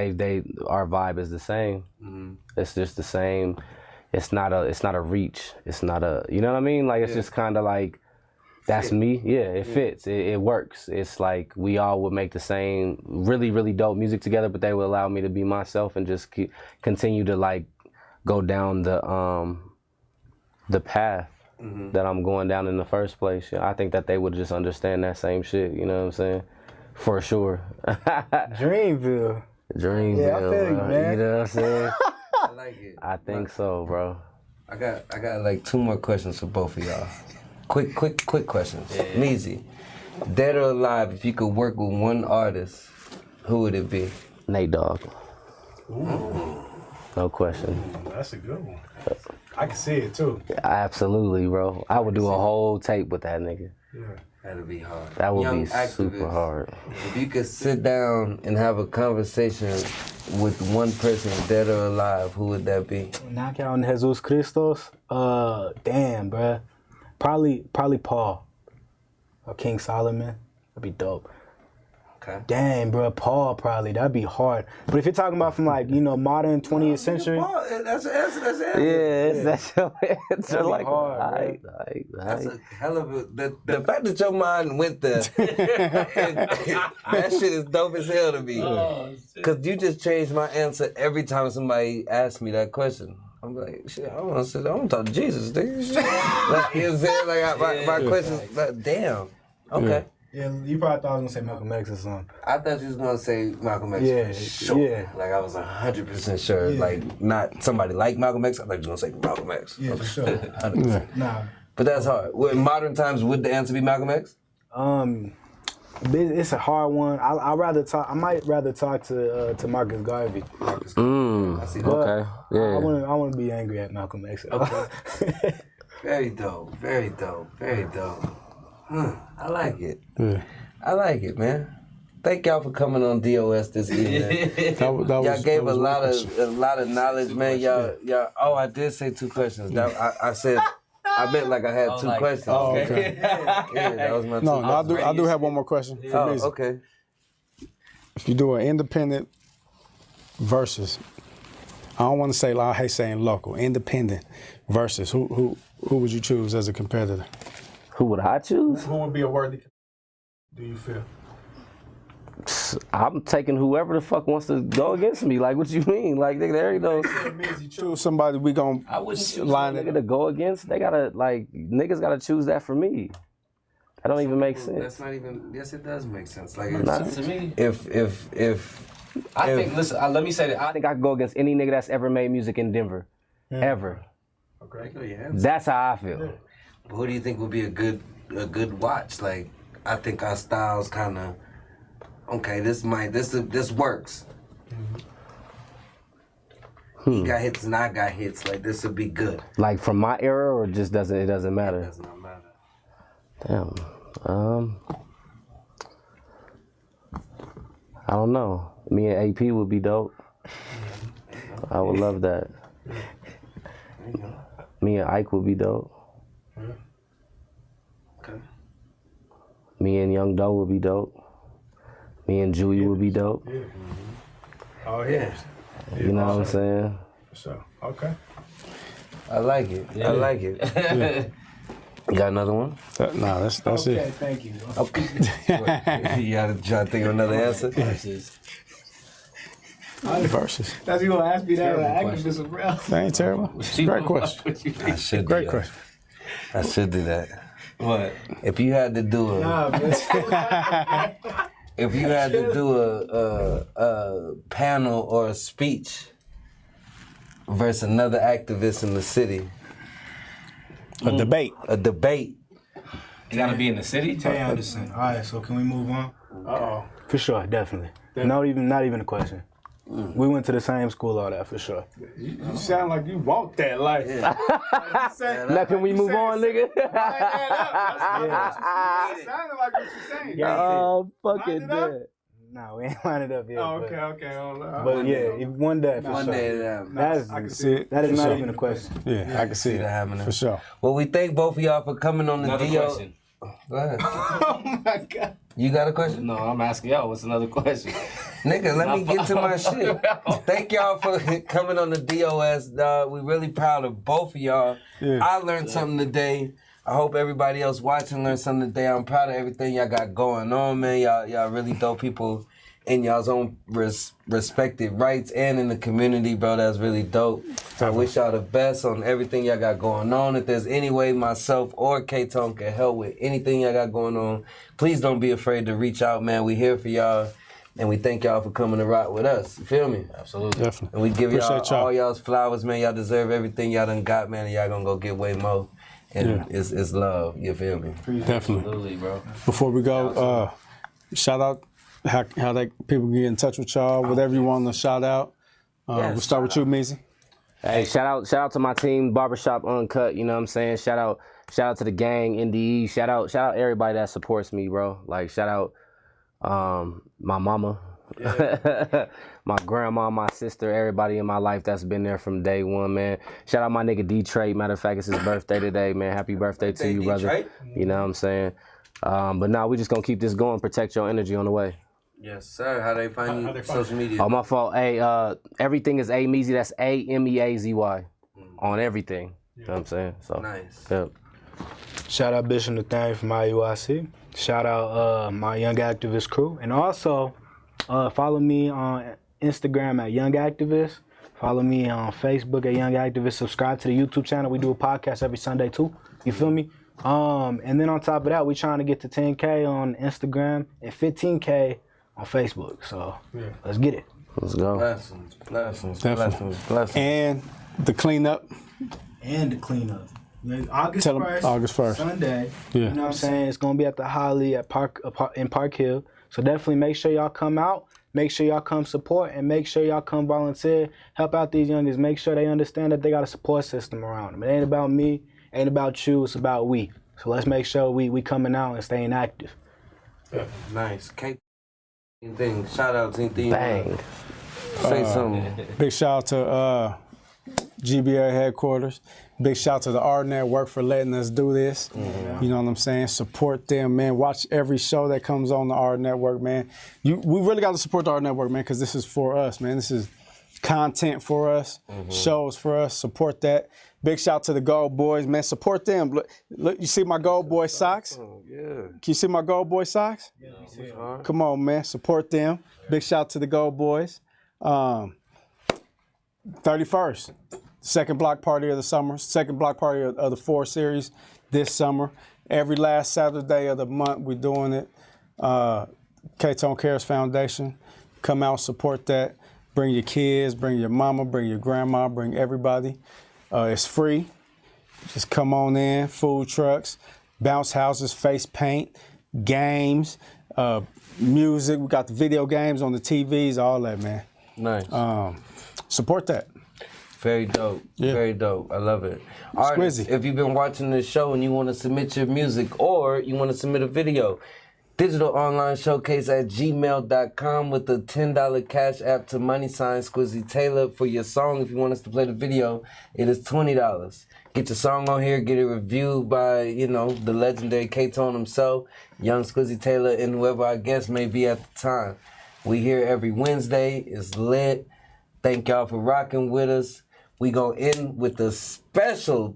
our vibe is the same. It's just the same. It's not a reach. It's not a, you know what I mean? Like, it's just kind of like, that's me. Yeah, it fits. It works. It's like we all would make the same really, really dope music together, but they would allow me to be myself and just continue to like go down the path that I'm going down in the first place. I think that they would just understand that same shit. You know what I'm saying? For sure. Dreamville. Dreamville. Yeah, I feel you, man. You know what I'm saying? I like it. I think so, bro. I got like 2 more questions for both of y'all. Quick questions. AMEAZY. Dead or alive, if you could work with one artist, who would it be? Nate Dogg. Ooh. No question. That's a good one. I can see it too. Absolutely, bro. I would do a whole tape with that nigga. Yeah. That'd be hard. That would Young be super activist. hard. If you could sit down and have a conversation with one person, dead or alive, who would that be? Knock out on Jesus Christos. Damn, bruh. Probably Paul or King Solomon. That'd be dope. Okay. Damn, bro, Paul probably. That'd be hard. But if you're talking about from like, you know, modern 20th century. Paul, that's the answer. That's the answer. Yeah, that's your answer. That'd be Like, hard, That's a hell of a. The fact that your mind went there, that shit is dope as hell to me. Because you just changed my answer every time somebody asks me that question. I'm like, shit, I want to sit down. I want to talk to Jesus, nigga. Like, you know what I'm saying? Like, my question's like, damn. Okay. Yeah, you probably thought I was gonna say Malcolm X or something. I thought you was gonna say Malcolm X. Yeah, for sure. yeah. Like I was 100% sure. Yeah. Like not somebody like Malcolm X. I thought you was gonna say Malcolm X. Yeah, for sure. 100%. Nah. But that's hard. Well, in modern times, would the answer be Malcolm X? It's a hard one. I might rather talk to Marcus Garvey. I see that. Okay. Yeah. I want to be angry at Malcolm X. Okay. Very dope. Very dope. Very dope. I like it. Yeah. I like it, man. Thank y'all for coming on DOS this evening. Y'all gave a lot of knowledge, man. Y'all. Oh, I did say 2 questions. I said. I meant like I had 2 questions. Oh, okay. Yeah, that was my 2. No, I do have one more question. For AMEAZY. Okay. If you do an independent versus, I don't want to say, I hate saying local, independent versus, who would you choose as a competitor? Who would I choose? Who would be a worthy? Do you feel? I'm taking whoever the fuck wants to go against me. Like, what you mean? Like, nigga, there you go. Choose somebody we gonna line Nigga to go against. They gotta niggas gotta choose that for me. That don't even make sense. That's not even. Yes, it does make sense. Like To me. If I think. Listen, let me say that. I think I could go against any nigga that's ever made music in Denver, ever. Okay. That's how I feel. But who do you think would be a good watch? Like, I think our styles kind of. Okay, this works. He got hits and I got hits. Like, this would be good. Like from my era, or just it doesn't matter. It does not matter. Damn. I don't know. Me and AP would be dope. I would love that. Me and Ike would be dope. Okay. Me and Young Doe would be dope. Me and Jewy would be dope. Yeah. Oh yeah. You know what I'm saying? So okay. I like it. I like it. You got another one? Nah, that's Okay, it. thank you. Okay. You gotta try to think of another answer. Versus. That's you gonna ask me that Terrible activist, bro. That ain't terrible. Great question. I should Great do question. that. I should do that. What? If you had to do a if you had to do a panel or a speech versus another activist in the city. A debate. A debate. You gotta be in the city? Tay Anderson. All right, so can we move on? Uh-oh. For sure, definitely. Not even a question. We went to the same school, all that, for sure. You sound like you want that, like. Now can we move on, nigga? It sounded like what you're saying. Oh, fucking Line it up? dead. No, we ain't lined it up yet. Oh, okay. But yeah, one day, for One sure. day I can see it. That is For not sure. even a question. Yeah, I can see that it. happening. For sure. Well, we thank both of y'all for coming on the Another DO. question. Go ahead. Oh my God. You got a question? No, I'm asking y'all. What's another question? Nigga, let me get to my shit. Thank y'all for coming on the DOS, dog. We really proud of both of y'all. Yeah. I learned something today. I hope everybody else watching learned something today. I'm proud of everything y'all got going on, man. Y'all really dope people in y'all's own respective rights and in the community, bro. That's really dope. I wish y'all the best on everything y'all got going on. If there's any way myself or KTONE can help with anything y'all got going on, please don't be afraid to reach out, man. We here for y'all. And we thank y'all for coming to rock with us. You feel me? Absolutely. Definitely. And we give Appreciate y'all all y'all's flowers, man. Y'all deserve everything y'all done got, man. And y'all gonna go get way more. And it's love. You feel me? Definitely. Absolutely, bro. Before we go, shout out how people can get in touch with y'all, whatever you want to shout out. We'll start with you, Meezy. Hey, shout out to my team, Barbershop Uncut. You know what I'm saying? Shout out to the gang, NDE. Shout out everybody that supports me, bro. Like shout out my mama, my grandma, my sister, everybody in my life that's been there from day one, man. Shout out my nigga D-Trey. Matter of fact, it's his birthday today, man. Happy birthday to you, brother. You know what I'm saying? But now we just gonna keep this going. Protect your energy on the way. Yes, sir. How they find you? Social media. Oh, my fault. Hey, everything is AMEAZY. That's AMEAZY on everything. You know what I'm saying? So nice. Yep. Shout out Bishop Nathaniel from IUIC. Shout out my Young Activist crew. And also, follow me on Instagram at Young Activist. Follow me on Facebook at Young Activist. Subscribe to the YouTube channel. We do a podcast every Sunday too. You feel me? And then on top of that, we trying to get to 10K on Instagram and 15K on Facebook. So let's get it. Let's go. Blessings. And the cleanup. And the cleanup. August Tell 'em 1st, August 1st. Sunday. Yeah. You know what I'm saying? It's gonna be at the Holly at in Park Hill. So definitely make sure y'all come out. Make sure y'all come support and make sure y'all come volunteer. Help out these youngins. Make sure they understand that they got a support system around them. It ain't about me, ain't about you, it's about we. So let's make sure we coming out and staying active. Nice. Anything. Shout out to anything. Bang. Say something. Big shout out to GBA headquarters. Big shout out to the R Network for letting us do this. You know what I'm saying? Support them, man. Watch every show that comes on the R Network, man. We really got to support the R Network, man, because this is for us, man. This is content for us, shows for us. Support that. Big shout out to the Gold Boys, man. Support them. Look, you see my Gold Boy socks? Yeah. Can you see my Gold Boy socks? Yeah. Come on, man. Support them. Big shout out to the Gold Boys. 31st, second block party of the summer, second block party of the 4 series this summer. Every last Saturday of the month, we're doing it. KTONE Cares Foundation. Come out, support that. Bring your kids, bring your mama, bring your grandma, bring everybody. It's free. Just come on in. Food trucks, bounce houses, face paint, games, music. We got the video games on the TVs, all that, man. Nice. Support that. Very dope. Yeah. Very dope. I love it. Artists, SQUIZZY. if you've been watching this show and you want to submit your music or you want to submit a video, Digital online showcase at gmail.com with the $10 cash app to $Squizzy Taylor for your song. If you want us to play the video, it is $20. Get your song on here, get it reviewed by, you know, the legendary KTONE himself, Young Squizzy Taylor, and whoever our guest may be at the time. We here every Wednesday. It's lit. Thank y'all for rocking with us. We gonna end with a special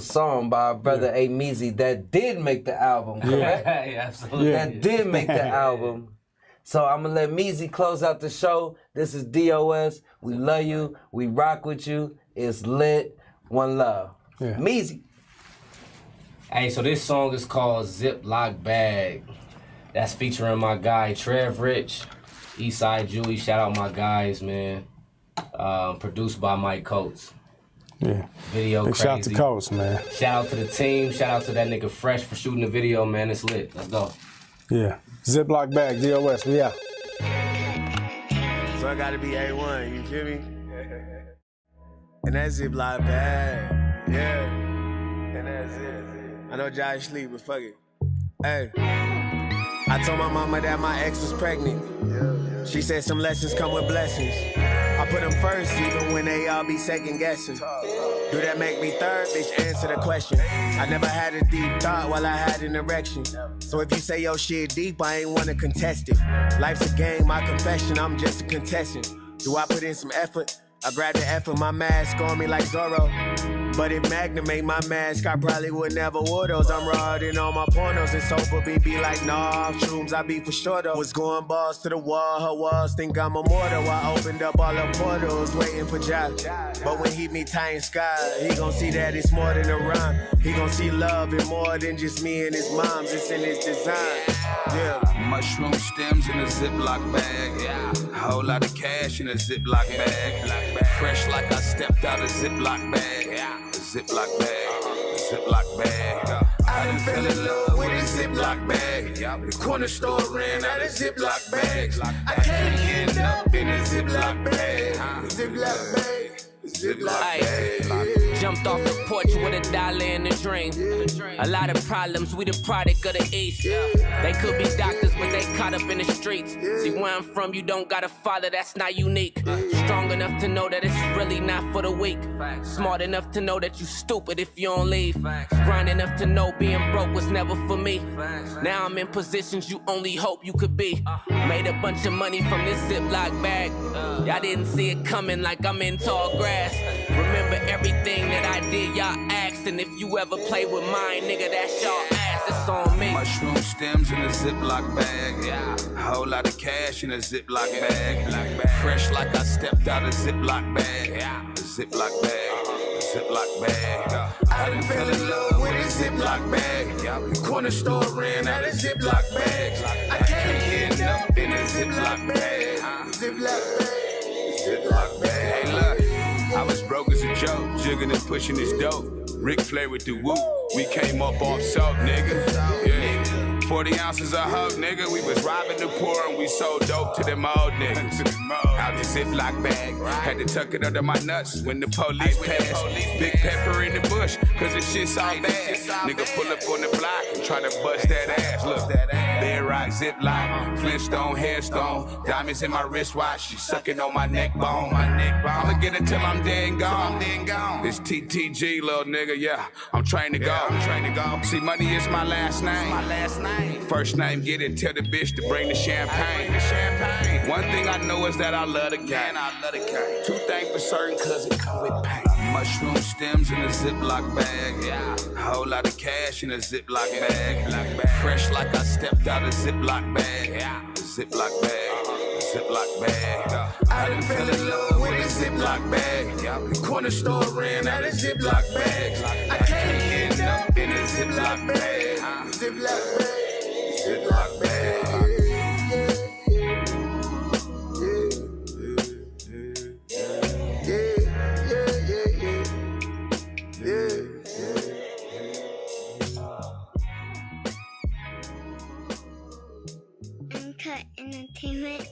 song by our brother AMEAZY that did make the album, correct? Yeah, absolutely. That did make the album. So I'm gonna let Meezy close out the show. This is DOS. We love you. We rock with you. It's lit. One love. Yeah. Meezy. Hey, so this song is called Ziploc Bag. That's featuring my guy Trev Rich, Eastside Jewy. Shout out my guys, man. Produced by Mike Coates. Yeah. Video Big crazy. shout out to Coates, man. Shout out to the team. Shout out to that nigga Fresh for shooting the video, man. It's lit. Let's go. Yeah. Ziploc Bag, DOS, we out. So I gotta be A1, you feel me? And that Ziploc bag, yeah. And that's it. I know Josh sleep, but fuck it. Hey. I told my mama that my ex was pregnant. She said some lessons come with blessings. I put them first, even when they all be second guessing. Do that make me third? Bitch, answer the question. I never had a deep thought while I had an erection. So if you say your shit deep, I ain't wanna contest it. Life's a game, my confession, I'm just a contestant. Do I put in some effort? I grab the F of my mask on me like Zorro. But if Magnum made my mask, I probably would never wear those. I'm raw in all my pornos and sofa be like, nah, off shrooms, I be for sure though. Was going balls to the wall, her walls think I'm immortal. I opened up all the portals, waiting for Josh. But when he meet Ty and Sky, he gon' see that it's more than a rhyme. He gon' see love in more than just me and his moms, it's in his design. Yeah. Mushroom stems in a Ziploc bag. Yeah. Whole lot of cash in a Ziploc bag. Fresh like I stepped out a Ziploc bag. Yeah. A Ziploc bag. A Ziploc bag. I done fell in love with a Ziploc bag. The corner store ran out of Ziploc bags. I can't end up in a Ziploc bag. Ziploc bag. Ay, jumped off the porch with $1 in a dream. A lot of problems, we the product of the East. They could be doctors, but they caught up in the streets. See where I'm from, you don't got a father, that's not unique. Strong enough to know that it's really not for the weak. Smart enough to know that you stupid if you don't leave. Grind enough to know being broke was never for me. Now I'm in positions you only hope you could be. Made a bunch of money from this Ziploc bag. Y'all didn't see it coming like I'm in tall grass. Remember everything that I did, y'all asked. And if you ever play with mine, nigga, that's y'all ass, it's on me. Mushroom stems in a Ziploc bag. Yeah. Whole lot of cash in a Ziploc bag. Fresh like I stepped out a Ziploc bag. Yeah. A Ziploc bag. A Ziploc bag. I done fell in love with a Ziploc bag. The corner store ran out of Ziploc bags. I can't end up in a Ziploc bag. Ziploc bag. Ziploc bag. Hey, look. I was broke as a joke, jugging and pushing this dope. Ric Flair with the whoop, we came up off salt, nigga. Yeah. 40 ounces of hope, nigga. We was robbing the poor and we sold dope to them old niggas. Out the Ziploc bag, had to tuck it under my nuts when the police passed. Big pepper in the bush, cause the shit's all bad. Nigga pull up on the block and try to bust that ass. Look, Bear Rock, Ziploc, Flintstone, hairstone. Diamonds in my wristwatch, she sucking on my neck bone. I'ma get it till I'm dead and gone. It's TTG, little nigga, yeah. I'm trying to go. See, money is my last name. First name, get it, tell the bitch to bring the champagne. One thing I know is that I love the game. Two things for certain, cause it come with pain. Mushroom stems in a Ziploc bag. Yeah. Whole lot of cash in a Ziploc bag. Fresh like I stepped out a Ziploc bag. Yeah. A Ziploc bag. A Ziploc bag. I done fell in love with a Ziploc bag. The corner store ran out of Ziploc bags. I can't end up in a Ziploc bag. Ziploc bag. Ziploc bag. Uncut Entertainment.